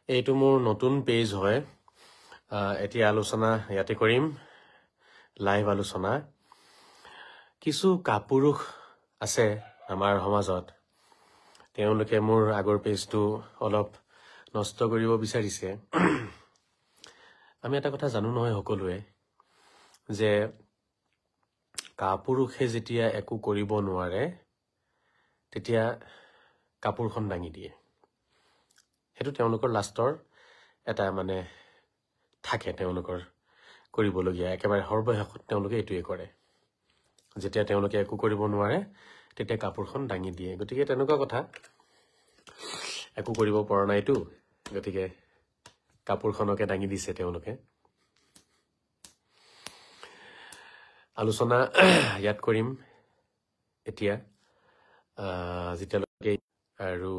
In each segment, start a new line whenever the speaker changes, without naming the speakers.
এইটো মোৰ নতুন পেজ হয় এতিয়া আলোচনা ইয়াতে কৰিম লাইভ আলোচনা কিছু কাপুৰুষ আছে আমাৰ সমাজত তেওঁলোকে মোৰ আগৰ পেজটো অলপ নষ্ট কৰিব বিচাৰিছে আমি এটা কথা জানো নহয় সকলোৱে যে কাপুৰুষে যেতিয়া একো কৰিব নোৱাৰে তেতিয়া কাপুৰখন দাঙি দিয়ে হেতু তেওঁলোকৰ লাষ্টৰ এটা মানে থাকে তেওঁলোকৰ কৰিবলগীয়া একেবাৰে সৰ্বশেষত তেওঁলোকে এটুৱে কৰে যেতিয়া তেওঁলোকে একো কৰিব নোৱাৰে তেতিয়া কাপুৰখন দাঙি দিয়ে গতিকে তেনেকুৱা কথা একো কৰিব পৰা নাইতো গতিকে কাপুৰখনকে দাঙি দিছে তেওঁলোকে আলোচনা ইয়াত কৰিম এতিয়া যেতিয়ালৈকে আৰু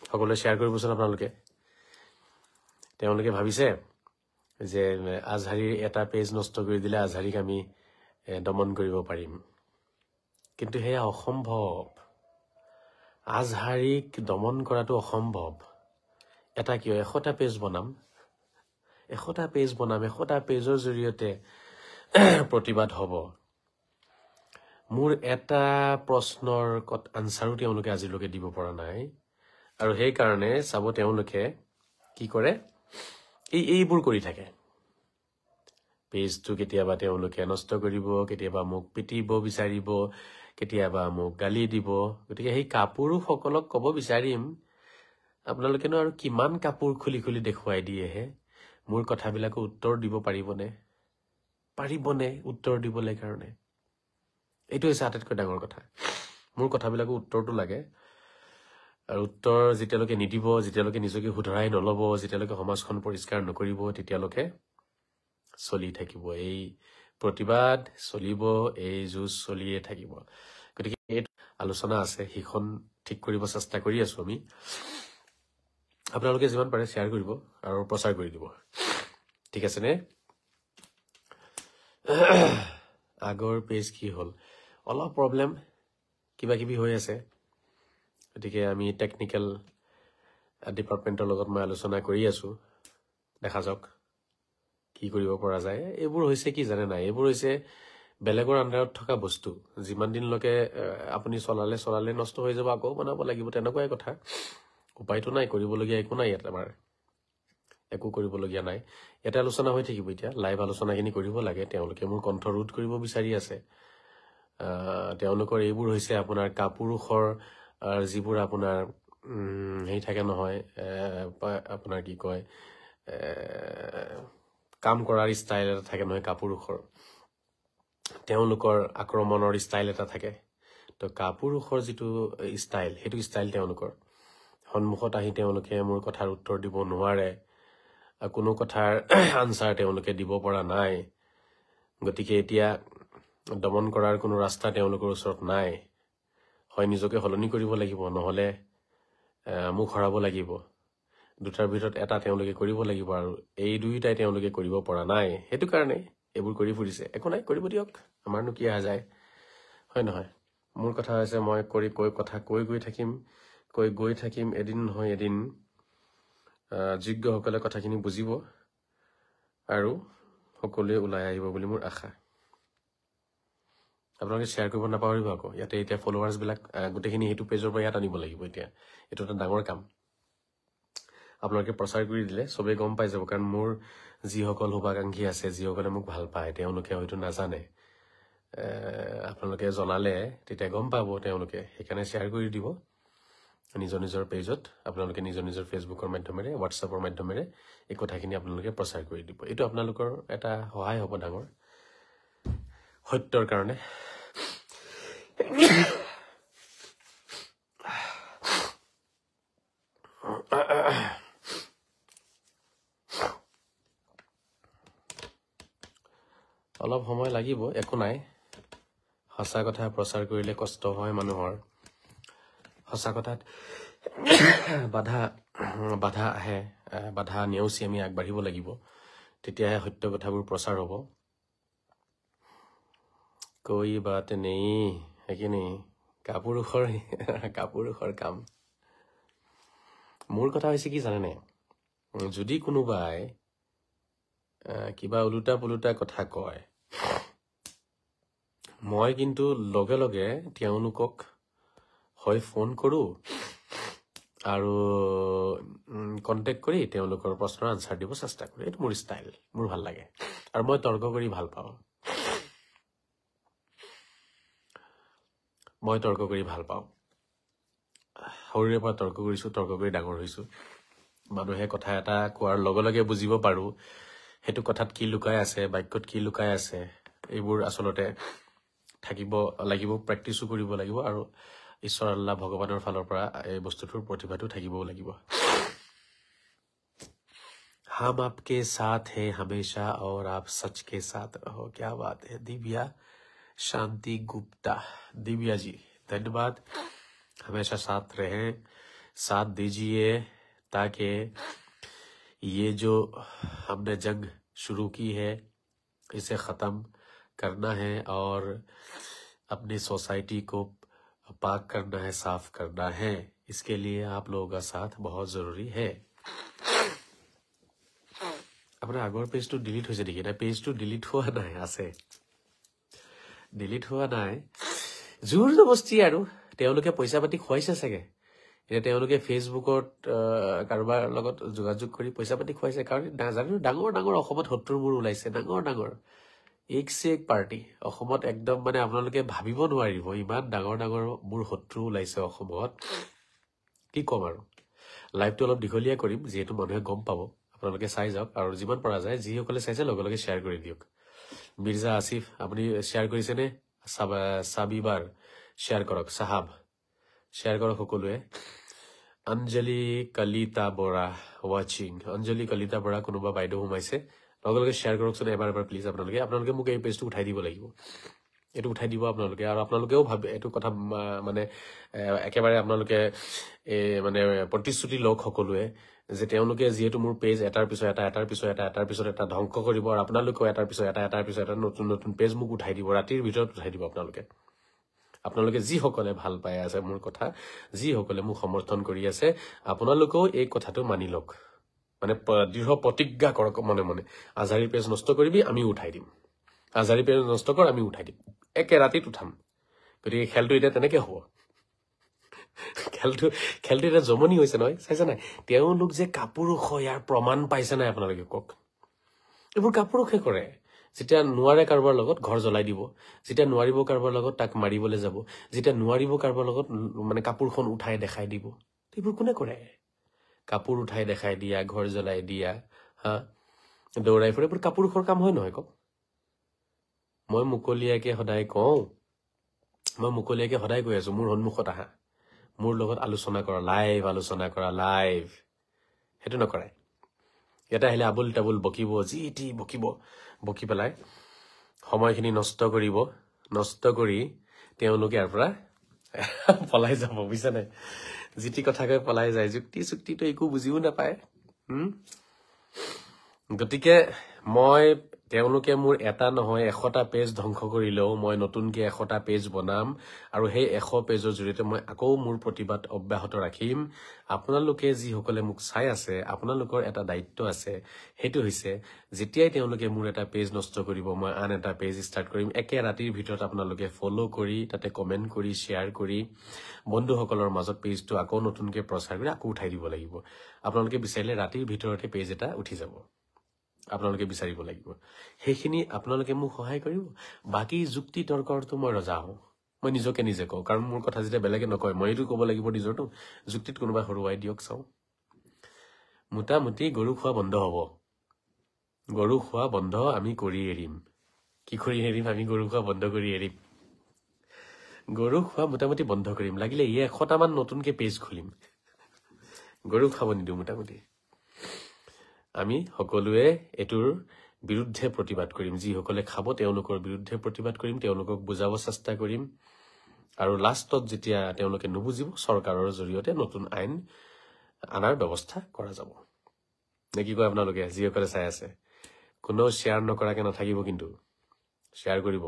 সকলোৱে শ্বেয়াৰ কৰিবচোন আপোনালোকে তেওঁলোকে ভাবিছে যে আজহাৰীৰ এটা পেজ নষ্ট কৰি দিলে আজহাৰীক আমি দমন কৰিব পাৰিম কিন্তু হেয়া অসম্ভৱ আজহাৰীক দমন কৰাটো অসম্ভৱ এটা কিয় 100টা পেজ বনাম 100টা পেজৰ জৰিয়তে প্ৰতিবাদ হ'ব মোৰ এটা প্ৰশ্নৰ আনসাৰো তেওঁলোকে আজিলৈকে দিব পৰা নাই আৰু সেই কাৰণে চাব তেওঁলোকে কি কৰে এইবোৰ কৰি থাকে পেজটো কেতিয়াবা তেওঁলোকে নষ্ট কৰিব কেতিয়াবা মোক পিটিব বিচাৰিব কেতিয়াবা মোক গালি দিব গতিকে সেই কাপুৰুষসকলক ক'ব বিচাৰিম আপোনালোকেনো আৰু কিমান কাপুৰ খুলি খুলি দেখুৱাই দিয়েহে মোৰ কথাবিলাকো উত্তৰ দিব পাৰিবনে উত্তৰ দিবলৈ কাৰণে এইটো হৈছে আটাইতকৈ ডাঙৰ কথা মোৰ কথাবিলাকো উত্তৰটো লাগে আৰু উত্তৰ যেতিয়ালৈকে নিদিব যেতিয়ালৈকে নিজকে শুধৰাই নলব যেতিয়ালৈকে সমাজখন পৰিষ্কাৰ নকৰিব তেতিয়ালৈকে চলি থাকিব এই প্ৰতিবাদ চলিব এই যুঁজ চলিয়ে থাকিব গতিকে এই আলোচনা আছে হিখন ঠিক কৰিব চেষ্টা কৰি আছো আমি আপোনালোকে যিমান পাৰে শ্বেয়াৰ কৰিব আৰু প্ৰচাৰ কৰি দিব ঠিক আছে নে আগৰ পেজ কি হল অলপ প্ৰবলেম কিবা কিবি হৈ আছে গতিকে আমি টেকনিক্যাল ডিপাৰ্টমেন্টৰ লগত মই আলোচনা কৰি আছো দেখা যাওক কি কৰিব পৰা যায় এইবোৰ হৈছে কি জানে নাই এইবোৰ হৈছে বেলেগৰ আন্ডাৰত থকা বস্তু যিমান দিন লকে আপুনি চলালে নষ্ট হৈ যাব আকৌ বনাব লাগিব তেনেকুৱাই কথা উপায়টো নাই কৰিবলগীয়া একো নাই ইয়াত আমাৰ একো কৰিবলগীয়া নাই এটা আলোচনা হৈ থাকিব এতিয়া লাইভ আলোচনাখিনি কৰিব লাগে তেওঁলোকে মোৰ কণ্ঠ ৰোধ কৰিব বিচাৰি আছে তেওঁলোকৰ এইবোৰ হৈছে আপোনাৰ কাপুৰুষৰ যিবোৰ আপোনাৰ হেই থাকে নহয় আপোনাৰ কি কয় কাম কৰাৰ ষ্টাইল এটা থাকে নহয় কাপুৰুষৰ তেওঁলোকৰ আক্ৰমণৰ ষ্টাইল এটা থাকে তো কাপুৰুষৰ যিটো ষ্টাইল সেইটো ষ্টাইল তেওঁলোকৰ সন্মুখত আহি তেওঁলোকে মোৰ কথাৰ উত্তৰ দিব নোৱাৰে কোনো কথাৰ আনসাৰ তেওঁলোকে দিব পৰা নাই গতিকে এতিয়া দমন কৰাৰ কোনো ৰাস্তা তেওঁলোকৰ ওচৰত নাই হয় নিজকে হলনি কৰিব লাগিব নহলে মুখ হৰাব লাগিব দুটাৰ ভিতৰত এটা তেওঁলোকে কৰিব লাগিব আৰু এই দুইটাই তেওঁলোকে কৰিব পৰা নাই হেতু কাৰণে এইবোৰ কৰি ফুৰিছে একো নাই কৰিব দিয়ক আমাৰনো কি আহা যায় হয় নহয় মোৰ কথা হৈছে মই কথা কৈ গৈ থাকিম এদিন নহয় এদিন যোগ্যসকলে কথাখিনি বুজিব আৰু সকলোৱে ওলাই আহিব বুলি মোৰ আশা আপোনালোকে শ্বেয়াৰ কৰিব নাপাহৰিব আকৌ ইয়াতে এতিয়া ফলোৱাৰ্ছ বিলাক গোটেইখিনি হেতু পেজৰ পৰা ইয়াত আনিব লাগিব এতিয়া এটো এটা ডাঙৰ কাম আপোনালোকে প্ৰচাৰ কৰি দিলে সবে গম পাই যাব কাৰণ মোৰ যিসকল শুভাকাংক্ষী আছে যিসকলে মোক ভাল পায় তেওঁলোকে হয়তো নাজানে আপোনালোকে জনালে তেতিয়া গম পাব তেওঁলোকে সেইকাৰণে শ্বেয়াৰ কৰি দিব নিজৰ পেজত আপোনালোকে নিজৰ ফেসবুকৰ মাধ্যমেৰে হোৱাটছএপৰ মাধ্যমেৰে এই কথাখিনি আপোনালোকে প্ৰচাৰ কৰি দিব এইটো আপোনালোকৰ এটা সহায় হ'ব ডাঙৰ সত্যৰ কাৰণে অলপ সময় লাগিব একো নাই সঁচা কথা প্ৰচাৰ কৰিলে কষ্ট হয় মানুহৰ সঁচা কথাত বাধা আহে বাধা নেওচি আমি আগবাঢ়িব লাগিব তেতিয়াহে সত্য কথাবোৰ প্ৰচাৰ হ'ব कोई बात नहीं है कि नहीं কাপুৰুষৰ কাম মোৰ কথা হৈছে কি জানেনে যদি কোনোবাই কিবা উলুটা পুলুটা কথা কয় মই কিন্তু লগে লগে তেওঁলোকক হয় ফোন কৰো আৰু কন্টেক্ট কৰি তেওঁলোকৰ প্ৰশ্নৰ আনসাৰ দিব চেষ্টা কৰো এইটো মোৰ ষ্টাইল মোৰ ভাল লাগে আৰু মই তৰ্ক কৰি ভাল পাওঁ সৰুৰে পৰা তৰ্ক কৰিছো তৰ্ক কৰি ডাঙৰ হৈছো মানুহে কথা এটা কোৱাৰ লগে লগে বুজিব পাৰো হেতু কথাত কি লুকাই আছে বাক্যত কি লুকাই আছে এইবোৰ আসলতে থাকিব লাগিব প্ৰেক্টিসও কৰিব লাগিব আৰু ঈশ্বৰ আল্লাহ ভগৱানৰ ফালৰ পৰা এই বস্তুটোৰ প্ৰতিভাটো থাকিবও লাগিব हम आपके साथ हैं हमेशा और आप सच के साथ रहो क्या बात है दिव्या शांति गुप्ता दिव्या जी धन्यवाद हमेशा साथ रहें साथ दीजिए ताकि ये जो हमने जंग शुरू की है इसे खत्म करना है और अपनी सोसाइटी को पाक करना है साफ करना है इसके लिए आप लोगों का साथ बहुत जरूरी है अपना आगर पेज तो डिलीट हो जाएगी ना पेज तो डिलीट हुआ ना है आसे डिलीट हुआ ना है जोर जबरदस्ती আৰু তেওঁলোকে পইচা পাতি খুৱাইছে চাগে এতিয়া তেওঁলোকে ফেসবুকত কাৰোবাৰ লগত যোগাযোগ কৰি পইচা পাতি খুৱাইছে কাৰণ নাজানো ডাঙৰ ডাঙৰ অসমত শত্ৰুবোৰ ওলাইছে ডাঙৰ ডাঙৰ এক সে এক পাৰ্টি অসমত একদম মানে আপোনালোকে ভাবিব নোৱাৰিব ইমান ডাঙৰ ডাঙৰ মোৰ শত্ৰু ওলাইছে অসমত কি কম আৰু লাইভটো অলপ দীঘলীয়া কৰিম যেহেতু মানুহে গম পাব আপোনালোকে চাই যাওক আৰু যিমান পৰা যায় যিসকলে চাইছে লগে লগে শ্বেয়াৰ কৰি দিয়ক মিৰ্জা আসিফ আপুনি শ্বেয়াৰ কৰিছেনে সাবিবাৰ শ্বেয়াৰ কৰক সাহাব শ্বেয়াৰ কৰক সকলোৱে অঞ্জলি কলিতা বৰা ওয়াচিং অঞ্জলি কলিতা বৰা কোনোবা বাইদেউ সোমাইছে লগে লগে শ্বেয়াৰ কৰকচোন এবাৰ প্লিজ আপোনালোকে মোক এই পেজটো উঠাই দিব লাগিব এটো উঠাই দিব আপোনালোকে আৰু আপোনালোকেও ভাবে এটো কথা মানে একেবাৰে আপোনালোকে মানে প্ৰতিশ্ৰুতি লোক সকলোৱে যে তেওঁলোকে যেহেতু মোৰ পেজ এটাৰ পিছত এটা ধ্বংস কৰিব আৰু আপোনালোকেও এটাৰ পিছত এটা নতুন নতুন পেজ মোক উঠাই দিব ৰাতিৰ ভিতৰত উঠাই দিব আপোনালোকে যি সকলে ভাল পাই আছে মোৰ কথা যি সকলে মোক সমৰ্থন কৰি আছে আপোনালোকেও এই কথাটো মানি লওক মানে দৃঢ় প্ৰতিজ্ঞা কৰক মনে মনে আজাৰী পেজ নষ্ট কৰিবি আমি উঠাই দিম আজাৰী পেজ নষ্ট কৰ আমি উঠাই দিম একে ৰাতিত উঠাম গতিকে খেলটো এটা তেনেকে হ'ব খেলটো এটা জমনি হৈছে নহয় চাইছে নাই তেওঁলোক যে কাপুৰুষ ইয়াৰ প্ৰমাণ পাইছে নাই আপোনালোকে কক এইবোৰ কাপুৰুষে কৰে যেতিয়া নোৱাৰে কাৰোবাৰ লগত ঘৰ জ্বলাই দিব যেতিয়া নোৱাৰিব কাৰোবাৰ লগত তাক মাৰিবলৈ যাব যেতিয়া নোৱাৰিব কাৰোবাৰ লগত মানে কাপুৰখন উঠাই দেখাই দিব এইবোৰ কোনে কৰে কাপুৰ উঠাই দেখাই দিয়া ঘৰ জ্বলাই দিয়া হা দৌৰাই ফুৰে এইবোৰ কাপুৰুষৰ কাম হয় নহয় কক মই মুকলিয়াকে সদায় কৈ আছো মোৰ সন্মুখত আহা মোৰ লগত আলোচনা কৰা লাইভ হেতু নকৰে এটা হেলে আবুল টাবুল বকিব জিটি বকি পেলাই সময়খিনি নষ্ট কৰি তেওঁলোকে ইয়াৰ পৰা পলাই যাব বুজিছে নাই জিটি কথা কৈ পলাই যায় যুক্তিটো একো বুজিও নাপায় গতিকে মই তেওঁলোকে মোৰ এটা নহয় 100টা পেজ ধ্বংস কৰিলেও মই নতুনকে 100টা পেজ বনাম আৰু সেই 100 পেজৰ জৰিয়তে মই আকৌ মোৰ প্ৰতিবাদ অব্যাহত ৰাখিম আপোনালোকে যি সকলে মোক চাই আছে আপোনালোকৰ এটা দায়িত্ব আছে হেতু হৈছে যেতিয়াই তেওঁলোকে মোৰ এটা পেজ নষ্ট কৰিব মই আন এটা পেজ ষ্টাৰ্ট কৰিম একে ৰাতিৰ ভিতৰত আপোনালোকে ফলো কৰি তাতে কমেন্ট কৰি শেয়াৰ কৰি বন্ধুসকলৰ মাজত পেজটো আকৌ নতুনকে প্ৰচাৰ কৰি আকৌ উঠাই দিব লাগিব আপোনালোকে বিচাৰিলে ৰাতিৰ ভিতৰতে পেজ এটা উঠি যাব আপোনালোকে বিচাৰিব লাগিব হেখিনি আপোনালোকে মোক সহায় কৰিব বাকি যুক্তি তৰ্কৰটো মই ৰজা হওঁ মই নিজকে নিজে কওঁ কাৰণ মোৰ কথা যেতিয়া বেলেগে নকয় মই এইটো ক'ব লাগিব নিজৰটো যুক্তিত কোনোবা হৰুৱাই দিয়ক চাওঁ মোটামুটি গৰু খোৱা বন্ধ আমি কৰি এৰিম কি কৰি এৰিম আমি গৰু খোৱা বন্ধ কৰি এৰিম গৰু খোৱা মোটামুটি বন্ধ কৰিম লাগিলে 100টা মান নতুনকে পেজ খুলিম গৰু খাব নিদিও মোটামুটি আমি সকলোৱে এটোৰ বিৰুদ্ধে প্ৰতিবাদ কৰিম যি সকলে খাব তেওঁলোকৰ বিৰুদ্ধে প্ৰতিবাদ কৰিম তেওঁলোকক বুজাব চেষ্টা কৰিম আৰু লাষ্টত যেতিয়া তেওঁলোকে নুবুজিব চৰকাৰৰ জৰিয়তে নতুন আইন আনাৰ ব্যৱস্থা কৰা যাব নে কি কয় আপোনালোকে যি সকলে চাই আছে কোনো শ্বেয়াৰ নকৰাকে নাথাকিব কিন্তু শ্বেয়াৰ কৰিব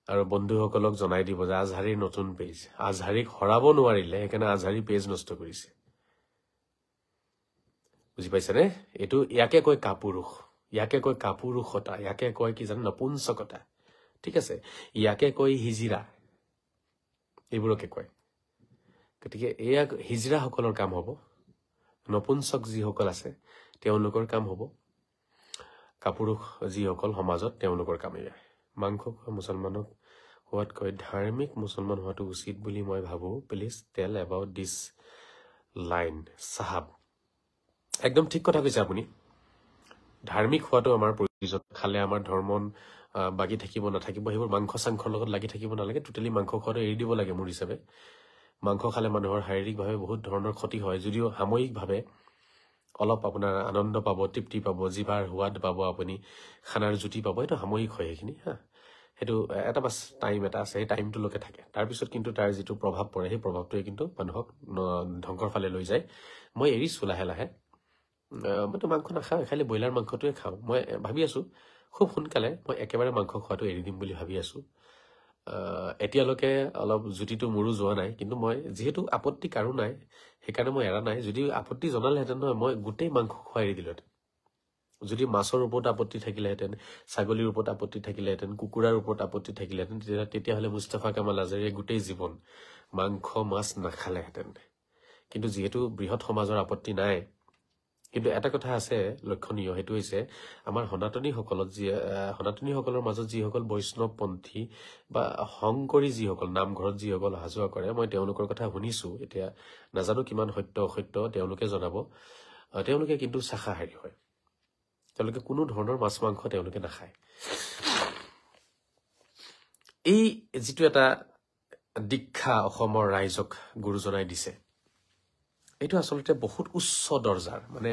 আৰু বন্ধুসকলক জনাই দিব যে আজহাৰীৰ নতুন পেজ আজহাৰীক হৰাব নোৱাৰিলে সেইকাৰণে আজহাৰী পেজ নষ্ট কৰিছে বুজি পাইছেনে এইটো ইয়াকে কয় কাপুৰুষ ইয়াকে কয় কাপুৰুষতা ইয়াকে কয় কি জানে নপুংসকতা ঠিক আছে ইয়াকে কয় হিজিৰা এইবোৰকে কয় গতিকে এয়া হিজৰাসকলৰ কাম হ'ব নপুংসক যিসকল আছে তেওঁলোকৰ কাম হ'ব কাপুৰুষ যিসকল সমাজত তেওঁলোকৰ কাম এয়া মাংস খোৱা মুছলমানক হোৱাতকৈ ধাৰ্মিক মুছলমান হোৱাটো উচিত বুলি মই ভাবো please tell about this line সাহাব একদম ঠিক কথা কৈছে আপুনি ধাৰ্মিক হোৱাটো আমাৰ প্ৰয়োজন খালে আমাৰ ধৰ্ম বাকি থাকিব নাথাকিব সেইবোৰ মাংস চাংখৰ লগত লাগি থাকিব নালাগে টোটেলি মাংস খোৱাটো এৰি দিব লাগে মোৰ হিচাপে মাংস খালে মানুহৰ শাৰীৰিকভাৱে বহুত ধৰণৰ ক্ষতি হয় যদিও সাময়িকভাৱে অলপ আপোনাৰ আনন্দ পাব তৃপ্তি পাব জিভাৰ সোৱাদ পাব আপুনি খানাৰ জুতি পাব এইটো সাময়িক হয় সেইখিনি হা সেইটো এটা বাছ টাইম এটা আছে সেই টাইমটোলৈকে থাকে তাৰপিছত কিন্তু তাৰ যিটো প্ৰভাৱ পৰে সেই প্ৰভাৱটোৱে কিন্তু মানুহক ধ্বংসৰ ফালে লৈ যায় মই এৰিছো লাহে লাহে মইতো মাংস নাখাওঁ খালি ব্ৰইলাৰ মাংসটোৱে খাওঁ মই ভাবি আছো খুব সোনকালে মই একেবাৰে মাংস খোৱাটো এৰি দিম বুলি ভাবি আছো এতিয়ালৈকে অলপ জুতিটো মোৰো যোৱা নাই কিন্তু মই যিহেতু আপত্তি কাৰো নাই সেইকাৰণে মই এৰা নাই যদি আপত্তি জনালেহেঁতেন নহয় মই গোটেই মাংস খোৱা এৰি দিলোহেঁতেন যদি মাছৰ ওপৰত আপত্তি থাকিলেহেঁতেন ছাগলীৰ ওপৰত আপত্তি থাকিলেহেঁতেন কুকুৰাৰ ওপৰত আপত্তি থাকিলেহেঁতেন তেতিয়াহ'লে মুস্তাফা কামাল আজহাৰীয়ে গোটেই জীৱন মাংস মাছ নাখালেহেঁতেন কিন্তু যিহেতু বৃহৎ সমাজৰ আপত্তি নাই কিন্তু এটা কথা আছে লক্ষণীয় সেইটো হৈছে আমাৰ সনাতনীসকলৰ মাজত যিসকল বৈষ্ণৱপন্থী বা শংকৰী যিসকল নামঘৰত যিসকল অহা যোৱা কৰে মই তেওঁলোকৰ কথা শুনিছো এতিয়া নাজানো কিমান সত্য অসত্য তেওঁলোকে জনাব তেওঁলোকে কিন্তু শাকাহাৰী হয় তেওঁলোকে কোনো ধৰণৰ মাছ মাংস তেওঁলোকে নাখায় এই যিটো এটা দীক্ষা অসমৰ ৰাইজক গুৰুজনাই দিছে এইটো আচলতে বহুত উচ্চ দৰ্জাৰ মানে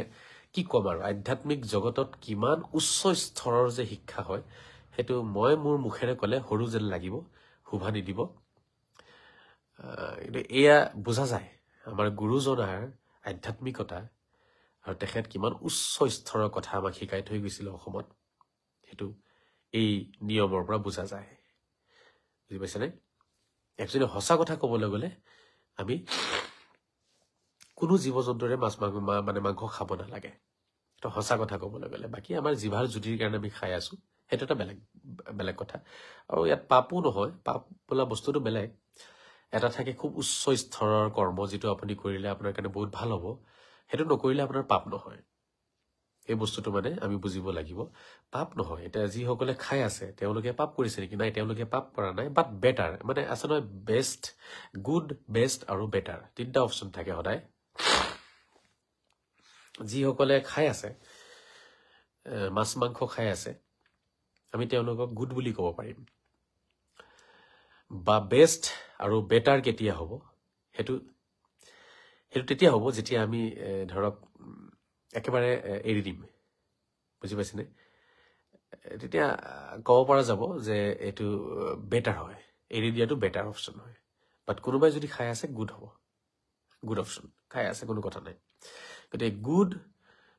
কি ক'ম আৰু আধ্যাত্মিক জগতত কিমান উচ্চ স্তৰৰ যে শিক্ষা হয় সেইটো মই মোৰ মুখেৰে ক'লে সৰু যেন লাগিব শোভা নিদিব এয়া বুজা যায় আমাৰ গুৰুজনাৰ আধ্যাত্মিকতা আৰু তেখেত কিমান উচ্চ স্তৰৰ কথা আমাক শিকাই থৈ গৈছিল অসমত সেইটো এই নিয়মৰ পৰা বুজা যায় বুজি পাইছেনে একচুৱেলি সঁচা কথা ক'বলৈ গ'লে আমি কোনো জীৱ জন্তুৰে মাছ মানে মাংস খাব নালাগে এটা সঁচা কথা ক'বলৈ গ'লে বাকী আমাৰ জিভাৰ জুতিৰ কাৰণে আমি খাই আছো সেইটো এটা বেলেগ কথা আৰু ইয়াত পাপো নহয় পাপ বোলা বস্তুটো বেলেগ এটা থাকে খুব উচ্চ স্তৰৰ কৰ্ম যিটো আপুনি কৰিলে আপোনাৰ কাৰণে বহুত ভাল হ'ব সেইটো নকৰিলে আপোনাৰ পাপ নহয় এই বস্তুটো মানে আমি বুজিব লাগিব পাপ নহয় এতিয়া যিসকলে খাই আছে তেওঁলোকে পাপ কৰিছে নেকি নাই তেওঁলোকে পাপ কৰা নাই বাট বেটাৰ মানে আছে নহয় বেষ্ট গুড বেষ্ট আৰু বেটাৰ তিনিটা অপশ্যন থাকে সদায় যিসকলে খাই আছে মাছ মাংস খাই আছে আমি তেওঁলোকক গুড বুলি ক'ব পাৰিম বা বেষ্ট আৰু বেটাৰ কেতিয়া হ'ব সেইটো তেতিয়া হ'ব যেতিয়া আমি ধৰক একেবাৰে এৰি দিম বুজি পাইছেনে তেতিয়া ক'ব পৰা যাব যে এইটো বেটাৰ হয় এৰি দিয়াটো বেটাৰ অপশ্যন হয় বাট কোনোবাই যদি খাই আছে গুড হ'ব গুড অপশ্যন খাই আছে কোনো কথা নাই গতিকে গুড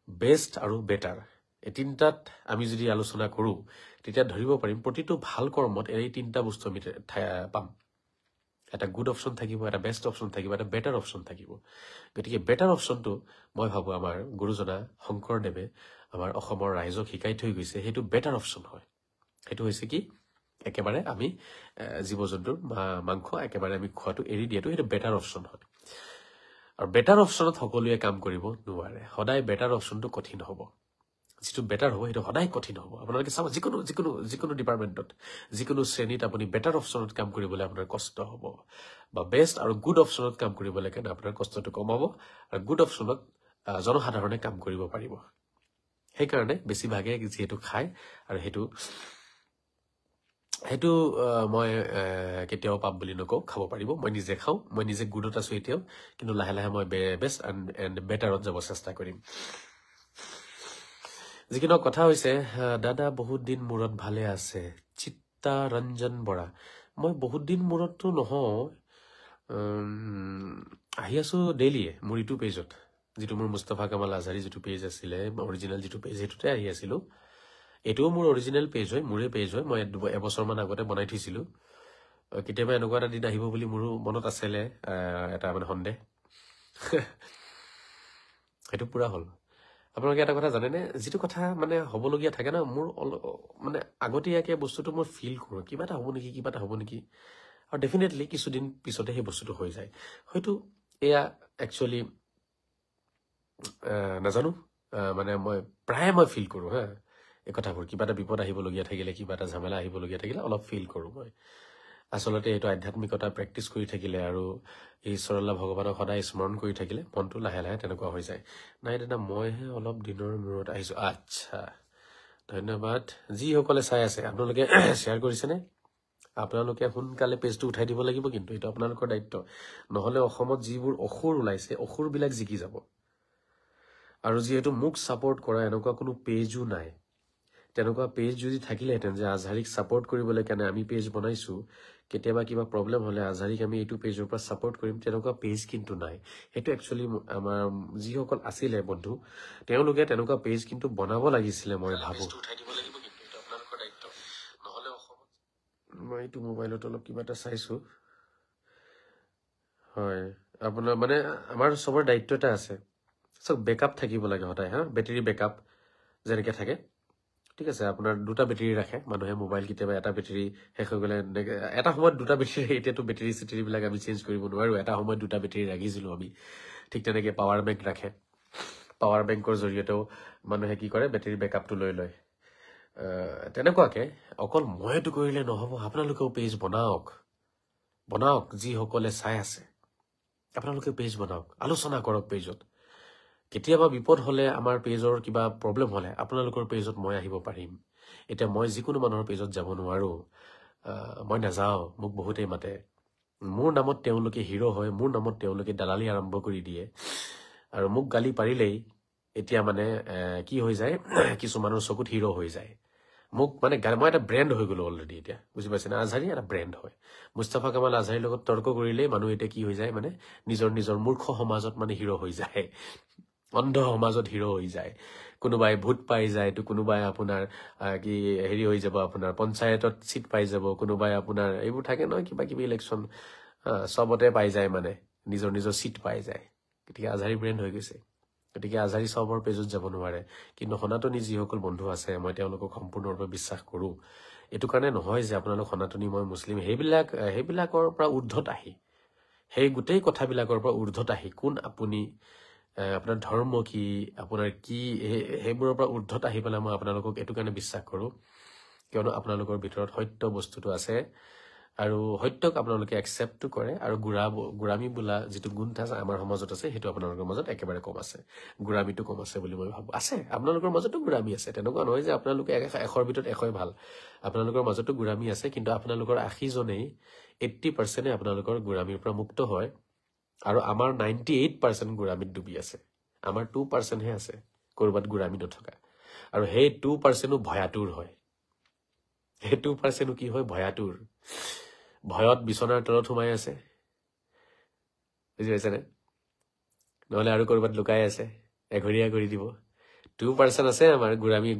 বেষ্ট আৰু বেটাৰ এই তিনিটাত আমি যদি আলোচনা কৰোঁ তেতিয়া ধৰিব পাৰিম প্ৰতিটো ভাল কৰ্মত এই তিনিটা বস্তু আমি পাম এটা গুড অপশ্যন থাকিব এটা বেষ্ট অপশ্যন থাকিব এটা বেটাৰ অপশ্যন থাকিব গতিকে বেটাৰ অপশ্যনটো মই ভাবোঁ আমাৰ গুৰুজনা শংকৰদেৱে আমাৰ অসমৰ ৰাইজক শিকাই থৈ গৈছে সেইটো বেটাৰ অপশ্যন হয় সেইটো হৈছে কি একেবাৰে আমি জীৱ জন্তুৰ মাংস একেবাৰে আমি খোৱাটো এৰি দিয়াটো সেইটো বেটাৰ অপশ্যন হয় আৰু বেটাৰ অপশ্যনত সকলোৱে কাম কৰিব নোৱাৰে সদায় বেটাৰ অপশ্যনটো কঠিন হ'ব যিটো বেটাৰ হ'ব সেইটো সদায় কঠিন হ'ব আপোনালোকে চাব যিকোনো ডিপাৰ্টমেণ্টত যিকোনো শ্ৰেণীত আপুনি বেটাৰ অপশ্যনত কাম কৰিবলৈ আপোনাৰ কষ্ট হ'ব বা বেষ্ট আৰু গুড অপশ্যনত কাম কৰিবলৈ কাৰণে আপোনাৰ কষ্টটো কম হ'ব আৰু গুড অপশ্যনত জনসাধাৰণে কাম কৰিব পাৰিব সেইকাৰণে বেছিভাগে যিহেতু খায় আৰু সেইটো মই কেতিয়াও পাপ বুলি নকওঁ খাব পাৰিব মই নিজে খাওঁ মই নিজে গুডত আছো এতিয়াও কিন্তু লাহে লাহে মই বেষ্ট এণ্ড বেটাৰত যাব চেষ্টা কৰিম যিকিনো কথা হৈছে দাদা বহুত দিন মূৰত ভালে আছে চিত্তাৰঞ্জন বৰা মই বহুত দিন মূৰততো নহয় আহি আছো ডেইলিয়ে মোৰ ইটো পেজত যিটো মোৰ মুস্তাফা কামাল আজহাৰী যিটো পেজ আছিলে অৰিজিনেল যিটো পেজ সেইটোতে আহি আছিলো এইটোও মোৰ অৰিজিনেল পেজ হয়, মোৰে পেজ হয়। মই এবছৰমান আগতে বনাই থৈছিলো। কেতিয়াবা এনেকুৱা এটা দিন আহিব বুলি মোৰো মনত আছিলে, এটা মানে সন্দেহ। সেইটো পুৰা হ'ল। আপোনালোকে এটা কথা জানেনে, যিটো কথা মানে হ'বলগীয়া থাকে ন, মোৰ মানে আগতীয়াকে বস্তুটো মই ফিল কৰোঁ, কিবা এটা হ'ব নেকি, কিবা এটা হ'ব নেকি। আৰু ডেফিনেটলি কিছুদিন পিছতে সেই বস্তুটো হৈ যায়। হয়তো এয়া একচুৱেলি নাজানো, মানে মই প্ৰায়ে মই ফিল কৰোঁ হা এই কথাবোৰ। কিবা এটা বিপদ আহিবলগীয়া থাকিলে, কিবা এটা ঝামেলা আহিবলগীয়া থাকিলে অলপ ফিল কৰোঁ মই। আচলতে এইটো আধ্যাত্মিকতা প্ৰেক্টিচ কৰি থাকিলে আৰু ঈশ্বৰল্লা ভগৱানক সদায় স্মৰণ কৰি থাকিলে মনটো লাহে লাহে তেনেকুৱা হৈ যায়। নাই দাদা, মইহে অলপ দিনৰ মূৰত আহিছোঁ। আচ্ছা, ধন্যবাদ। যিসকলে চাই আছে আপোনালোকে শ্বেয়াৰ কৰিছেনে? আপোনালোকে সোনকালে পেজটো উঠাই দিব লাগিব, কিন্তু এইটো আপোনালোকৰ দায়িত্ব। নহ'লে অসমত যিবোৰ অসুৰ ওলাইছে, অসুৰবিলাক জিকি যাব। আৰু যিহেতু মোক ছাপোৰ্ট কৰা এনেকুৱা কোনো পেজো নাই, তেনেকুৱা পেজ যদি থাকিলেহেঁতেন যে আজহাৰিক ছাপোৰ্ট কৰিবলৈ কাৰণে আমি পেজ বনাইছোঁ, কেতিয়াবা কিবা প্ৰব্লেম হ'লে আজহাৰিক আমি এইটো পেজৰ পৰা ছাপোৰ্ট কৰিম, তেনেকুৱা পেজ কিন্তু নাই। সেইটো একচুৱেলি আমাৰ যিসকল আছিলে বন্ধু, তেওঁলোকে তেনেকুৱা পেজ কিন্তু বনাব লাগিছিলে, মই ভাবোঁ। নহ'লে অসমত মই এইটো মোবাইলত অলপ কিবা এটা চাইছোঁ। হয়, আপোনাৰ মানে আমাৰ চবৰ দায়িত্ব এটা আছে। চব বেকআপ থাকিব লাগে সদায়, হা। বেটেৰী বেকআপ যেনেকৈ থাকে, ঠিক আছে। আপোনাৰ দুটা বেটেৰী ৰাখে মানুহে। মোবাইল কেতিয়াবা এটা বেটেৰী শেষ হৈ গ'লে, এটা সময়ত দুটা বেটেৰী, এতিয়াতো বেটেৰী চেটেৰীবিলাক আমি চেঞ্জ কৰিব নোৱাৰোঁ। এটা সময়ত দুটা বেটেৰী ৰাখিছিলোঁ আমি। ঠিক তেনেকৈ পাৱাৰ বেংক ৰাখে। পাৱাৰ বেংকৰ জৰিয়তেও মানুহে কি কৰে, বেটেৰী বেকআপটো লৈ লয়। তেনেকুৱাকৈ অকল মইতো কৰিলে নহ'ব, আপোনালোকেও পেজ বনাওক। যিসকলে চাই আছে আপোনালোকে পেজ বনাওক, আলোচনা কৰক পেজত। কেতিয়াবা বিপদ হ'লে, আমাৰ পেজৰ কিবা প্ৰব্লেম হ'লে আপোনালোকৰ পেজত মই আহিব পাৰিম। এতিয়া মই যিকোনো মানুহৰ পেজত যাব নোৱাৰোঁ, মই নাযাওঁ, মোক বহুতেই মাতে। মোৰ নামত তেওঁলোকে হিৰো হয়, মোৰ নামত তেওঁলোকে দালালি আৰম্ভ কৰি দিয়ে। আৰু মোক গালি পাৰিলেই এতিয়া মানে কি হৈ যায়, কিছুমানৰ চকুত হিৰো হৈ যায়। মোক মানে মই এটা ব্ৰেণ্ড হৈ গ'লো অলৰেডি এতিয়া, বুজি পাইছেনে? আজহাৰী এটা ব্ৰেণ্ড হয়। মুস্তাফা কামাল আজহাৰীৰ লগত তৰ্ক কৰিলেই মানুহ এতিয়া কি হৈ যায়, মানে নিজৰ মূৰ্খ সমাজত মানে হিৰো হৈ যায়, অন্ধ সমাজত হিৰো হৈ যায়। কোনোবাই ভোট পাই যায়, তো কোনোবাই আপোনাৰ কি হেৰি হৈ যাব, আপোনাৰ পঞ্চায়তত চিট পাই যাব, কোনোবাই আপোনাৰ এইবোৰ থাকে নহয় কিবা কিবি ইলেকশ্যন, চবতে পাই যায়, মানে নিজৰ চিট পাই যায়। গতিকে আজহাৰী ব্ৰেণ্ড হৈ গৈছে। গতিকে আজহাৰী চবৰ পেজত যাব নোৱাৰে। কিন্তু সনাতনী যিসকল বন্ধু আছে, মই তেওঁলোকক সম্পূৰ্ণৰূপে বিশ্বাস কৰোঁ। এইটো কাৰণে নহয় যে আপোনালোক সনাতনী, মই মুছলিম, সেইবিলাকৰ পৰা ঊৰ্ধত আহি, সেই গোটেই কথাবিলাকৰ পৰা ঊৰ্ধত আহি, কোন আপুনি, আপোনাৰ ধৰ্ম কি, আপোনাৰ কি, সেইবোৰৰ পৰা ঊৰ্ধত আহি পেলাই মই আপোনালোকক এইটো কাৰণে বিশ্বাস কৰোঁ, কিয়নো আপোনালোকৰ ভিতৰত সত্য বস্তুটো আছে। আৰু সত্যক আপোনালোকে একচেপ্টটো কৰে। আৰু গোড়ামী বোলা যিটো গুণ আছে আমাৰ সমাজত আছে, সেইটো আপোনালোকৰ মাজত একেবাৰে কম আছে। গোড়ামীটো কম আছে বুলি মই ভাবোঁ। আছে, আপোনালোকৰ মাজতো গোড়ামী আছে। তেনেকুৱা নহয় যে আপোনালোকে 100ৰ ভিতৰত 100ই ভাল। আপোনালোকৰ মাজতো গোড়ামী আছে, কিন্তু আপোনালোকৰ 80জনেই 80% আপোনালোকৰ গোড়ামীৰ পৰা মুক্ত হয়। আৰু আমাৰ 98% গোড়ামীত ডুবি আছে। আমাৰ 2%হে আছে ক'ৰবাত গোড়ামী নথকা। আৰু সেই 2%ও ভয়াতুৰ হয়। সেই 2%ও কি হয়, ভয়াতুৰ। ভয়ত বিচনাৰ তলত সোমাই আছে, বুজি পাইছেনে? নহ'লে আৰু ক'ৰবাত লুকাই আছে, এঘৰীয়া কৰি দিব। 2% আছে আমাৰ গোড়ামী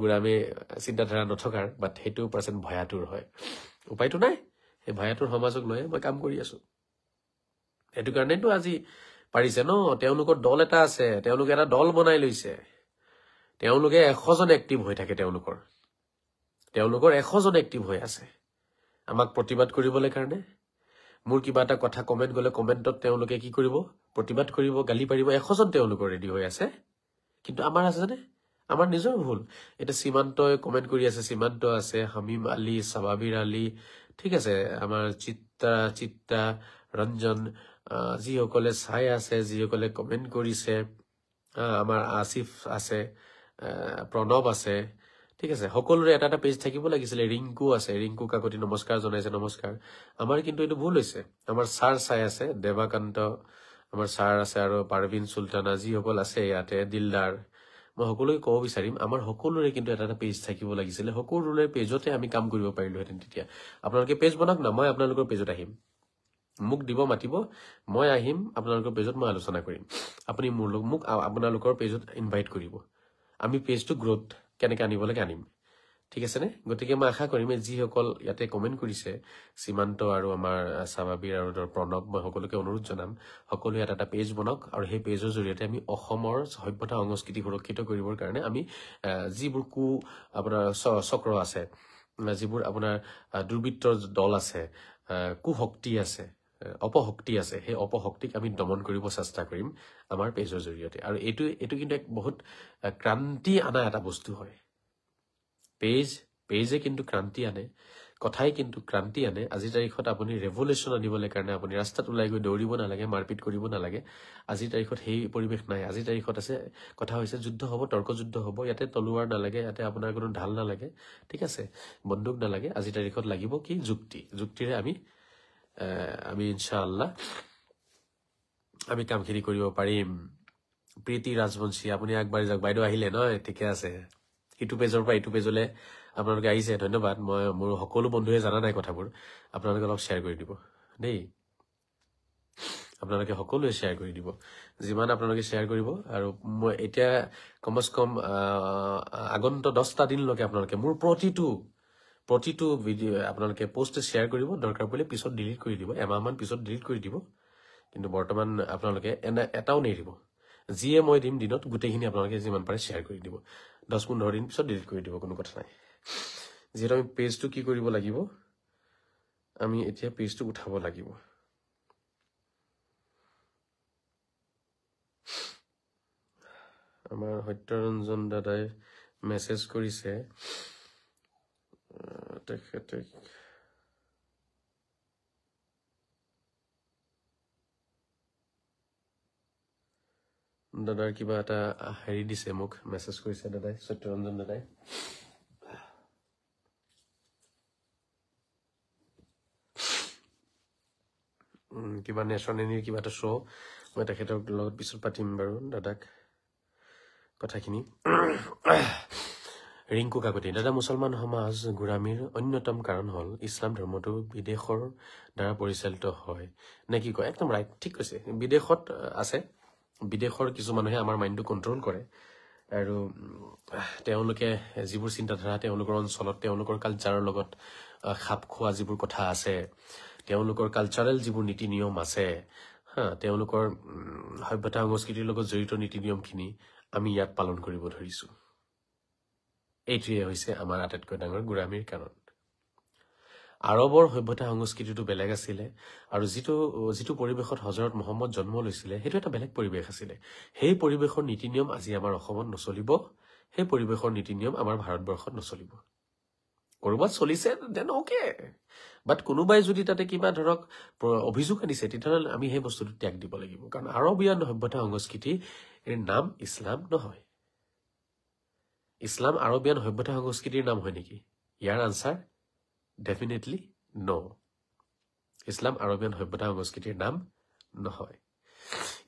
চিন্তাধাৰা নথকাৰ, বাট সেই 2% ভয়াতুৰ হয়। উপায়তো নাই, সেই ভয়াতুৰ সমাজক লৈয়ে মই কাম কৰি আছোঁ। সেইটো কাৰণেতো আজি পাৰিছে ন। তেওঁলোকৰ দল এটা আছে, তেওঁলোকে এটা দল বনাই লৈছে। তেওঁলোকে 100জন এক্টিভ হৈ থাকে। তেওঁলোকৰ 100জন এক্টিভ হৈ আছে আমাক প্ৰতিবাদ কৰিবলৈ কাৰণে। মোৰ কিবা এটা কথা কমেণ্ট গ'লে কমেণ্টত তেওঁলোকে কি কৰিব, প্ৰতিবাদ কৰিব, গালি পাৰিব। 100জন তেওঁলোকৰ ৰেডি হৈ আছে। কিন্তু আমাৰ আছেনে? আমাৰ নিজৰ ভুল। এতিয়া সীমান্তই কমেণ্ট কৰি আছে, সীমান্ত আছে, হামিম আলী, সাবাবিৰ আলী, ঠিক আছে, আমাৰ চিত্ৰা ৰঞ্জন, যিসকলে চাই আছে, যিসকলে কমেণ্ট কৰিছে, আমাৰ আসিফ আছে, প্ৰণৱ আছে, ঠিক আছে। সকলোৰে এটা এটা পেজ থাকিব লাগিছিলে। ৰিংকু আছে, ৰিংকু কাকতি নমস্কাৰ জনাইছে, নমস্কাৰ। আমাৰ কিন্তু এইটো ভুল হৈছে। আমাৰ ছাৰ চাই আছে, দেৱাকান্ত আমাৰ ছাৰ আছে, আৰু পাৰভিন চুলতানা, যিসকল আছে ইয়াতে, দিলদাৰ, মই সকলোকে ক'ব বিচাৰিম, আমাৰ সকলোৰে কিন্তু এটা এটা পেজ থাকিব লাগিছিলে। সকলোৰে পেজতে আমি কাম কৰিব পাৰিলোহেঁতেন তেতিয়া। আপোনালোকে পেজ বনাওক না, মই আপোনালোকৰ পেজত আহিম। মোক দিব, মাতিব, মই আহিম আপোনালোকৰ পেজত, মই আলোচনা কৰিম। আপুনি মোক আপোনালোকৰ পেজত ইনভাইট কৰিব। আমি পেজটো গ্ৰোথ কেনেকৈ আনিব লাগে আনিম। ঠিক আছে নে গতিকে মই আশা কৰিম যিসকল ইয়াতে কমেণ্ট কৰিছে সীমান্ত আৰু আমাৰ স্বাভাৱিক আৰু প্ৰণৱ মই সকলোকে অনুৰোধ জনাম সকলোৱে এটা পেজ বনাওক আৰু সেই পেজৰ জৰিয়তে আমি অসমৰ সভ্যতা সংস্কৃতি সুৰক্ষিত কৰিবৰ কাৰণে আমি যিবোৰ আপোনাৰ চক্ৰ আছে যিবোৰ আপোনাৰ দুৰ্বৃত্তৰ দল আছে কুশক্তি আছে অপশক্তি আছে সেই অপশক্তিক আমি দমন কৰিব চেষ্টা কৰিম আমাৰ পেজৰ জৰিয়তে আৰু এইটো কিন্তু এক বহুত ক্ৰান্তি আনা এটা বস্তু হয় পেজে কিন্তু ক্ৰান্তি আনে কথাই কিন্তু ক্ৰান্তি আনে আজিৰ তাৰিখত আপুনি ৰেভলিউশ্যন আনিবলৈ কাৰণে আপুনি ৰাস্তাত ওলাই গৈ দৌৰিব নালাগে মাৰপিট কৰিব নালাগে আজিৰ তাৰিখত সেই পৰিৱেশ নাই আজিৰ তাৰিখত আছে কথা হৈছে যুদ্ধ হ'ব তৰ্ক যুদ্ধ হ'ব ইয়াতে তলুৱাৰ নালাগে ইয়াতে আপোনাৰ কোনো ঢাল নালাগে ঠিক আছে বন্দুক নালাগে আজিৰ তাৰিখত লাগিব কি যুক্তিৰে আমি ইনশাআল্লাহ আমি কামখিনি কৰিব পাৰিম প্ৰীতি ৰাজবংশী আপুনি আগবাঢ়ি যাওক বাইদেউ আহিলে নহয় ঠিকে আছে ইটো পেজৰ পৰা ইটো পেজলৈ আপোনালোকে আহিছে ধন্যবাদ মই মোৰ সকলো বন্ধুৱে জানা নাই কথাবোৰ আপোনালোকে অলপ শ্বেয়াৰ কৰি দিব দেই আপোনালোকে সকলোৱে শ্বেয়াৰ কৰি দিব যিমান আপোনালোকে শ্বেয়াৰ কৰিব আৰু মই এতিয়া কমস কম আগন্ত 10টা দিনলৈকে আপোনালোকে মোৰ প্ৰতিটো ভিডিঅ আপোনালোকে পোষ্ট শ্বেয়াৰ কৰিব দৰকাৰ পৰিলে পিছত ডিলিট কৰি দিব এমাহমান পিছত ডিলিট কৰি দিব কিন্তু বৰ্তমান আপোনালোকে এটাও নেৰিব যিয়ে মই দিম দিনত গোটেইখিনি আপোনালোকে যিমান পাৰে শ্বেয়াৰ কৰি দিব 10-15 দিন পিছত ডিলিট কৰি দিব কোনো কথা নাই যিহেতু আমি পেজটো কি কৰিব লাগিব আমি এতিয়া পেজটো উঠাব লাগিব আমাৰ সত্যৰঞ্জন দাদাই মেছেজ কৰিছে তেখেতে দাদাৰ কিবা এটা হেৰি দিছে মোক মেছেজ কৰিছে দাদাই সত্যৰঞ্জন দাদাই কিবা নেশ্যনেলিৰ কিবা এটা শ্ব' মই তেখেতৰ লগত পিছত পাতিম বাৰু দাদাক কথাখিনি ৰিংকু কাকতি দাদা মুছলমান সমাজ গোৰামীৰ অন্যতম কাৰণ হ'ল ইছলাম ধৰ্মটো বিদেশৰ দ্বাৰা পৰিচালিত হয় নে কি কয় একদম ৰাইট ঠিক কৈছে বিদেশত আছে বিদেশৰ কিছু মানুহে আমাৰ মাইণ্ডটো কণ্ট্ৰল কৰে আৰু তেওঁলোকে যিবোৰ চিন্তাধাৰা তেওঁলোকৰ অঞ্চলত তেওঁলোকৰ কালচাৰৰ লগত খাপ খোৱা যিবোৰ কথা আছে তেওঁলোকৰ কালচাৰেল যিবোৰ নীতি নিয়ম আছে তেওঁলোকৰ সভ্যতা সংস্কৃতিৰ লগত জড়িত নীতি নিয়মখিনি আমি ইয়াত পালন কৰিব ধৰিছো এইটোৱে হৈছে আমাৰ আটাইতকৈ ডাঙৰ গোৰামীৰ কাৰণ আৰবৰ সভ্যতা সংস্কৃতিটো বেলেগ আছিলে আৰু যিটো পৰিৱেশত হজৰত মহম্মদ জন্ম লৈছিলে সেইটো এটা বেলেগ পৰিৱেশ আছিলে সেই পৰিৱেশৰ নীতি নিয়ম আজি আমাৰ অসমত নচলিব সেই পৰিৱেশৰ নীতি নিয়ম আমাৰ ভাৰতবৰ্ষত নচলিব কৰবাত চলিছে দেন ওকে বাট কোনোবাই যদি তাতে কিবা ধৰক অভিযোগ আনিছে তেতিয়াহ'লে আমি সেই বস্তুটো ত্যাগ দিব লাগিব কাৰণ আৰবিয়ান সভ্যতা সংস্কৃতিৰ নাম ইছলাম নহয় ইছলাম আৰবিয়ান সভ্যতা সংস্কৃতিৰ নাম হয় নেকি ইয়াৰ আনসাৰ ডেফিনেটলি নো ইছলাম আৰবিয়ান সভ্যতা সংস্কৃতিৰ নাম নহয়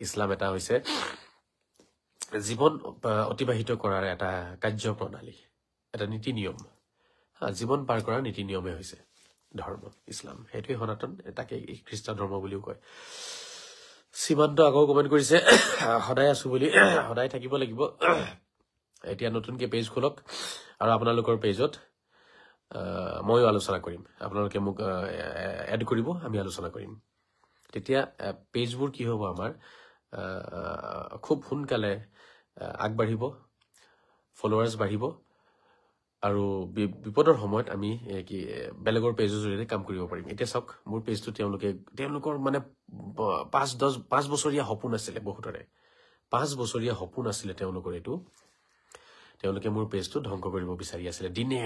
ইছলাম এটা হৈছে জীৱন অতিবাহিত কৰাৰ এটা কাৰ্যপ্ৰণালী এটা নীতি নিয়ম জীৱন পাৰ কৰাৰ নীতি নিয়মে হৈছে ধৰ্ম ইছলাম সেইটোৱে সনাতন তাকে খ্ৰীষ্টান ধৰ্ম বুলিও কয় সীমান্ত আকৌ কমেণ্ট কৰিছে সদায় আছো বুলি সদায় থাকিব লাগিব এতিয়া নতুনকে পেজ খোলক আৰু আপোনালোকৰ পেজত ময়ো আলোচনা কৰিম আপোনালোকে মোক এড কৰিব আমি আলোচনা কৰিম তেতিয়া পেজবোৰ কি হ'ব আমাৰ খুব সোনকালে আগবাঢ়িব ফলোৱাৰ্ছ বাঢ়িব আৰু বিপদৰ সময়ত আমি কি বেলেগৰ পেজৰ জৰিয়তে কাম কৰিব পাৰিম এতিয়া চাওক মোৰ পেজটো তেওঁলোকৰ মানে 5 বছৰীয়া সপোন আছিলে বহুতৰে 5 বছৰীয়া সপোন আছিলে তেওঁলোকৰ এইটো তেওঁলোকে মোৰ পেজটো ধ্বংস কৰিব বিচাৰি আছিলে দিনে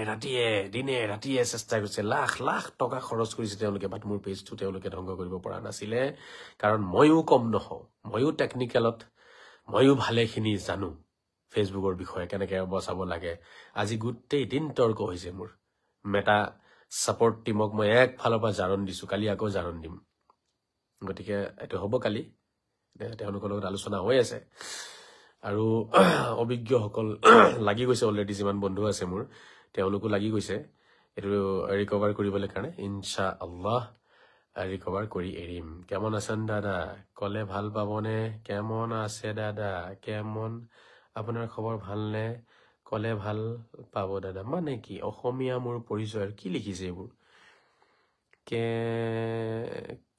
ৰাতিয়ে চেষ্টা কৰিছে লাখ টকা খৰচ কৰিছে তেওঁলোকে বাট মোৰ পেজটো তেওঁলোকে ধ্বংস কৰিব পৰা নাছিলে কাৰণ ময়ো কম নহওঁ ময়ো টেকনিকেলত ময়ো ভালেখিনি জানো ফেচবুকৰ বিষয়ে কেনেকৈ বচাব লাগে আজি গোটেই দিন তৰ্ক হৈছে মোৰ মেটা ছাপৰ্ট টিমক মই একফালৰ পৰা জাৰণ দিছো কালি আকৌ জাৰণ দিম গতিকে এইটো হ'ব কালি তেওঁলোকৰ লগত আলোচনা হৈ আছে আৰু অভিজ্ঞসকল লাগি গৈছে অলৰেডি যিমান বন্ধু আছে মোৰ তেওঁলোকো লাগি গৈছে এইটো ৰিকভাৰ কৰিবলৈ কাৰণে ইনশাআল্লাহ ৰিকভাৰ কৰি এৰিম কেমন আছেন দাদা কলে ভাল পাবনে কেমন আছে দাদা কেমন আপোনাৰ খবৰ ভালনে কলে ভাল পাব দাদা মানে কি অসমীয়া মোৰ পৰিচয় কি লিখিছে এইবোৰ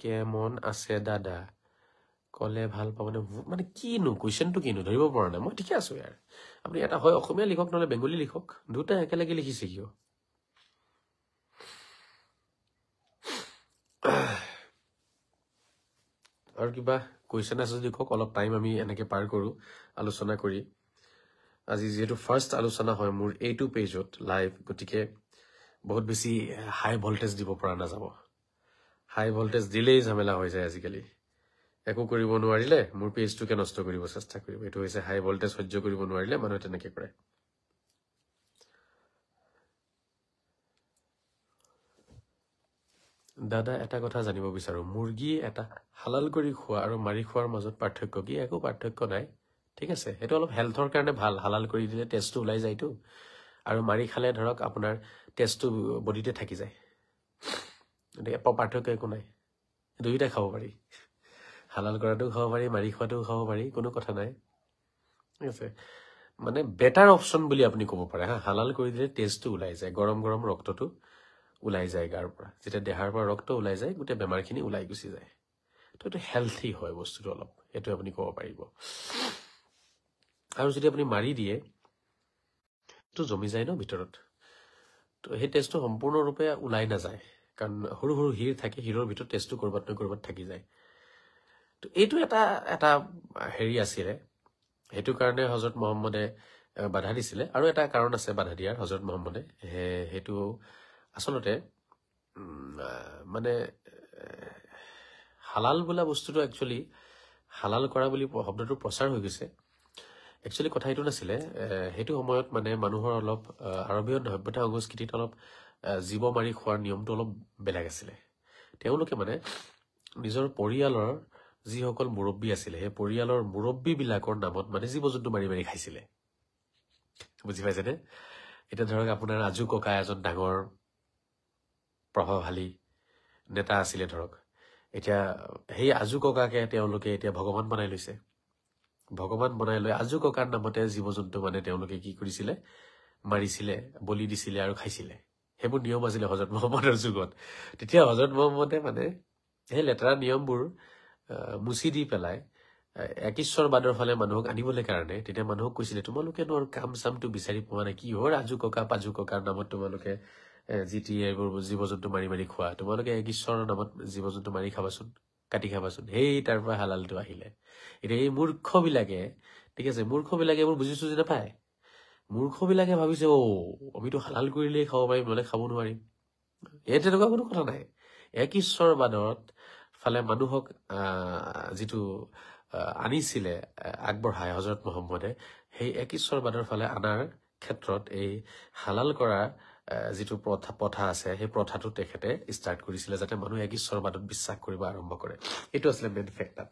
কেমন আছে দাদা কলে ভাল পাব মানে কিনো কুৱেশ্যনটো কিনো ধৰিব পৰা নাই মই ঠিকে আছো ইয়াৰ আপুনি এটা হয় অসমীয়া লিখক নহলে বেংগলী লিখক দুটা একেলগে লিখিছে কিয় আৰু কিবা কুৱেশ্যন আছে যদি কওক অলপ টাইম আমি এনেকে পাৰ কৰো আলোচনা কৰি আজি যেহেতু ফাৰ্ষ্ট আলোচনা হয় মোৰ এইটো পেজত লাইভ গতিকে বহুত বেছি হাই ভল্টেজ দিব পৰা নাযাব হাই ভল্টেজ দিলেই ঝামেলা হৈ যায় আজিকালি একো কৰিব নোৱাৰিলে মোৰ পেজটোকে নষ্ট কৰিব চেষ্টা কৰিব এইটো হৈছে হাই ভল্টেজ সহ্য কৰিব নোৱাৰিলে মানুহে তেনেকে কৰে দাদা এটা কথা জানিব বিচাৰো মুৰ্গী এটা হালাল কৰি খোৱা আৰু মাৰি খোৱাৰ মাজত পাৰ্থক্য কি একো পাৰ্থক্য নাই ঠিক আছে সেইটো অলপ হেলথৰ কাৰণে ভাল হালাল কৰি দিলে টেষ্টটো ওলাই যায়তো আৰু মাৰি খালে ধৰক আপোনাৰ টেষ্টটো বডিতে থাকি যায় গতিকে পাৰ্থক্য একো নাই দুইটা খাব পাৰি হালাল কৰাটো খাব পাৰি মাৰি খোৱাটো খাব পাৰি কোনো কথা নাই ঠিক আছে মানে বেটাৰ অপচন বুলি আপুনি ক'ব পাৰে হা হালাল কৰি দিলে টেষ্টটো ওলাই যায় গৰম গৰম ৰক্তটো ওলাই যায় গাৰ পৰা যেতিয়া দেহাৰ পৰা ৰক্ত ওলাই যায় গোটেই বেমাৰখিনি ওলাই গুচি যায় তো এইটো হেলথি হয় বস্তুটো অলপ এইটো আপুনি ক'ব পাৰিব আৰু যদি আপুনি মাৰি দিয়ে তো জমি যায় ন ভিতৰত তো সেই টেষ্টটো সম্পূৰ্ণৰূপে ওলাই নাযায় কাৰণ সৰু সৰু হিৰ থাকে হিৰৰ ভিতৰত টেষ্টটো কৰবাত নহয় কৰবাত থাকি যায় তো এইটো এটা হেৰি আছিলে সেইটো কাৰণে হজৰত মহম্মদে বাধা দিছিলে আৰু এটা কাৰণ আছে বাধা দিয়াৰ হজৰত মহম্মদে সেইটো আচলতে মানে হালাল বোলা বস্তুটো একচুৱেলি হালাল কৰা বুলি শব্দটো প্ৰচাৰ হৈ গৈছে একচুৱেলি কথা এইটো নাছিলে সেইটো সময়ত মানে মানুহৰ অলপ আৰৱীয় সভ্যতা সংস্কৃতিত অলপ জীৱ মাৰি খোৱাৰ নিয়মটো অলপ বেলেগ আছিলে তেওঁলোকে মানে নিজৰ পৰিয়ালৰ যিসকল মুৰব্বী আছিলে সেই পৰিয়ালৰ মুৰব্বীবিলাকৰ নামত মানে জীৱ জন্তু মাৰি মাৰি খাইছিলে বুজি পাইছেনে এতিয়া ধৰক আপোনাৰ আজু ককা এজন ডাঙৰ প্ৰভাৱশালী নেতা আছিলে ধৰক এতিয়া সেই আজু ককাকে তেওঁলোকে এতিয়া ভগৱান বনাই লৈছে ভগৱান বনাই লৈ আজু ককাৰ নামতে জীৱ জন্তু মানে তেওঁলোকে কি কৰিছিলে মাৰিছিলে বলি দিছিলে আৰু খাইছিলে সেইবোৰ নিয়ম আছিলে হজৰত মহম্মদৰ যুগত তেতিয়া হজৰত মহম্মদে মানে সেই লেতেৰা নিয়মবোৰ মুচি দি পেলাই একশ্বৰবাদৰ ফালে মানুহক আনিবলৈ কাৰণে তেতিয়া মানুহক কৈছিলে তোমালোকেনো আৰু কাম চামটো বিচাৰি পোৱা নাই কি হয় আজু ককা পাজু ককাৰ নামত তোমালোকে যিটি এইবোৰ জীৱ জন্তু মাৰি মাৰি খোৱা তোমালোকে একঈশ্বৰৰ নামত জীৱ জন্তু মাৰি খাবাচোন কাটি খাবাচোন সেই তাৰ পৰা হালালটো আহিলে এতিয়া এই মূৰ্খবিলাকে ঠিক আছে মূৰ্খবিলাকে এইবোৰ বুজি চুজি নাপায় মূৰ্খবিলাকে ভাবিছে আমিতো হালাল কৰিলেই খাব পাৰিম নহলে খাব নোৱাৰিম এই তেনেকুৱা কোনো কথা নাই একশ্বৰবাদত ফালে মানুহক যিটো আনিছিলে আগবঢ়াই হজৰত মহম্মদে সেই একশ্বৰবাদৰ ফালে আনাৰ ক্ষেত্ৰত এই হালাল কৰা যিটো প্ৰথা আছে সেই প্ৰথাটো তেখেতে ষ্টাৰ্ট কৰিছিলে যাতে মানুহ একশ্বৰবাদত বিশ্বাস কৰিব আৰম্ভ কৰে এইটো আছিলে মেইন ফেক্টৰ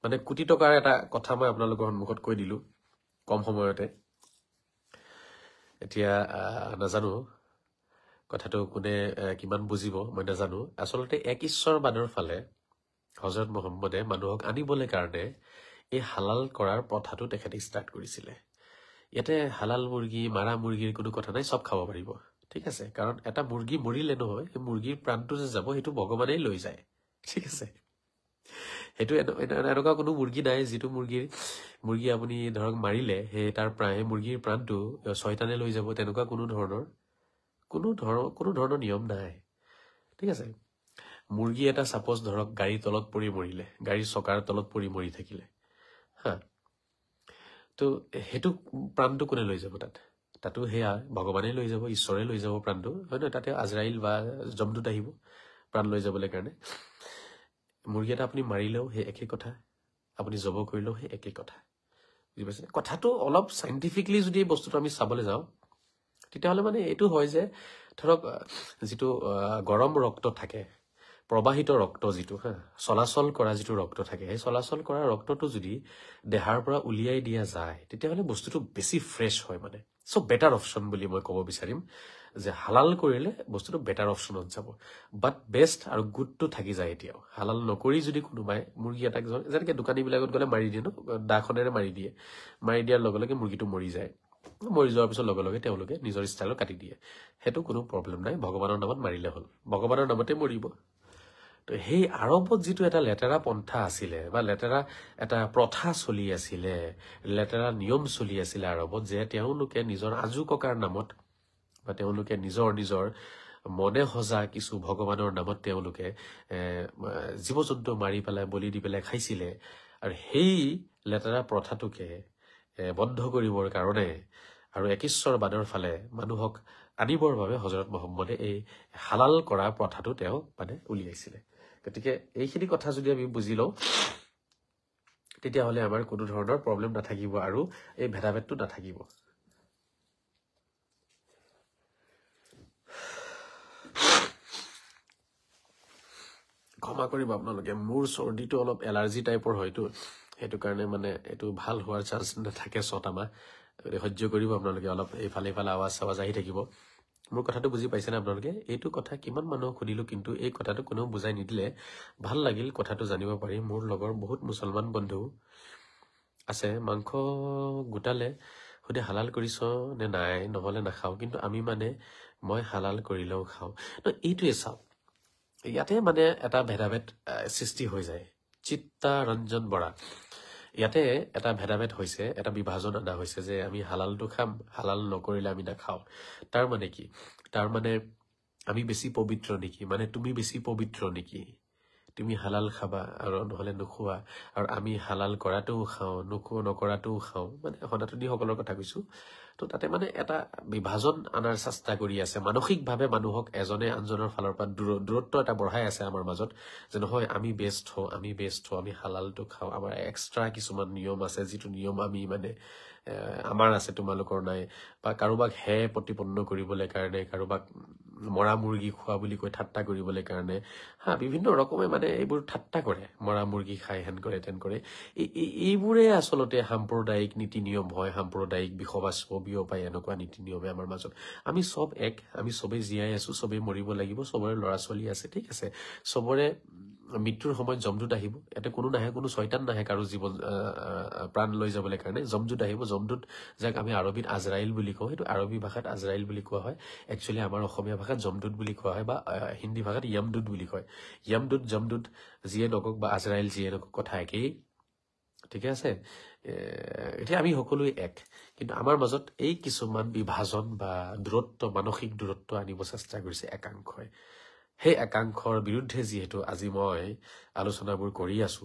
মানে কোটি টকাৰ এটা কথা মই আপোনালোকৰ সন্মুখত কৈ দিলো কম সময়তে এতিয়া নাজানো কথাটো কোনে কিমান বুজিব মই নাজানো আচলতে একশ্বৰবাদৰ ফালে হজৰত মহম্মদে মানুহক আনিবলৈ কাৰণে এই হালাল কৰাৰ প্ৰথাটো তেখেতে ষ্টাৰ্ট কৰিছিলে ইয়াতে হালাল মুৰ্গী মাৰা মুৰ্গীৰ কোনো কথা নাই চব খাব পাৰিব ঠিক আছে কাৰণ এটা মুৰ্গী মৰিলে নহয় সেই মুৰ্গীৰ প্ৰাণটো যে যাব সেইটো ভগৱানেই লৈ যায় ঠিক আছে সেইটো এনেকুৱা কোনো মুৰ্গী নাই যিটো মুৰ্গী আপুনি ধৰক মাৰিলে সেই তাৰ সেই মুৰ্গীৰ প্ৰাণটো শয়তানে লৈ যাব তেনেকুৱা কোনো ধৰণৰ নিয়ম নাই ঠিক আছে মুৰ্গী এটা সাপোজ ধৰক গাড়ীৰ তলত পৰি মৰিলে গাড়ীৰ চকাৰ তলত পৰি মৰি থাকিলে হা তো সেইটো প্ৰাণটো কোনে লৈ যাব তাতো সেয়া ভগৱানে লৈ যাব ঈশ্বৰে লৈ যাব প্ৰাণটো হয় নহয় তাতে আজৰাইল বা যমদূত আহিব প্ৰাণ লৈ যাবলৈ কাৰণে মুৰ্গী এটা আপুনি মাৰিলেও সেই একেই কথা আপুনি জব কৰিলেও সেই একেই কথা বুজি পাইছে কথাটো অলপ চাইণ্টিফিকলি যদি এই বস্তুটো আমি চাবলৈ যাওঁ তেতিয়াহ'লে মানে এইটো হয় যে ধৰক যিটো গৰম ৰক্ত থাকে প্ৰবাহিত ৰক্ত যিটো চলাচল কৰা যিটো ৰক্ত থাকে সেই চলাচল কৰা ৰক্তটো যদি দেহাৰ পৰা উলিয়াই দিয়া যায় তেতিয়াহ'লে বস্তুটো বেছি ফ্ৰেছ হয় মানে সো বেটাৰ অপশ্যন বুলি মই ক'ব বিচাৰিম যে হালাল কৰিলে বস্তুটো বেটাৰ অপশ্যনত যাব বাট বেষ্ট আৰু গুডটো থাকি যায় এতিয়াও হালাল নকৰি যদি কোনোবাই মুৰ্গী এটাক যেনেকৈ দোকানীবিলাকত গ'লে মাৰি দিয়ে ন দাখনেৰে মাৰি দিয়াৰ লগে লগে মুৰ্গীটো মৰি যায় মৰি যোৱাৰ পিছত লগে লগে তেওঁলোকে নিজৰ ষ্টাইলত কাটি দিয়ে সেইটো কোনো প্ৰব্লেম নাই ভগৱানৰ নামত মাৰিলে হ'ল ভগৱানৰ নামতে মৰিব তো সেই আৰৱত যিটো এটা লেতেৰা পন্থা আছিলে বা লেতেৰা এটা প্ৰথা চলি আছিলে লেতেৰা নিয়ম চলি আছিলে আৰৱত যে তেওঁলোকে নিজৰ আজু ককাৰ নামত বা তেওঁলোকে নিজৰ মনে সজা কিছু ভগৱানৰ নামত তেওঁলোকে জীৱ জন্তু মাৰি পেলাই বলি দি পেলাই খাইছিলে আৰু সেই লেতেৰা প্ৰথাটোকে বন্ধ কৰিবৰ কাৰণে আৰু একশ্বৰবাদৰ ফালে মানুহক আনিবৰ বাবে হজৰত মহম্মদে এই হালাল কৰা প্ৰথাটো তেওঁ মানে উলিয়াইছিলে গতিকে এইখিনি কথা যদি আমি বুজি লওঁ তেতিয়াহ'লে আমাৰ কোনো ধৰণৰ প্ৰব্লেম নাথাকিব আৰু এই ভেদাভেদটো নাথাকিব ক্ষমা কৰিব আপোনালোকে মোৰ চৰ্দিটো অলপ এলাৰ্জি টাইপৰ হয়তো সেইটো কাৰণে মানে এইটো ভাল হোৱাৰ চান্স নাথাকে 6টা মাহ সহ্য কৰিব আপোনালোকে অলপ এইফালে আৱাজ আহি থাকিব মোৰ কথাটো বুজি পাইছেনে আপোনালোকে এইটো কথা কিমান মানুহক সুধিলো কিন্তু এই কথাটো কোনেও বুজাই নিদিলে ভাল লাগিল কথাটো জানিব পাৰি মোৰ লগৰ বহুত মুছলমান বন্ধু আছে মাংস গোটালে সুধে হালাল কৰিছ নে নাই নহ'লে নাখাওঁ কিন্তু আমি মানে মই হালাল কৰিলেও খাওঁ এইটোৱে চাওক ইয়াতে মানে এটা ভেদাভেদ সৃষ্টি হৈ যায় চিত্তাৰঞ্জন বৰা ইয়াতে এটা ভেদাভেদ হৈছে এটা বিভাজন আনা হৈছে যে আমি হালালটো খাম হালাল নকৰিলে আমি নাখাওঁ তাৰ মানে কি তাৰ মানে আমি বেছি পবিত্ৰ নেকি মানে তুমি বেছি পবিত্ৰ নেকি তুমি হালাল খাবা আৰু নহ'লে নোখোৱা আৰু আমি হালাল কৰাটোও খাওঁ নকৰাটোও খাওঁ মানে সনাতনীসকলৰ কথা কৈছো তো তাতে মানে এটা বিভাজন আনাৰ চেষ্টা কৰি আছে মানসিকভাৱে মানুহক এজনে আনজনৰ ফালৰ পৰা দূৰত্ব এটা বঢ়াই আছে আমাৰ মাজত যে নহয় আমি বেষ্ট হওঁ আমি হালালটো খাওঁ আমাৰ এক্সট্ৰা কিছুমান নিয়ম আছে যিটো নিয়ম আমি মানে আমাৰ আছে তোমালোকৰ নাই বা কাৰোবাক প্ৰতিপন্ন কৰিবলৈ কাৰণে কাৰোবাক মৰা মুৰ্গী খোৱা বুলি কৈ ঠাট্টা কৰিবলৈ কাৰণে বিভিন্ন ৰকমে মানে এইবোৰ ঠাট্টা কৰে মৰা মুৰ্গী খাই হেন কৰে তেন কৰে এইবোৰে আচলতে সাম্প্ৰদায়িক নীতি নিয়ম হয় সাম্প্ৰদায়িক বিয়পাই এনেকুৱা নীতি নিয়মে আমাৰ মাজত আমি চব আমি চবেই জীয়াই আছো চবেই মৰিব লাগিব চবৰে ল'ৰা ছোৱালী আছে ঠিক আছে চবৰে মৃত্যুৰ সময়ত জমদূত আহিব ইয়াতে কোনো নাহে কোনো শয়তান নাহে কাৰো জীৱন প্ৰাণ লৈ যাবলৈ কাৰণে জমদূত আহিব জমদূত যাক আমি আৰবীত আজৰাইল বুলি কওঁ সেইটো আৰবী ভাষাত আজৰাইল বুলি কোৱা হয় একচুৱেলি আমাৰ অসমীয়া ভাষাত জমদূত বুলি কোৱা হয় বা হিন্দী ভাষাত য়ামদূত বুলি কয় য়ামদূত জমদূত যিয়ে নকক বা আজৰাইল যিয়ে নকক কথা একেই ঠিক আছে এতিয়া আমি সকলোৱে এক কিন্তু আমাৰ মাজত এই কিছুমান বিভাজন বা দূৰত্ব মানসিক দূৰত্ব আনিব চেষ্টা কৰিছে একাংশই সেই একাংশৰ বিৰুদ্ধে যিহেতু আজি মই আলোচনাবোৰ কৰি আছো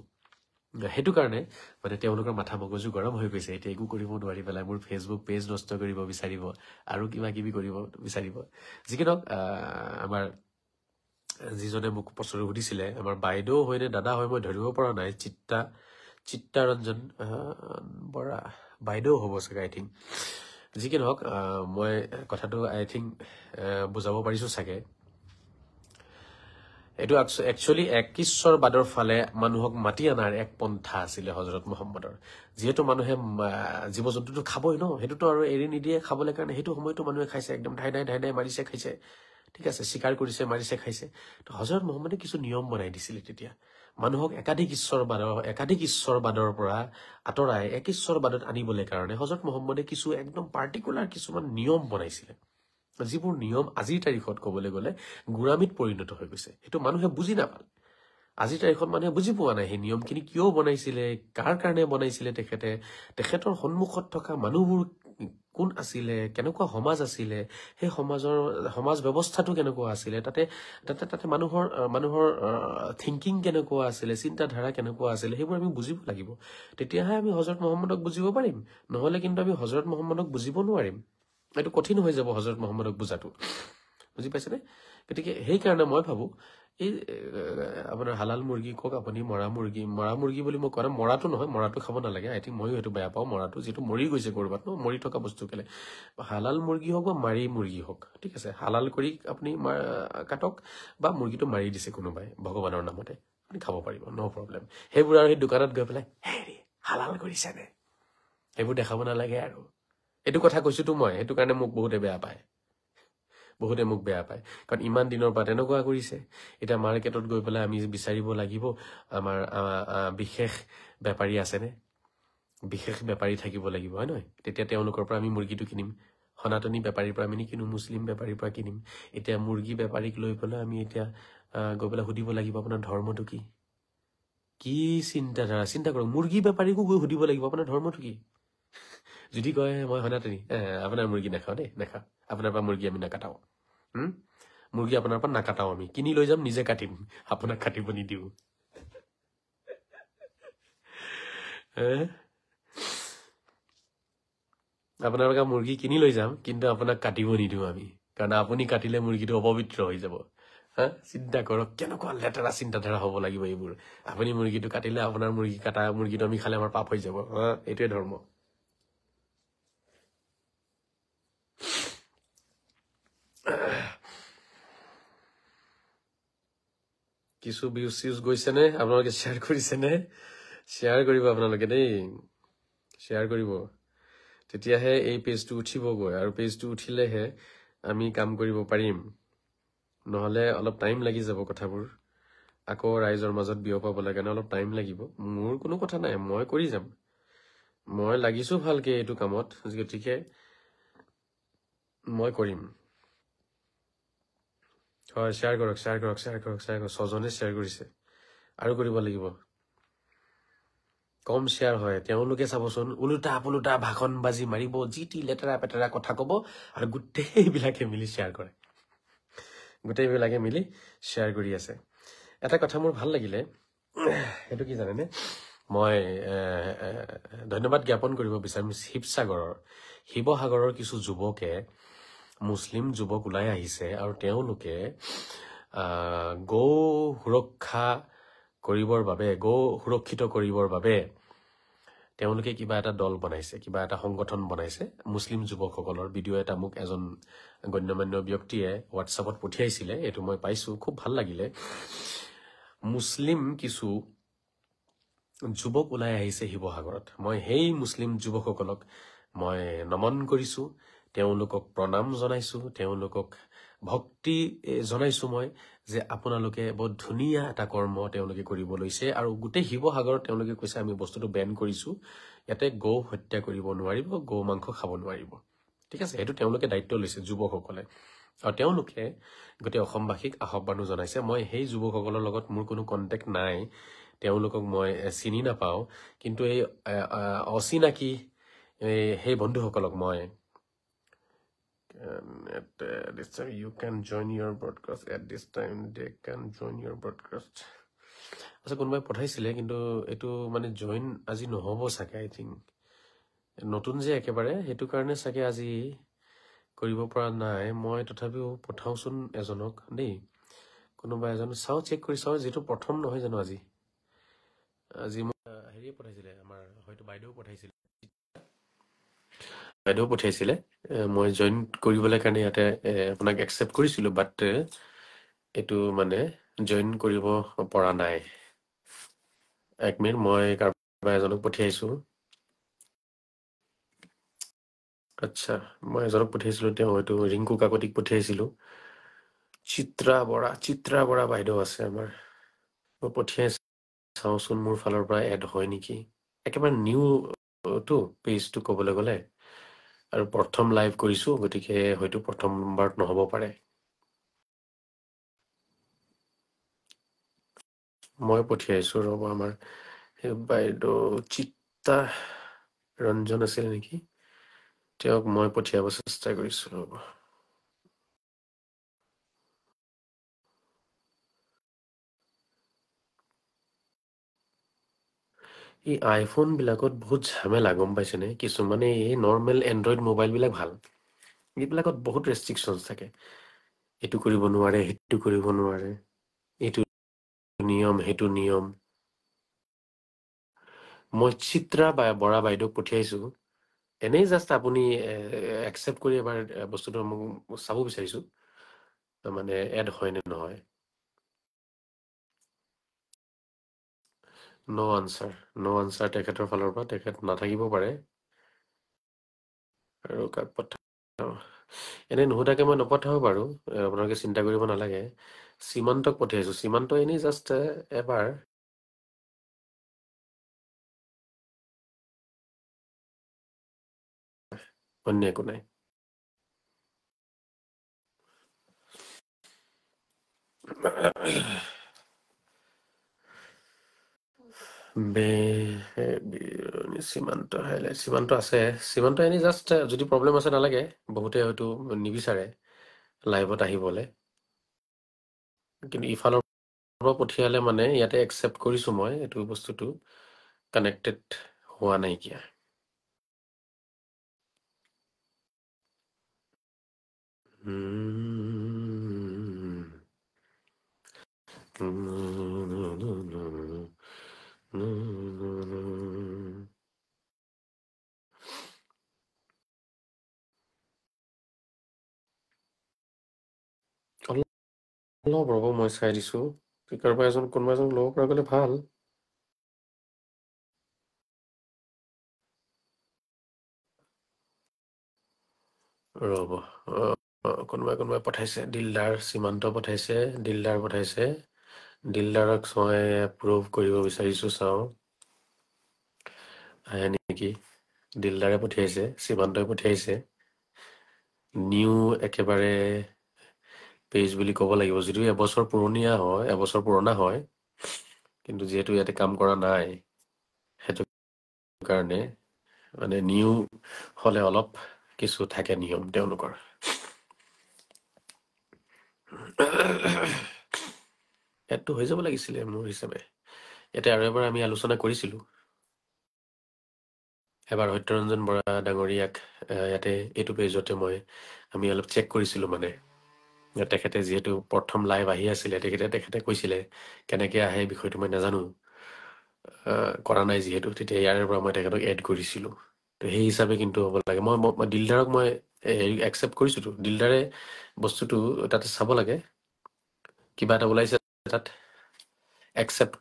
সেইটো কাৰণে মানে তেওঁলোকৰ মাথা মগজু গৰম হৈ গৈছে এতিয়া একো কৰিব নোৱাৰি পেলাই মোৰ ফেচবুক পেজ নষ্ট কৰিব বিচাৰিব আৰু কিবা কিবি কৰিব বিচাৰিব যিকিনক আমাৰ যিজনে মোক প্ৰশ্ন সুধিছিলে আমাৰ বাইদেউ হয় নে দাদা হয় মই ধৰিব পৰা নাই চিত্তাৰঞ্জন বৰা বাইদেউ হ'ব চাগে আই থিংক যি কি নহওক মই কথাটো আই থিংক বুজাব পাৰিছো চাগে এইটো একচুৱেলি একশ্বৰবাদৰ ফালে মানুহক মাতি আনাৰ এক পন্থা আছিলে হজৰত মহম্মদৰ যিহেতু মানুহে জীৱ জন্তুটো খাবই ন সেইটোতো আৰু এৰি নিদিয়ে খাবলৈ কাৰণে সেইটো সময়তো মানুহে খাইছে একদম ধাই ধাই মাৰিছে খাইছে ঠিক আছে চিকাৰ কৰিছে মাৰিছে খাইছে তো হজৰত মহম্মদে কিছু নিয়ম বনাই দিছিলে তেতিয়া মানুহক একাধিক ঈশ্বৰবাদৰ পৰা আঁতৰাই এক ঈশ্বৰবাদত আনিবলৈ কাৰণে হজৰত মহম্মদে কিছু একদম পাৰ্টিকুলাৰ কিছুমান নিয়ম বনাইছিলে যিবোৰ নিয়ম আজিৰ তাৰিখত ক'বলৈ গ'লে গোলামীত পৰিণত হৈ গৈছে সেইটো মানুহে বুজি নাপালে আজিৰ তাৰিখত মানুহে বুজি পোৱা নাই সেই নিয়মখিনি কিয় বনাইছিলে কাৰ কাৰণে বনাইছিলে তেখেতৰ সন্মুখত থকা মানুহবোৰ কোন আছিলে কেনেকুৱা সমাজ আছিলে সেই সমাজ ব্যৱস্থাটো কেনেকুৱা আছিলে তাতে মানুহৰ থিংকিং কেনেকুৱা আছিলে চিন্তাধাৰা কেনেকুৱা আছিলে সেইবোৰ আমি বুজিব লাগিব তেতিয়াহে আমি হজৰত মহম্মদক বুজিব পাৰিম নহ'লে কিন্তু আমি হজৰত মহম্মদক বুজিব নোৱাৰিম এইটো কঠিন হৈ যাব হজৰত মহম্মদক বুজাটো বুজি পাইছেনে গতিকে সেইকাৰণে মই ভাবো এই আপোনাৰ হালাল মুৰ্গী কওক আপুনি মৰা মুৰ্গী বুলি মই কোৱা নাই মৰাটো নহয় মৰাটো খাব নালাগে আই থিংক ময়ো সেইটো বেয়া পাওঁ মৰাটো যিটো মৰি গৈছে ক'ৰবাত ন মৰি থকা বস্তু কেলে হালাল মুৰ্গী হওক বা মাৰি মুৰ্গী হওক ঠিক আছে হালাল কৰি আপুনি কাটক বা মুৰ্গীটো মাৰি দিছে কোনোবাই ভগৱানৰ নামতে আপুনি খাব পাৰিব ন' প্ৰব্লেম সেইবোৰ আৰু সেই দোকানত গৈ পেলাই হেৰি হালাল কৰিছেনে সেইবোৰ দেখাব নালাগে আৰু এইটো কথা কৈছোতো মই, সেইটো কাৰণে মোক বহুতে বেয়া পায়, বহুতে মোক বেয়া পায়। কাৰণ ইমান দিনৰ পৰা তেনেকুৱা কৰিছে। এতিয়া মাৰ্কেটত গৈ পেলাই আমি বিচাৰিব লাগিব আমাৰ বিশেষ বেপাৰী আছেনে, বিশেষ বেপাৰী থাকিব লাগিব, হয় নহয়? তেতিয়া তেওঁলোকৰ পৰা আমি মুৰ্গীটো কিনিম। সনাতনী বেপাৰীৰ পৰা আমি নিকিনো, মুছলিম বেপাৰীৰ পৰা কিনিম। এতিয়া মুৰ্গী বেপাৰীক লৈ পেলাই আমি এতিয়া গৈ পেলাই সুধিব লাগিব আপোনাৰ ধৰ্মটো কি? কি চিন্তাধাৰা, চিন্তা কৰক। মুৰ্গী বেপাৰীকো গৈ সুধিব লাগিব আপোনাৰ ধৰ্মটো কি? যদি কয় মই সনাতনী, আপোনাৰ মুৰ্গী নাখাওঁ দেই, নাখাওঁ, আপোনাৰ পৰা মুৰ্গী আমি নাকাটাও, মুৰ্গী আপোনাৰ পৰা নাকাটাও, আমি কিনি লৈ যাম, নিজে কাটিম, আপোনাক কাটিব নিদিওঁ। আপোনাৰ পৰা মুৰ্গী কিনি লৈ যাম, কিন্তু আপোনাক কাটিব নিদিওঁ আমি, কাৰণ আপুনি কাটিলে মুৰ্গীটো অপবিত্ৰ হৈ যাব। চিন্তা কৰক, কেনেকুৱা লেতেৰা চিন্তাধাৰা হ'ব লাগিব এইবোৰ। আপুনি মুৰ্গীটো কাটিলে আপোনাৰ মুৰ্গী কাটা মুৰ্গীটো আমি খালে আমাৰ পাপ হৈ যাব। এইটোৱে ধৰ্ম। কিছু ভিউজ চিউজ গৈছেনে? আপোনালোকে শ্বেয়াৰ কৰিছেনে? শ্বেয়াৰ কৰিব আপোনালোকে দেই, শ্বেয়াৰ কৰিব। তেতিয়াহে এই পেজটো উঠিবগৈ, আৰু পেজটো উঠিলেহে আমি কাম কৰিব পাৰিম। নহ'লে অলপ টাইম লাগি যাব কথাবোৰ। আকৌ ৰাইজৰ মাজত বিয়পাবলৈ কাৰণে অলপ টাইম লাগিব। মোৰ কোনো কথা নাই, মই কৰি যাম। মই লাগিছো ভালকে এইটো কামত, গতিকে মই কৰিম। হয়, শ্বেয়াৰ কৰক, শ্বেয়াৰ কৰক, শ্বেয়াৰ কৰক, শ্বেয়াৰ কৰক। 6জনে শ্বেয়াৰ কৰিছে, আৰু কৰিব লাগিব। কম শ্বেয়াৰ হয়, তেওঁলোকে চাবচোন ওলোটা পোলোটা ভাষণ বাজি মাৰিব, যি টি লেতেৰা পেতেৰা কথা কব, আৰু গোটেইবিলাকে মিলি শ্বেয়াৰ কৰে, গোটেইবিলাকে মিলি শ্বেয়াৰ কৰি আছে। এটা কথা মোৰ ভাল লাগিলে, সেইটো কি জানেনে? মই ধন্যবাদ জ্ঞাপন কৰিব বিচাৰিম শিৱসাগৰৰ কিছু যুৱকে, মুছলিম যুৱক ওলাই আহিছে, আৰু তেওঁলোকে গৌ সুৰক্ষা কৰিবৰ বাবে, গৌ সুৰক্ষিত কৰিবৰ বাবে তেওঁলোকে কিবা এটা দল বনাইছে, কিবা এটা সংগঠন বনাইছে। মুছলিম যুৱকসকলৰ ভিডিঅ' এটা মোক এজন গণ্যমান্য ব্যক্তিয়ে হোৱাটছআপত পঠিয়াইছিলে, এইটো মই পাইছো, খুব ভাল লাগিলে। মুছলিম কিছু যুৱক ওলাই আহিছে শিৱসাগৰত। মই সেই মুছলিম যুৱকসকলক মই নমন কৰিছো, তেওঁলোকক প্ৰণাম জনাইছো, তেওঁলোকক ভক্তি জনাইছো মই, যে আপোনালোকে বহুত ধুনীয়া এটা কৰ্ম তেওঁলোকে কৰিব লৈছে। আৰু গোটেই শিৱসাগৰত তেওঁলোকে কৈছে আমি বস্তুটো বেন কৰিছো, ইয়াতে গৌ হত্যা কৰিব নোৱাৰিব, গৌ মাংস খাব নোৱাৰিব। ঠিক আছে, সেইটো তেওঁলোকে দায়িত্ব লৈছে যুৱকসকলে, আৰু তেওঁলোকে গোটেই অসমবাসীক আহ্বানো জনাইছে। মই সেই যুৱকসকলৰ লগত মোৰ কোনো কণ্টেক্ট নাই, তেওঁলোকক মই চিনি নাপাওঁ, কিন্তু এই অচিনাকি সেই বন্ধুসকলক মই at this time you can join your broadcast at this time they can join your broadcast. আচ্ছা, কোনোবাই পঠাইছিলে, কিন্তু এইটো মানে জইন আজি নহ'ব চাগে, আই থিংক নতুন যে একেবাৰে, সেইটো কাৰণে চাগে আজি কৰিব পৰা নাই। মই তথাপিও পঠাওচোন এজনক দেই, কোনোবা এজন চাওঁ, চেক কৰি চাওঁ, যিটো প্ৰথম নহয় জানো আজি। আজি মোক হেৰিয়ে পঠাইছিলে, আমাৰ হয়তো বাইদেউ পঠাইছিলে, মই জইন কৰিবলৈ কাৰণে ইয়াতে আপোনাক একচেপ্ট কৰিছিলো, বাট এইটো মানে জইন কৰিব পৰা নাই। 1 মিনিট, মই কাৰোবাৰ এজনক পঠিয়াইছো। আচ্ছা, মই এজনক পঠিয়াইছিলো, তেওঁ হয়তো ৰিংকু কাকতিক পঠিয়াইছিলো। চিত্ৰা বৰা বাইদেউ আছে আমাৰ, মই পঠিয়াই চাওঁচোন মোৰ ফালৰ পৰা এড হয় নেকি। একেবাৰে নিউ টো পেজটো ক'বলৈ গ'লে, আৰু প্ৰথম লাইভ কৰিছো, গতিকে হয়তো প্ৰথমবাৰত নহ'ব পাৰে। মই পঠিয়াইছো, ৰ'ব, আমাৰ সেই বাইদেউ চিত্তা ৰঞ্জন আছিল নেকি, তেওঁক মই পঠিয়াব চেষ্টা কৰিছো, ৰ'ব। এই আইফোন বিলাকত বহুত ঝামেলা, গম পাইছেনে? কিছুমানে এই নৰ্মেল এণ্ড্ৰইড মোবাইল বিলাক ভাল, এইবিলাকত বহুত ৰেষ্ট্ৰিকশ্যনছ থাকে, এইটো কৰিব নোৱাৰে, সেইটো কৰিব নোৱাৰে, এইটো নিয়ম, সেইটো নিয়ম। মই চিত্ৰা বৰা বাইদেউক পঠিয়াইছো, এনেই জাষ্ট আপুনি একচেপ্ট কৰি এবাৰ বস্তুটো মোক চাব বিচাৰিছো, মানে এড হয় নে নহয়। ন' আনচাৰ তেখেতৰ ফালৰ পৰা, তেখেত নাথাকিব পাৰে। আৰু কাক পঠাওঁ এনেই নুসুধাকে মই নপঠাওঁ বাৰু আপোনালোকে চিন্তা কৰিব নালাগে সীমান্তক পঠিয়াইছো সীমান্ত এনেই জাষ্ট এবাৰ অন্য একো নাই সীমান্ত হাইলাইট সীমান্ত আছে সীমান্ত এনেই জাষ্ট যদি প্ৰব্লেম আছে নালাগে বহুতে হয়তো নিবিচাৰে লাইভত আহিবলৈ কিন্তু ইফালৰ পৰা পঠিয়ালে মানে ইয়াতে একচেপ্ট কৰিছো মই এইটো বস্তুটো কানেক্টেড হোৱা নাইকিয়া অলপ ৰ'ব মই চাই দিছো কোনোবা এজন ল'ব পৰা গ'লে ভাল ৰ'ব কোনোবাই পঠাইছে দিলদাৰ সীমান্ত পঠাইছে দিলদাৰক মই এপ্ৰুভ কৰিব বিচাৰিছো চাওঁ আহে নেকি দিলদাৰে পঠিয়াইছে সীমান্তই পঠিয়াইছে নিউ একেবাৰে পেজ বুলি ক'ব লাগিব যদিও এবছৰ পুৰণা হয় কিন্তু যিহেতু ইয়াতে কাম কৰা নাই সেইটো কাৰণে মানে নিউ হলে অলপ কিছু থাকে নিয়ম তেওঁলোকৰ এডটো হৈ যাব লাগিছিলে মোৰ হিচাপে ইয়াতে আৰু এবাৰ আমি আলোচনা কৰিছিলো এবাৰ সত্যৰঞ্জন বৰা ডাঙৰীয়াক ইয়াতে এইটো পেজতে আমি অলপ চেক কৰিছিলো মানে তেখেতে যিহেতু প্ৰথম লাইভ আহি আছিলে তেখেতে কৈছিলে কেনেকে আহে বিষয়টো মই নাজানো কৰা নাই যিহেতু তেতিয়া ইয়াৰে পৰা মই তেখেতক এড কৰিছিলো তো সেই হিচাপে কিন্তু হ'ব লাগে মই দিলদাৰক মই একচেপ্ট কৰিছোতো দিলদাৰে বস্তুটো তাতে চাব লাগে কিবা এটা ওলাইছে তাত একচেপ্ট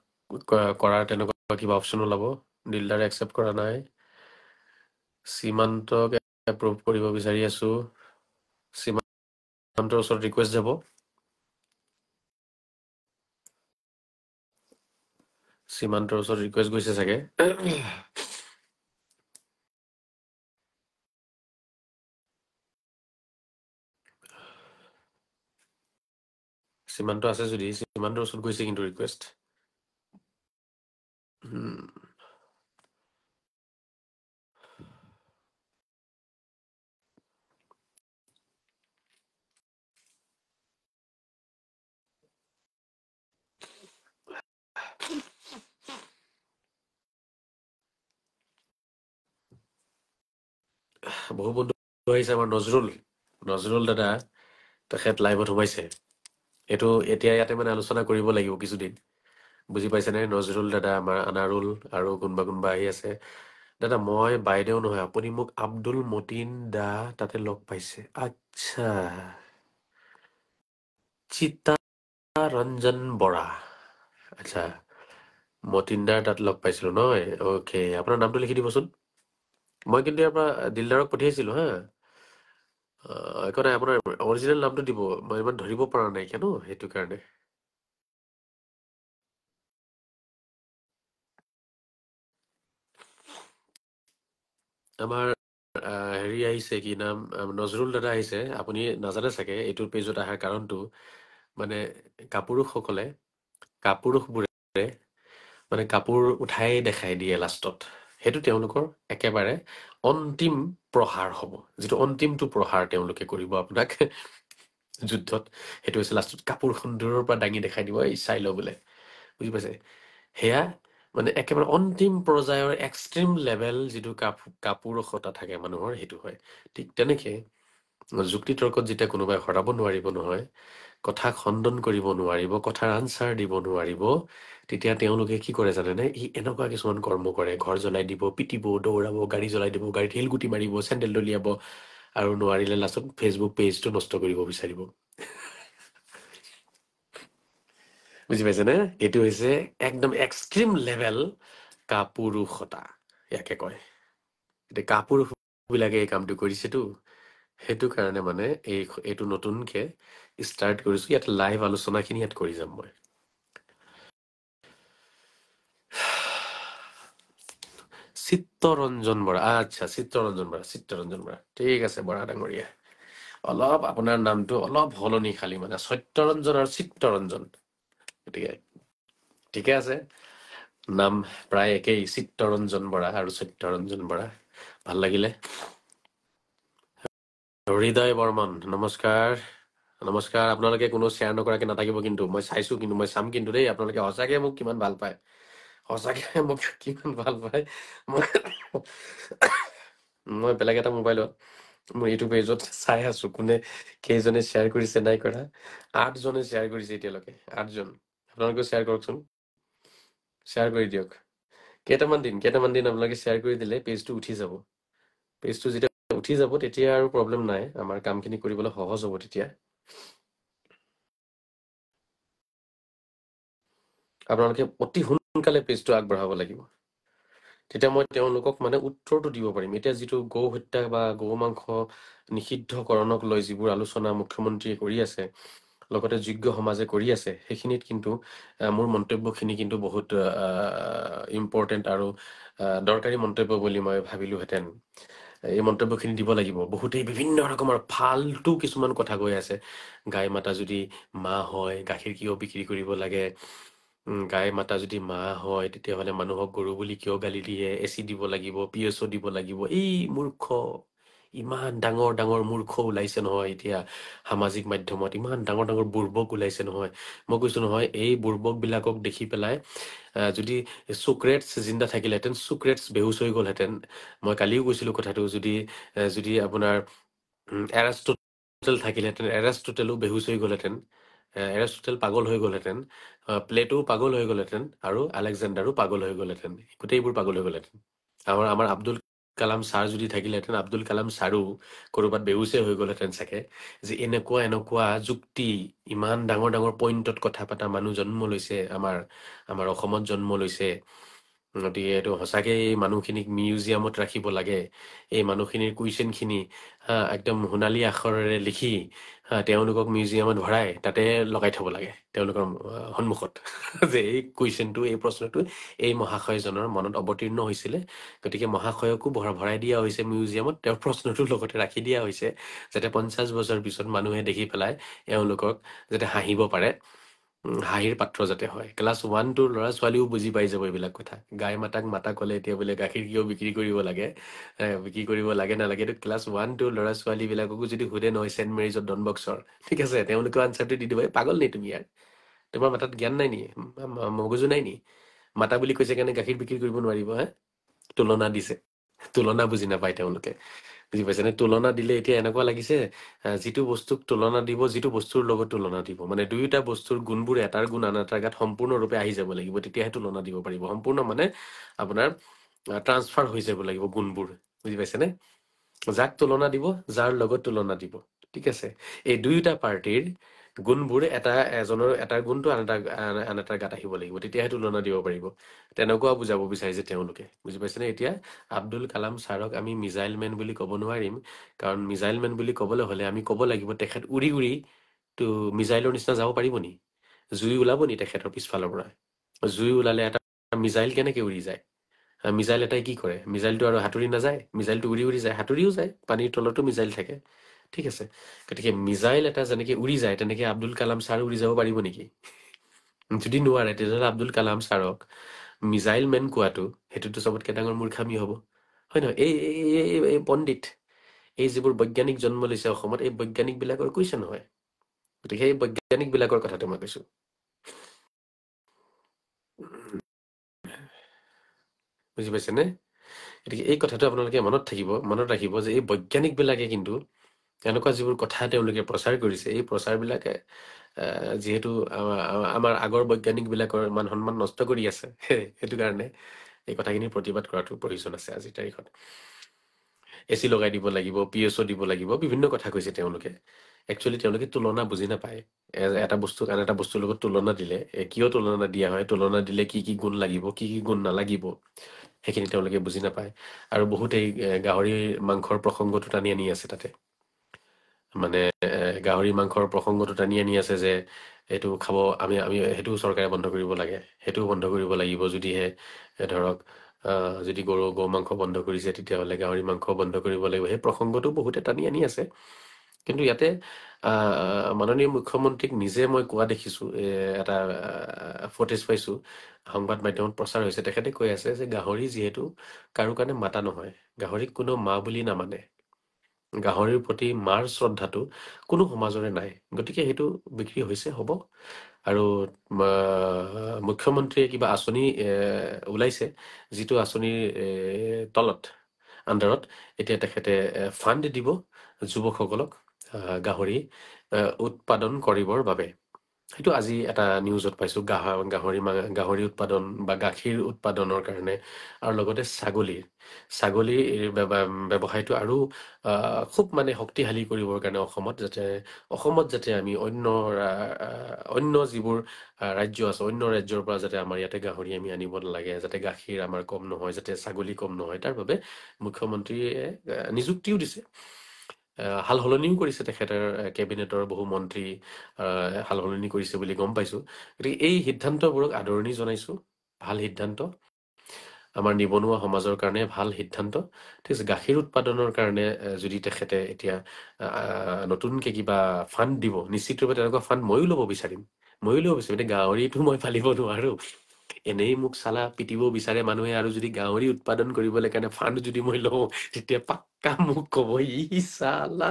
কৰাৰ তেনেকুৱা কিবা অপশ্যন ওলাব দিলদাৰে একচেপ্ট কৰা নাই সীমান্তক এপ্ৰুভ কৰিব বিচাৰি আছো সীমান্তৰ ওচৰত ৰিকুৱেষ্ট যাব সীমান্তৰ ওচৰত ৰিকুৱেষ্ট গৈছে চাগে সীমান্ত আছে যদি সীমান্তৰ ওচৰত গৈছে কিন্তু ৰিকুৱেষ্ট বহু বন্ধু আহিছে আমাৰ নজৰুল দাদা তেখেত লাইভত সোমাইছে এইটো এতিয়া ইয়াতে মানে আলোচনা কৰিব লাগিব কিছুদিন বুজি পাইছেনে নজৰুল দাদা আমাৰ আনাৰুল আৰু কোনোবা আহি আছে দাদা মই বাইদেউ নহয় আপুনি মোক আব্দুল মতিন দা তাতে লগ পাইছে আচ্ছা চিত্তাৰঞ্জন বৰা আচ্ছা মতিনদাৰ তাত লগ পাইছিলো নহয় অ'কে আপোনাৰ নামটো লিখি দিবচোন মই কিন্তু ইয়াৰ পৰা দিলদাৰক পঠিয়াইছিলো হা একো নাই আপোনাৰ অৰিজিনেল নামটো দিব মই ইমান ধৰিব পৰা নাই কিয় সেইটো কাৰণে আমাৰ হেৰি আহিছে কি নাম নজৰুল দাদা আহিছে আপুনি নাজানে চাগে এইটো পেজত অহাৰ কাৰণটো মানে কাপুৰুষবোৰে মানে কাপোৰ উঠাই দেখাই দিয়ে লাষ্টত সেইটো তেওঁলোকৰ একেবাৰে অন্তিম প্ৰহাৰ হ'ব যিটো অন্তিমটো প্ৰহাৰ তেওঁলোকে কৰিব আপোনাক যুদ্ধত সেইটো হৈছে লাষ্টত কাপোৰখন দূৰৰ পৰা দাঙি দেখাই দিব এই চাই ল বোলে বুজি পাইছে সেয়া মানে একেবাৰে অন্তিম পৰ্যায়ৰ এক্সট্ৰিম লেভেল যিটো কাপুৰুষতা থাকে মানুহৰ সেইটো হয় ঠিক তেনেকে যুক্তি তৰ্কত যেতিয়া কোনোবাই হৰাব নোৱাৰিব নহয় কথা খণ্ডন কৰিব নোৱাৰিব কথাৰ আনচাৰ দিব নোৱাৰিব তেতিয়া তেওঁলোকে কি কৰে জানেনে এনেকুৱা কিছুমান কৰ্ম কৰে ঘৰ জ্বলাই দিব পিটিব দৌৰাব গাড়ী জ্বলাই দিব গাড়ীত শিলগুটি মাৰিব চেণ্ডেল দলিয়াব আৰু নোৱাৰিলে লাষ্টত ফেচবুক পেজটো নষ্ট কৰিব বিচাৰিব বুজি পাইছেনে এইটো হৈছে একদম এক্সট্ৰিম লেভেল কাপুৰুষতা ইয়াকে কয় এতিয়া কাপুৰুষ বিলাকে এই কামটো কৰিছেতো সেইটো কাৰণে মানে এইটো নতুনকে ষ্টাৰ্ট কৰিছো ইয়াত লাইভ আলোচনাখিনি ইয়াত কৰি যাম মই চিত্তৰঞ্জন বৰা আচ্ছা চিত্তৰঞ্জন বৰা ঠিক আছে বৰা ডাঙৰীয়া অলপ আপোনাৰ নামটো অলপ সলনি খালি মানে সত্যৰঞ্জন আৰু চিত্তৰঞ্জন গতিকে ঠিকে আছে নাম প্ৰায় একেই চিত্তৰঞ্জন বৰা আৰু সত্যৰঞ্জন বৰা ভাল লাগিলে হৃদয় বৰ্মন নমস্কাৰ নমস্কাৰ আপোনালোকে কোনো শ্বেয়াৰ নকৰাকে নাথাকিব কিন্তু মই চাইছো কিন্তু মই চাম কিন্তু দেই আপোনালোকে সঁচাকে মোক কিমান ভাল পায় সঁচাকে মোক কিমান ভাল পায় মই বেলেগ এটা মোবাইলত মোৰ এইটো পেজত চাই আছো কোনে কেইজনে শ্বেয়াৰ কৰিছে নাই কৰা 8 জনে শ্বেয়াৰ কৰিছে এতিয়ালৈকে 8 জন আপোনালোকে শ্বেয়াৰ কৰকচোন শ্বেয়াৰ কৰি দিয়ক কেইটামান দিন আপোনালোকে শ্বেয়াৰ কৰি দিলে পেজটো উঠি যাব পেজটো যেতিয়া উঠি যাব তেতিয়া আৰু প্ৰব্লেম নাই আমাৰ কামখিনি কৰিবলৈ সহজ হ'ব তেতিয়া আপোনালোকে অতি সোনকালে পেজটো আগবঢ়াব লাগিব তেতিয়া মই তেওঁলোকক মানে উত্তৰটো দিব পাৰিম এতিয়া যিটো গৌ হত্যা বা গৌ মাংস নিষিদ্ধকৰণক লৈ যিবোৰ আলোচনা মুখ্যমন্ত্ৰীয়ে কৰি আছে লগতে যোগ্য সমাজে কৰি আছে সেইখিনিত কিন্তু মোৰ মন্তব্যখিনি কিন্তু বহুত ইম্পৰ্টেণ্ট আৰু দৰকাৰী মন্তব্য বুলি মই ভাবিলোহেঁতেন এই মন্তব্যখিনি দিব লাগিব বহুতেই বিভিন্ন ৰকমৰ ফাল্টু কিছুমান কথা কৈ আছে গাই মাতা যদি মা হয় গাখীৰ কিয় বিক্ৰী কৰিব লাগে গাই মাতা যদি মা হয় তেতিয়াহ'লে মানুহক গৰু বুলি কিয় গালি দিয়ে এচি দিব লাগিব পিএছঅ দিব লাগিব এই মূৰ্খ ইমান ডাঙৰ ডাঙৰ মূৰ্খ ওলাইছে নহয় এতিয়া সামাজিক মাধ্যমত ইমান ডাঙৰ ডাঙৰ বুৰ্বক ওলাইছে নহয় মই কৈছো নহয় এই বুৰ্বক বিলাকক দেখি পেলাই যদি চুক্ৰেটছ জিন্দা থাকিলেহেঁতেন চুক্ৰেটছ বেহুচ হৈ গ'লহেঁতেন মই কালিও কৈছিলো কথাটো যদি আপোনাৰ এৰাষ্টটেল থাকিলেহেঁতেন এৰাষ্টটেলো বেহুচ হৈ গ'লহেঁতেন এৰাষ্টটেল পাগল হৈ গ'লহেঁতেন প্লেটো পাগল হৈ গ'লহেঁতেন আৰু আলেকজেণ্ডাৰো পাগল হৈ গ'লহেঁতেন গোটেইবোৰ পাগল হৈ গ'লহেঁতেন আমাৰ আব্দুল কালাম ছাৰ যদি থাকিলেহেঁতেন আব্দুল কালাম ছাৰো ক'ৰবাত বেহুচে হৈ গ'লহেঁতেন চাগে যে এনেকুৱা যুক্তি ইমান ডাঙৰ ডাঙৰ পইণ্টত কথা পতা মানুহ জন্ম লৈছে আমাৰ অসমত জন্ম লৈছে গতিকে এইটো সঁচাকে এই মানুহখিনিক মিউজিয়ামত ৰাখিব লাগে এই মানুহখিনিৰ কুৱেশ্যনখিনি একদম সোণালী আখৰেৰে লিখি তেওঁলোকক মিউজিয়ামত ভৰাই তাতে লগাই থব লাগে তেওঁলোকৰ সন্মুখত যে এই কুৱেশ্যনটো এই প্ৰশ্নটো এই মহাশয়জনৰ মনত অৱতীৰ্ণ হৈছিলে গতিকে মহাশয়কো ভৰাই দিয়া হৈছে মিউজিয়ামত তেওঁৰ প্ৰশ্নটোৰ লগতে ৰাখি দিয়া হৈছে যাতে 50 বছৰ পিছত মানুহে দেখি পেলাই এওঁলোকক যাতে হাঁহিব পাৰে হাঁহিৰ পাত্ৰ যাতে হয় ক্লাছ 1-2 ল'ৰা ছোৱালীও বুজি পাই যাব এইবিলাক কথা গাই মাতা ক'লে এতিয়া বোলে গাখীৰ কিয় বিক্ৰী কৰিব লাগে বিক্ৰী কৰিব লাগে নালাগে এইটো ক্লাছ 1-2 ল'ৰা ছোৱালী বিলাককো যদি সোধে নহয় চেণ্ট মেৰিজৰ ডন বক্সৰ ঠিক আছে তেওঁলোকে আনচাৰটো দি দিব পাগল নি তুমি ইয়াৰ তোমাৰ মাথাত জ্ঞান নাই নি মগজু নাই নি মাতা বুলি কৈছে কাৰণে গাখীৰ বিক্ৰী কৰিব নোৱাৰিব হে তুলনা দিছে তুলনা বুজি নাপায় তেওঁলোকে বুজি পাইছেনে তুলনা দিলে এতিয়া এনেকুৱা লাগিছে যিটো বস্তুক তুলনা দিব যিটো বস্তুৰ লগত তুলনা দিব মানে দুয়োটা বস্তুৰ গুণবোৰ এটাৰ গুণ আন এটাৰ গাত সম্পূৰ্ণৰূপে আহি যাব লাগিব তেতিয়াহে তুলনা দিব পাৰিব সম্পূৰ্ণ মানে আপোনাৰ ট্ৰান্সফাৰ হৈ যাব লাগিব গুণবোৰ বুজি পাইছেনে যাক তুলনা দিব যাৰ লগত তুলনা দিব ঠিক আছে এই দুয়োটা পাৰ্টিৰ গুণবোৰ এটাৰ গুণটো আন এটাৰ গাত আহিব লাগিব তেতিয়াহে তুলনা দিব পাৰিব তেনেকুৱা বুজাব বিচাৰিছে তেওঁলোকে বুজি পাইছেনে এতিয়া আব্দুল কালাম ছাৰক আমি মিজাইল মেন বুলি ক'ব নোৱাৰিম কাৰণ মিজাইল মেন বুলি ক'বলৈ হ'লে আমি ক'ব লাগিব তেখেত উৰি তো মিজাইলৰ নিচিনা যাব পাৰিব নি জুই ওলাব নি তেখেতৰ পিছফালৰ পৰা জুই ওলালে এটা মিজাইল কেনেকে উৰি যায় মিজাইল এটাই কি কৰে মিজাইলটো আৰু হাতুৰি নাযায় মিজাইলটো উৰি যায় হাতুৰিও যায় পানীৰ তলতো মিজাইল থাকে ঠিক আছে গতিকে মিজাইল এটা যেনেকে উৰি যায় তেনেকে আব্দুল কালাম ছাৰ উৰি যাব পাৰিব নেকি যদি নোৱাৰে তেতিয়াহ'লে আব্দুল কালাম ছাৰক মিজাইল মেন কোৱাটো সেইটোতো চবতকে ডাঙৰ মূৰ্খামি হ'ব হয় নহয় এই পণ্ডিত এই যিবোৰ বৈজ্ঞানিক জন্ম লৈছে অসমত এই বৈজ্ঞানিক বিলাকৰ কৈছে নহয় গতিকে সেই বৈজ্ঞানিক বিলাকৰ কথাটো মই কৈছো বুজি পাইছেনে গতিকে এই কথাটো আপোনালোকে মনত ৰাখিব যে এই বৈজ্ঞানিক বিলাকে কিন্তু এনেকুৱা যিবোৰ কথা তেওঁলোকে প্ৰচাৰ কৰিছে এই প্ৰচাৰবিলাকে যিহেতু আমাৰ আগৰ বৈজ্ঞানিক বিলাকৰ মান সন্মান নষ্ট কৰি আছে সেইটো কাৰণে এই কথাখিনি প্ৰতিবাদ কৰাটো প্ৰয়োজন আছে আজিৰ তাৰিখত এচি লগাই দিব লাগিব পিএছঅ দিব লাগিব বিভিন্ন কথা কৈছে তেওঁলোকে একচুৱেলি তেওঁলোকে তুলনা বুজি নাপায় এটা বস্তুক আন এটা বস্তুৰ লগত তুলনা দিলে কিয় তুলনা দিয়া হয় তুলনা দিলে কি কি গুণ লাগিব কি কি গুণ নালাগিব সেইখিনি তেওঁলোকে বুজি নাপায় আৰু বহুতেই গাহৰি মাংসৰ প্ৰসংগটো টানি আনি আছে তাতে মানে গাহৰি মাংসৰ প্ৰসংগটো টানি আনি আছে যে এইটো খাব আমি আমি সেইটো চৰকাৰে বন্ধ কৰিব লাগে সেইটোও বন্ধ কৰিব লাগিব যদিহে ধৰক যদি গৌ মাংস বন্ধ কৰিছে তেতিয়াহ'লে গাহৰি মাংস বন্ধ কৰিব লাগিব সেই প্ৰসংগটো বহুতে টানি আনি আছে কিন্তু ইয়াতে মাননীয় মুখ্যমন্ত্ৰীক নিজে মই কোৱা দেখিছো এটা ফুটেজ পাইছো সংবাদ মাধ্যমত প্ৰচাৰ হৈছে তেখেতে কৈ আছে যে গাহৰি যিহেতু কাৰো কাৰণে মাতা নহয় গাহৰিক কোনো মা বুলি নামানে গাহৰিৰ প্ৰতি মাৰ শ্ৰদ্ধাটো কোনো সমাজৰে নাই গতিকে সেইটো বিক্ৰী হৈছে হ'ব আৰু মুখ্যমন্ত্ৰীয়ে কিবা আঁচনি ওলাইছে যিটো আঁচনিৰ তলত আণ্ডাৰত এতিয়া তেখেতে ফাণ্ড দিব যুৱকসকলক গাহৰি উৎপাদন কৰিবৰ বাবে সেইটো আজি এটা নিউজত পাইছো গাহৰি উৎপাদন বা গাখীৰ উৎপাদনৰ কাৰণে আৰু লগতে ছাগলীৰ ব্যৱসায়টো আৰু খুব মানে শক্তিশালী কৰিবৰ কাৰণে অসমত যাতে আমি অন্য যিবোৰ ৰাজ্য আছে অন্য ৰাজ্যৰ পৰা যাতে আমাৰ ইয়াতে গাহৰি আমি আনিব নালাগে যাতে গাখীৰ আমাৰ কম নহয় যাতে ছাগলী কম নহয় তাৰ বাবে মুখ্যমন্ত্ৰীয়ে নিযুক্তিও দিছে হাল সলনিও কৰিছে তেখেতৰ কেবিনেটৰ বহু মন্ত্ৰী হাল সলনি কৰিছে বুলি গম পাইছো গতিকে এই সিদ্ধান্তবোৰক আদৰণি জনাইছো ভাল সিদ্ধান্ত আমাৰ নিবনুৱা সমাজৰ কাৰণে ভাল সিদ্ধান্ত ঠিক আছে গাখীৰ উৎপাদনৰ কাৰণে যদি তেখেতে এতিয়া নতুনকে কিবা ফাণ্ড দিব নিশ্চিতভাৱে তেনেকুৱা ফাণ্ড ময়ো ল'ব বিচাৰিম এতিয়া গাহৰিটো মই পালিব নোৱাৰো এনেই মোক চালা পিটিব বিচাৰে মানুহে আৰু যদি গাহৰি উৎপাদন কৰিবলৈ কাৰণে ফাণ্ড যদি মই লওঁ তেতিয়া পাক্কা মোক কব চালা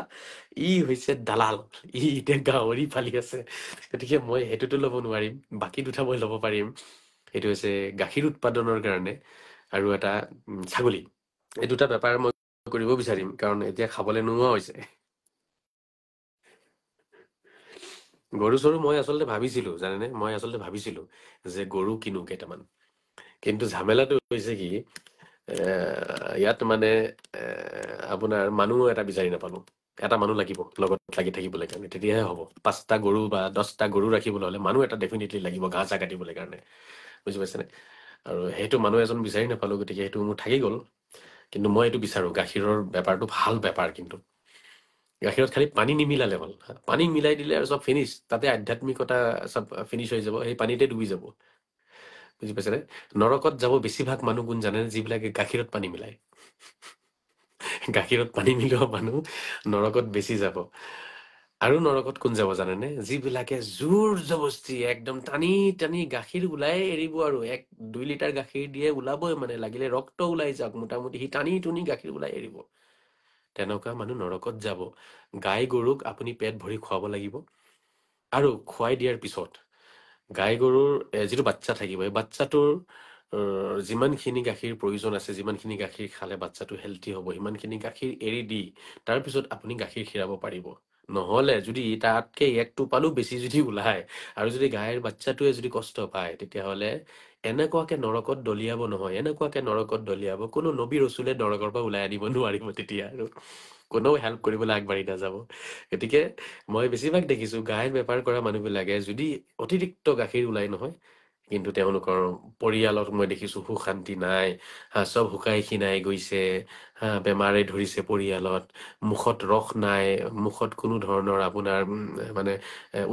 হৈছে দালাল এতিয়া গাহৰি পালি আছে গতিকে মই সেইটোতো ল'ব নোৱাৰিম বাকী দুটা মই ল'ব পাৰিম সেইটো হৈছে গাখীৰ উৎপাদনৰ কাৰণে আৰু এটা ছাগলী এই দুটা বেপাৰ মই কৰিব বিচাৰিম কাৰণ এতিয়া খাবলৈ নোহোৱা হৈছে গৰু চৰু মই আচলতে ভাবিছিলো যে গৰু কিনো কেইটামান কিন্তু ঝামেলাটো হৈছে কি ইয়াত মানে আপোনাৰ মানুহ এটা বিচাৰি নাপালো এটা মানুহ লাগিব লগত লাগি থাকিবলৈ কাৰণে তেতিয়াহে হ'ব 5টা গৰু বা 10টা গৰু ৰাখিবলৈ হ'লে মানুহ এটা ডেফিনেটলি লাগিব ঘাঁহ চাহ কাটিবলৈ কাৰণে বুজি পাইছেনে আৰু সেইটো মানুহ এজন বিচাৰি নাপালো গতিকে সেইটো মোৰ থাকি গ'ল কিন্তু মই এইটো বিচাৰো গাখীৰৰ বেপাৰটো ভাল বেপাৰ কিন্তু গাখীৰত খালি পানী নিমিলালে হ'ল পানী মিলাই দিলে আৰু চব ফিনিছ তাতে আধ্যাত্মিকতা চব ফিনিছ হৈ যাব সেই পানীতে ডুবি যাব বুজি পাইছেনে নৰকত যাব বেছিভাগ মানুহ কোন জানে যিবিলাকে গাখীৰত পানী মিলায় গাখীৰত পানী মিলোৱা মানুহ নৰকত বেছি যাব আৰু নৰকত কোন যাব জানেনে যিবিলাকে জোৰ জবস্তি একদম টানি টানি গাখীৰ ওলাই এৰিব আৰু 1-2 লিটাৰ গাখীৰ দিয়ে ওলাবই মানে লাগিলে ৰক্ত ওলাই যাওক মোটামুটি সি টানি টুনি গাখীৰ ওলাই এৰিব তেনেকুৱা মানুহ নৰকত যাব গাই গৰুক আপুনি পেট ভৰি খুৱাব লাগিব আৰু খুৱাই দিয়াৰ পিছত গাই গৰুৰ যিটো বাচ্চা থাকিব এই বাচ্চাটোৰ যিমানখিনি গাখীৰ প্ৰয়োজন আছে যিমানখিনি গাখীৰ খালে বাচ্চাটো হেল্থি হ'ব সিমানখিনি গাখীৰ এৰি দি তাৰপিছত আপুনি গাখীৰ খীৰাব পাৰিব নহ'লে যদি তাতকে 1 টোপালো বেছি যদি ওলায় আৰু যদি গাইৰ বাচ্চাটোৱে যদি কষ্ট পায় তেতিয়াহ'লে এনেকুৱাকে নৰকত দলিয়াব নহয় এনেকুৱাকে নৰকত দলিয়াব কোনো নবী ৰচুলে নৰকৰ পৰা ওলাই আনিব নোৱাৰিব তেতিয়া আৰু কোনেও হেল্প কৰিবলৈ আগবাঢ়ি নাযাব গতিকে মই বেছিভাগ দেখিছো গাইৰ বেপাৰ কৰা মানুহবিলাকে যদি অতিৰিক্ত গাখীৰ ওলাই নহয় কিন্তু তেওঁলোকৰ পৰিয়ালত মই দেখিছো সুখ শান্তি নাই চব শুকাই খিনাই গৈছে বেমাৰে ধৰিছে পৰিয়ালত মুখত ৰস নাই মুখত কোনো ধৰণৰ আপোনাৰ মানে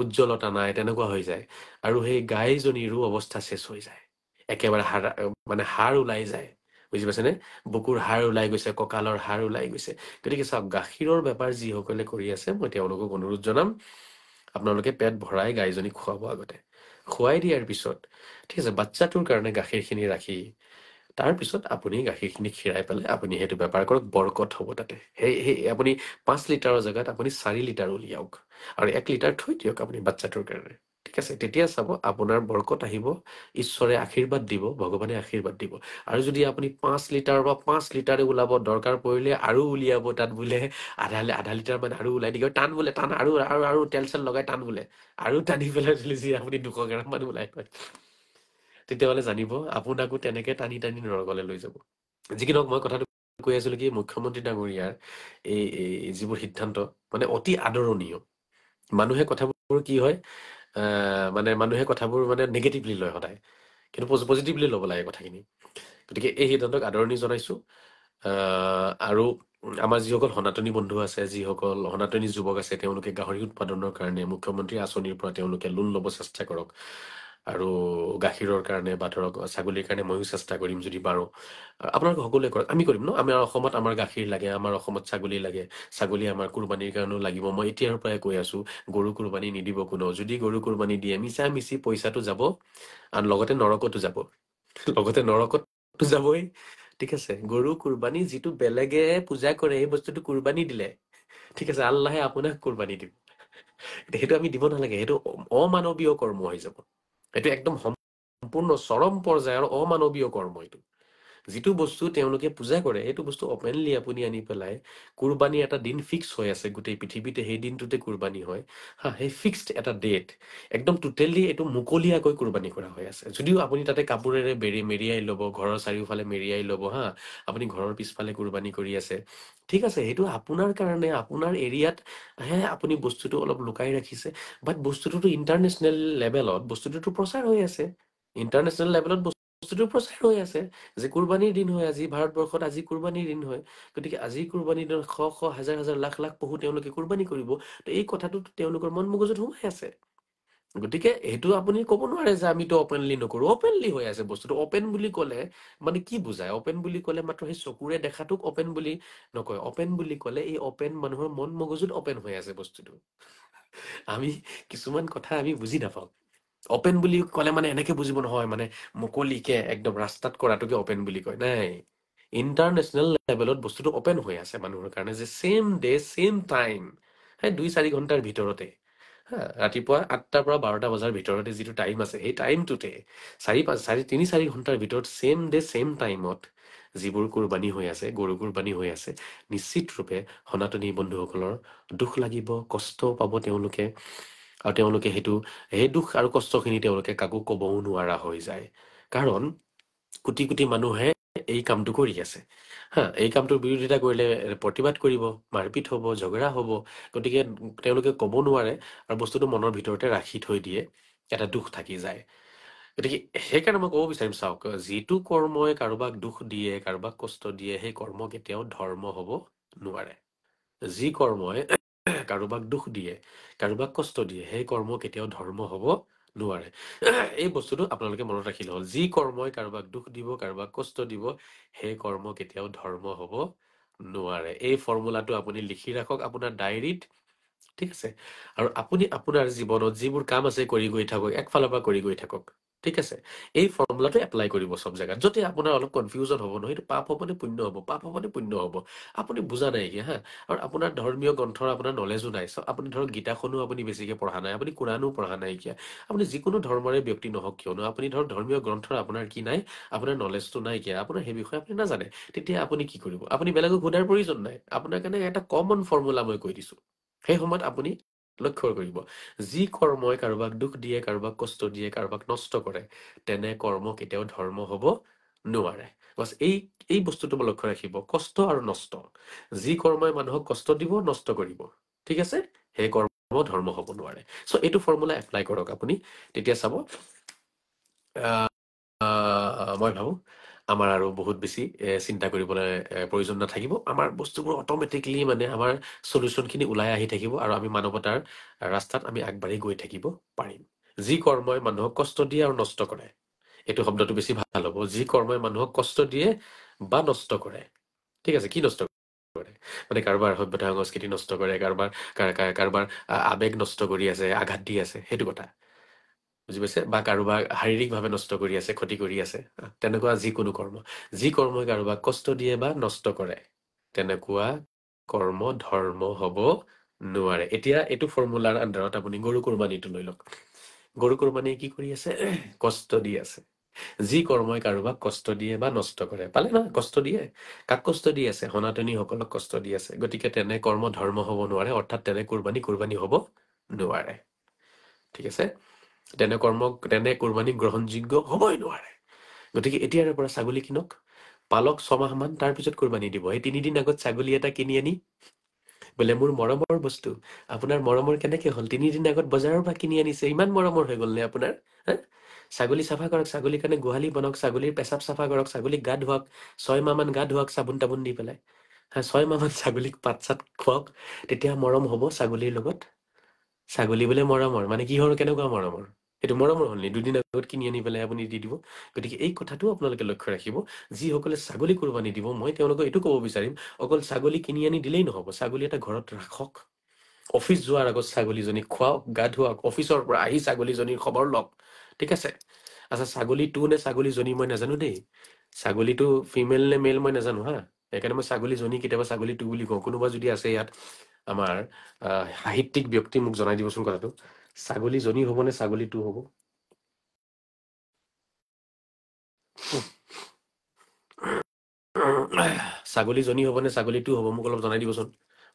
উজ্জ্বলতা নাই তেনেকুৱা হৈ যায় আৰু সেই গাইজনীৰো অৱস্থা শেষ হৈ যায় একেবাৰে হাড় ওলাই যায় বুজি পাইছেনে বুকুৰ হাড় ওলাই গৈছে কঁকালৰ হাড় ওলাই গৈছে গতিকে চাওক গাখীৰৰ বেপাৰ যিসকলে কৰি আছে মই তেওঁলোকক অনুৰোধ জনাম আপোনালোকে পেট ভৰাই গাইজনীক খুৱাব আগতে খুৱাই দিয়াৰ পিছত ঠিক আছে বাচ্চাটোৰ কাৰণে গাখীৰখিনি ৰাখি তাৰপিছত আপুনি গাখীৰখিনি খীৰাই পেলাই আপুনি সেইটো বেপাৰ কৰক বৰকত হ'ব তাতে সেই আপুনি 5 লিটাৰৰ জেগাত আপুনি 4 লিটাৰ উলিয়াওক আৰু 1 লিটাৰ থৈ দিয়ক আপুনি বাচ্চাটোৰ কাৰণে ঠিক আছে তেতিয়া চাব আপোনাৰ বৰকত আহিব ঈশ্বৰে আশীৰ্বাদ দিব ভগৱানে আশীৰ্বাদ দিব আৰু যদি আপুনি 5 লিটাৰ বা 5 লিটাৰে ওলাব দৰকাৰ পৰিলে আৰু উলিয়াব তাত বোলে আধা লিটাৰ মান আৰু ওলাই দিব টান বোলে টান আৰু তেল চেল লগাই টান বোলে আৰু টানি পেলাই দিলে যি আপুনি 200 গ্ৰাম মান ওলাই পায় তেতিয়াহ'লে জানিব আপোনাকো তেনেকে টানি টানি নৰকলে লৈ যাব যিকি নহওক মই কথাটো কৈ আছিলো কি মুখ্যমন্ত্ৰী ডাঙৰীয়াৰ এই যিবোৰ সিদ্ধান্ত মানে অতি আদৰণীয় মানুহে কথাবোৰ কি হয় মানে মানুহে কথাবোৰ মানে নেগেটিভলি লয় সদায় কিন্তু পজিটিভলি ল'ব লাগে কথাখিনি গতিকে এই সিদ্ধান্তক আদৰণি জনাইছো। আৰু আমাৰ যিসকল সনাতনী বন্ধু আছে, যিসকল সনাতনী যুৱক আছে, তেওঁলোকে গাহৰি উৎপাদনৰ কাৰণে মুখ্যমন্ত্ৰী আঁচনিৰ পৰা তেওঁলোকে লোন ল'ব চেষ্টা কৰক। আৰু গাখীৰৰ কাৰণে বা ধৰক ছাগলীৰ কাৰণে ময়ো চেষ্টা কৰিম যদি পাৰোঁ। আপোনালোকে সকলোৱে কৰক, আমি কৰিম ন। আমাৰ অসমত আমাৰ গাখীৰ লাগে, আমাৰ অসমত ছাগলী লাগে, ছাগলী আমাৰ কুৰবানীৰ কাৰণেও লাগিব। মই এতিয়াৰ পৰাই কৈ আছো, গৰু কুৰবানী নিদিব কোনো। যদি গৰু কুৰবানী দিয়ে, মিছা মিছি পইচাটো যাব, আৰু লগতে নৰকতো যাব, লগতে নৰকতো যাবই। ঠিক আছে, গৰু কুৰবানী যিটো বেলেগে পূজা কৰে, সেই বস্তুটো কুৰবানী দিলে, ঠিক আছে, আল্লাহে আপোনাক কুৰবানী দিব। সেইটো আমি দিব নালাগে, সেইটো অমানৱীয় কৰ্ম হৈ যাব। এইটো একদম সম্পূৰ্ণ চৰম পৰ্যায়ৰ অমানৱীয় কৰ্ম এইটো। যিটো বস্তু তেওঁলোকে পূজা কৰে, সেইটো বস্তু অপেনলি আপুনি আনি পেলাই কুৰবানী এটা দিন ফিক্স হৈ আছে গোটেই পৃথিৱীতে, সেই দিনটোতে কুৰবানী হয়। হা, সেই ফিক্সড এটা ডেট, একদম টোটেলি এইটো মুকলিয়াকৈ কুৰবানী কৰা হৈ আছে। যদিও আপুনি তাতে কাপোৰেৰে মেৰিয়াই ল'ব, ঘৰৰ চাৰিওফালে মেৰিয়াই ল'ব, হা, আপুনি ঘৰৰ পিছফালে কুৰবানী কৰি আছে, ঠিক আছে, সেইটো আপোনাৰ কাৰণে, আপোনাৰ এৰিয়াত হে আপুনি বস্তুটো অলপ লুকাই ৰাখিছে। বাট বস্তুটোতো ইণ্টাৰনেশ্যনেল লেভেলত বস্তুটোতো প্ৰচাৰ হৈ আছে, ইণ্টাৰনেশ্যনেল লেভেলত বস্তুটো প্ৰচাৰ হৈ আছে যে কুৰবানীৰ দিন হয় আজি, ভাৰতবৰ্ষত আজি কুৰবানীৰ দিন হয়। গতিকে আজি কুৰবানীৰ দিনত শ শ হাজাৰ হাজাৰ লাখ লাখ পশু তেওঁলোকে কুৰবানী কৰিব। তো এই কথাটোতো তেওঁলোকৰ মন মগজুত সোমাই আছে। গতিকে সেইটো আপুনি ক'ব নোৱাৰে যে আমিতো অপেনলি নকৰো, অপেনলি হৈ আছে বস্তুটো। অপেন বুলি ক'লে মানে কি বুজায়? অপেন বুলি ক'লে মাত্ৰ সেই চকুৰে দেখাটোক অপেন বুলি নকয়। অপেন বুলি ক'লে এই অপেন মানুহৰ মন মগজুত অপেন হৈ আছে বস্তুটো। আমি কিছুমান কথা আমি বুজি নাপাওঁ। অপেন বুলি ক'লে মানে এনেকে বুজিব নহয়, মানে মুকলিকে একদম ৰাস্তাত কৰাটোকে অপেন বুলি কয়, নাই। ইণ্টাৰনেশ্যনেল লেভেলত বস্তুটো অপেন হৈ আছে মানুহৰ কাৰণে, যে ছেম ডে ছেম টাইম, সেই 2-4 ঘণ্টাৰ ভিতৰতে, হা, ৰাতিপুৱা 8টাৰ পৰা 12টা বজাৰ ভিতৰতে যিটো টাইম আছে, সেই টাইমটোতে 3-4 ঘণ্টাৰ ভিতৰত ছেম ডে ছেম টাইমত যিবোৰ কুৰবানী হৈ আছে, গৰু কুৰবানী হৈ আছে, নিশ্চিত ৰূপে সনাতনী বন্ধুসকলৰ দুখ লাগিব, কষ্ট পাব তেওঁলোকে। আৰু তেওঁলোকে সেই দুখ আৰু কষ্টখিনি তেওঁলোকে কাকো ক'বও নোৱাৰা হৈ যায়। কাৰণ কোটি কোটি মানুহে এই কামটো কৰি আছে, হা। এই কামটোৰ বিৰোধিতা কৰিলে প্ৰতিবাদ কৰিব, মাৰপিট হ'ব, ঝগৰা হ'ব। গতিকে তেওঁলোকে ক'ব নোৱাৰে আৰু বস্তুটো মনৰ ভিতৰতে ৰাখি থৈ দিয়ে, এটা দুখ থাকি যায়। গতিকে সেইকাৰণে মই ক'ব বিচাৰিম, চাওক, যিটো কৰ্মই কাৰোবাক দুখ দিয়ে, কাৰোবাক কষ্ট দিয়ে, সেই কৰ্ম কেতিয়াও ধৰ্ম হ'ব নোৱাৰে। যি কৰ্মই কাৰোবাক দুখ দিয়ে, কাৰোবাক কষ্ট দিয়ে, সেই কৰ্ম কেতিয়াও ধৰ্ম হ'ব নোৱাৰে। এই বস্তুটো আপোনালোকে মনত ৰাখিলে হ'ল। যি কৰ্মই কাৰোবাক দুখ দিব, কাৰোবাক কষ্ট দিব, সেই কৰ্ম কেতিয়াও ধৰ্ম হ'ব নোৱাৰে। এই ফৰ্মুলাটো আপুনি লিখি ৰাখক আপোনাৰ ডায়েৰীত, ঠিক আছে। আৰু আপুনি আপোনাৰ জীৱনত যিবোৰ কাম আছে কৰি গৈ থাকক, একফালৰ পৰা কৰি গৈ থাকক, ঠিক আছে। এই ফৰ্মুলাটো এপ্লাই কৰিব চব জেগাত। য'তে আপোনাৰ অলপ কনফিউজন হ'ব নহয়, সেইটো পাপ হ'ব নে পুণ্য হ'ব, পাপ হ'ব নে পুণ্য হ'ব, আপুনি বুজা নাইকিয়া, হা। আৰু আপোনাৰ ধৰ্মীয় গ্ৰন্থৰ আপোনাৰ নলেজো নাই। আপুনি ধৰক গীতাখনো আপুনি বেছিকে পঢ়া নাই, আপুনি কোৰানো পঢ়া নাইকিয়া, আপুনি যিকোনো ধৰ্মৰে ব্যক্তি নহওক কিয়নো, আপুনি ধৰক ধৰ্মীয় গ্ৰন্থৰ আপোনাৰ কি নাই, আপোনাৰ নলেজটো নাইকিয়া, আপোনাৰ সেই বিষয়ে আপুনি নাজানে, তেতিয়া আপুনি কি কৰিব? আপুনি বেলেগক সোধাৰ প্ৰয়োজন নাই। আপোনাৰ কাৰণে এটা কমন ফৰ্মুলা মই কৈ দিছো। সেই সময়ত আপুনি লক্ষ্য কৰিব, যি কৰ্মই কাৰোবাক দুখ দিয়ে, কাৰোবাক কষ্ট দিয়ে, কাৰোবাক নষ্ট কৰে, তেনে কৰ্ম কেতিয়াও ধৰ্ম হ'ব নোৱাৰে। বছ এই বস্তুটো লক্ষ্য ৰাখিব, কষ্ট আৰু নষ্ট। যি কৰ্মই মানুহক কষ্ট দিব, নষ্ট কৰিব, ঠিক আছে, সেই কৰ্ম ধৰ্ম হ'ব নোৱাৰে। চ' এইটো ফৰ্মুলা এপ্লাই কৰক আপুনি, তেতিয়া চাব মই ভাবো আমাৰ আৰু বহুত বেছি চিন্তা কৰিবলৈ প্ৰয়োজন নাথাকিব। আমাৰ বস্তুবোৰ অট'মেটিকলি মানে আমাৰ চলিউশ্যনখিনি ওলাই আহি থাকিব, আৰু আমি মানৱতাৰ ৰাস্তাত আমি আগবাঢ়ি গৈ থাকিব পাৰিম। যি কৰ্মই মানুহক কষ্ট দিয়ে আৰু নষ্ট কৰে, এইটো শব্দটো বেছি ভাল হ'ব। যি কৰ্মই মানুহক কষ্ট দিয়ে বা নষ্ট কৰে, ঠিক আছে। কি নষ্ট কৰে? মানে কাৰোবাৰ সভ্যতা সংস্কৃতি নষ্ট কৰে, কাৰোবাৰ আৱেগ নষ্ট কৰি আছে, আঘাত দি আছে, সেইটো কথা বুজি পাইছে? বা কাৰোবাক শাৰীৰিকভাৱে নষ্ট কৰি আছে, ক্ষতি কৰি আছে, তেনেকুৱা যিকোনো কৰ্ম। যি কৰ্মই কাৰোবাক কষ্ট দিয়ে বা নষ্ট কৰে, তেনেকুৱা কৰ্ম ধৰ্ম হ'ব নোৱাৰে। এতিয়া এইটো ফৰ্মুলাৰ আণ্ডাৰত আপুনি গৰু কুৰবানীটো লৈ লওক। গৰু কুৰবানীয়ে কি কৰি আছে? কষ্ট দি আছে। যি কৰ্মই কাৰোবাক কষ্ট দিয়ে বা নষ্ট কৰে, পালে না? কষ্ট দিয়ে। কাক কষ্ট দি আছে? সনাতনীসকলক কষ্ট দি আছে। গতিকে তেনে কৰ্ম ধৰ্ম হ'ব নোৱাৰে, অৰ্থাৎ তেনে কুৰবানী হ'ব নোৱাৰে, ঠিক আছে। তেনে কুৰবানী গ্ৰহণযোগ্য হ'বই নোৱাৰে। গতিকে এতিয়াৰে পৰা ছাগলী কিনক, পালক 6 মাহ মান, তাৰ পিছত কুৰবানী দিব। এই 3 দিন আগত ছাগলী এটা কিনি আনি বোলে মোৰ মৰমৰ বস্তু, আপোনাৰ মৰমৰ কেনেকে হ'ল? 3 দিন আগত বজাৰৰ পৰা কিনি আনিছে, ইমান মৰমৰ হৈ গ'ল নে আপোনাৰ? হা? ছাগলী চাফা কৰক, ছাগলীৰ কাৰণে গোহালি বনাওক, ছাগলীৰ পেচাব চাফা কৰক, ছাগলীক গা ধুৱাওক, 6 মাহ মান গা ধুৱাওক চাবোন তাবোন দি পেলাই। 6 মাহ মান ছাগলীক পাত চাত খুৱাওক, তেতিয়া মৰম হ'ব ছাগলীৰ লগত। ছাগলী বোলে মৰমৰ, মানে কিহৰ কেনেকুৱা মৰমৰ? সেইটো মৰমৰ হ'ল নি? 2 দিন আগত কিনি আনি পেলাই আপুনি দি দিব। গতিকে এই কথাটো আপোনালোকে লক্ষ্য ৰাখিব, যিসকলে ছাগলী কোৰবানী দিব, মই তেওঁলোকক এইটো ক'ব বিচাৰিম, অকল ছাগলী কিনি আনি দিলেই নহ'ব, ছাগলী এটা ঘৰত ৰাখক। অফিচ যোৱাৰ আগত ছাগলীজনীক খুৱাওক, গা ধুৱাওক, অফিচৰ পৰা আহি ছাগলীজনীৰ খবৰ লওক। ঠিক আছে? আচ্ছা, ছাগলীটো নে ছাগলীজনী মই নাজানো দেই। ছাগলীটো ফিমেল নে মেল মই নাজানো হা। সেইকাৰণে মই ছাগলীজনী কেতিয়াবা ছাগলীটো বুলি কওঁ। কোনোবা যদি আছে ইয়াত আমাৰ সাহিত্যিক ব্যক্তি, মোক জনাই দিবচোন কথাটো। ছাগলীজনী হ'ব নে ছাগলীটো হ'ব? ছাগলীজনী হ'ব নে ছাগলীটো হ'ব, মোক অলপ জনাই দিবচোন।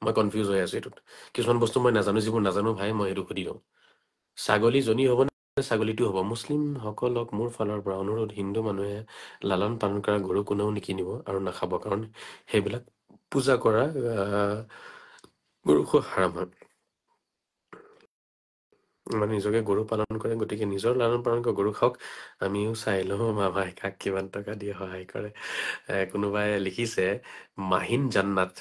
মই কনফিউজ হৈ আছো এইটোত। কিছুমান বস্তু মই নাজানো, যিবোৰ নাজানো ভাই মই সেইটো সুধি লওঁ। ছাগলীজনী হ'ব নে ছাগলীটো হ'ব? মুছলিমসকলক মোৰ ফালৰ পৰা অনুৰোধ, হিন্দু মানুহে লালন পালন কৰা গৰু কোনেও নিকিনিব আৰু নাখাব, কাৰণ সেইবিলাক পূজা কৰা গৰু খোৱা হাৰাম হয়। মানে নিজকে গৰু পালন কৰে, গতিকে নিজৰ লালন পালন কৰা গৰু খাওক। আমিও চাই লওঁ মামাই কাক কিমান টকা দিয়ে সহায় কৰে। কোনোবাই লিখিছে মাহিন জান্নাত,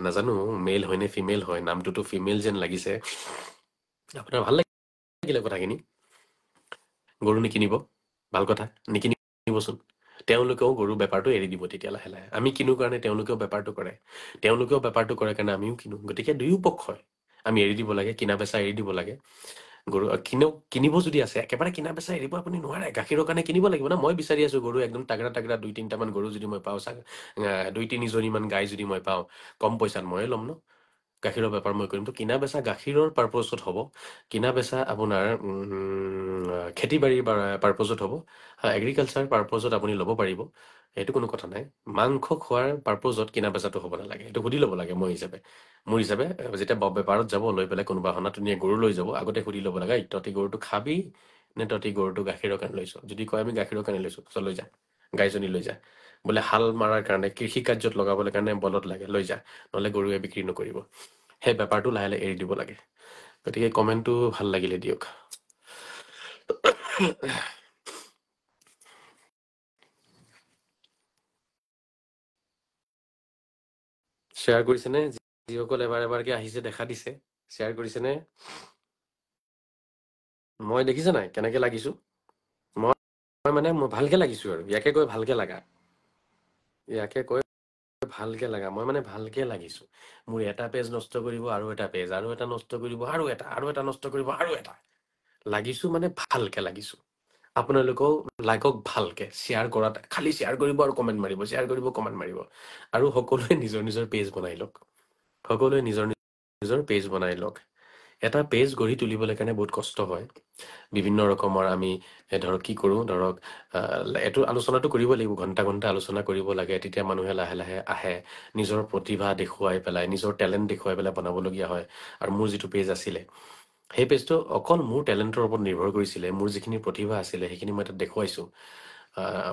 নাজানো মেইল হয় নে ফিমেল হয়, নামটোতো ফিমেল যেন লাগিছে। আপোনাৰ ভাল লাগিলে কথাখিনি। গৰু নিকিনিব, ভাল কথা, নিকিনিবচোন। তেওঁলোকেও গৰু বেপাৰটো এৰি দিব তেতিয়া লাহে লাহে। আমি কিনো কাৰণে তেওঁলোকেও বেপাৰটো কৰে, তেওঁলোকেও বেপাৰটো কৰে কাৰণে আমিও কিনো। গতিকে দুয়ো পক্ষই আমি এৰি দিব লাগে, কিনা বেচা এৰি দিব লাগে। গৰু কিনিব যদি আছে, একেবাৰে কিনা বেচা এৰিব আপুনি নোৱাৰে, গাখীৰৰ কাৰণে কিনিব লাগিব না। মই বিচাৰি আছো গৰু একদম তাগৰা তাগৰা 2-3টামান গৰু যদি মই পাওঁ, 2-3জনীমান গাই যদি মই পাওঁ, কম পইচাত ময়ে ল'ম ন। গাখীৰৰ বেপাৰ মই কৰিম। তো কিনা বেচা গাখীৰৰ পাৰপজত হ'ব, কিনা বেচা আপোনাৰ খেতি বাৰীৰ পাৰপজত হ'ব, এগ্ৰিকালচাৰ পাৰপজত আপুনি ল'ব পাৰিব, সেইটো কোনো কথা নাই। মাংস খোৱাৰ পাৰপজত কিনা বেচাটো হ'ব নালাগে, সেইটো সুধি ল'ব লাগে। মোৰ হিচাপে যেতিয়া বেপাৰত যাব, লৈ পেলাই কোনোবা সনাতনীয়ে গৰু লৈ যাব, আগতে সুধি ল'ব লাগে, তহঁতি গৰুটো খাবি নে তহঁতি গৰুটো গাখীৰৰ কাৰণে লৈছ? যদি কয় আমি গাখীৰৰ কাৰণে লৈছো, লৈ যা, গাইজনী লৈ যা। বোলে হাল মাৰাৰ কাৰণে, কৃষি কাৰ্যত লগাবলৈ কাৰণে বলদ লাগে, লৈ যা, নহ'লে গৰুৱে বিক্ৰী নকৰিব। সেই বেপাৰটো লাহে লাহে এৰি দিব লাগে। গতিকে কমেণ্টটো ভাল লাগিলে, দিয়ক। শ্বেয়াৰ কৰিছেনে? যিসকল এবাৰ এবাৰকে আহিছে, দেখা দিছে, শ্বেয়াৰ কৰিছেনে? মই দেখিছে নাই কেনেকে লাগিছো? মই মানে মই ভালকে লাগিছো, আৰু ইয়াকে কৈ ভালকে লাগা, ইয়াকে কৈ ভালকে লাগা। মই মানে ভালকে লাগিছো। মোৰ এটা পেজ নষ্ট কৰিব আৰু এটা পেজ, আৰু এটা নষ্ট কৰিব আৰু এটা, আৰু এটা নষ্ট কৰিব আৰু এটা। লাগিছো মানে ভালকে লাগিছো। আপোনালোকেও লাগক ভালকে, শ্বেয়াৰ কৰাত খালি শ্বেয়াৰ কৰিব আৰু কমেণ্ট মাৰিব, শ্বেয়াৰ কৰিব, কমেণ্ট মাৰিব। আৰু সকলোৱে নিজৰ নিজৰ পেজ বনাই লওক, সকলোৱে নিজৰ নিজৰ পেজ বনাই লওক। এটা পেজ গঢ়ি তুলিবলৈ কাৰণে বহুত কষ্ট হয়। বিভিন্ন ৰকমৰ আমি ধৰক কি কৰোঁ, ধৰক এইটো আলোচনাটো কৰিব লাগিব, ঘণ্টা ঘণ্টা আলোচনা কৰিব লাগে, তেতিয়া মানুহে লাহে লাহে আহে, নিজৰ প্ৰতিভা দেখুৱাই পেলাই, নিজৰ টেলেণ্ট দেখুৱাই পেলাই বনাবলগীয়া হয়। আৰু মোৰ যিটো পেজ আছিলে, সেই পেজটো অকল মোৰ টেলেণ্টৰ ওপৰত নিৰ্ভৰ কৰিছিলে। মোৰ যিখিনি প্ৰতিভা আছিলে সেইখিনি মই তাত দেখুৱাইছোঁ।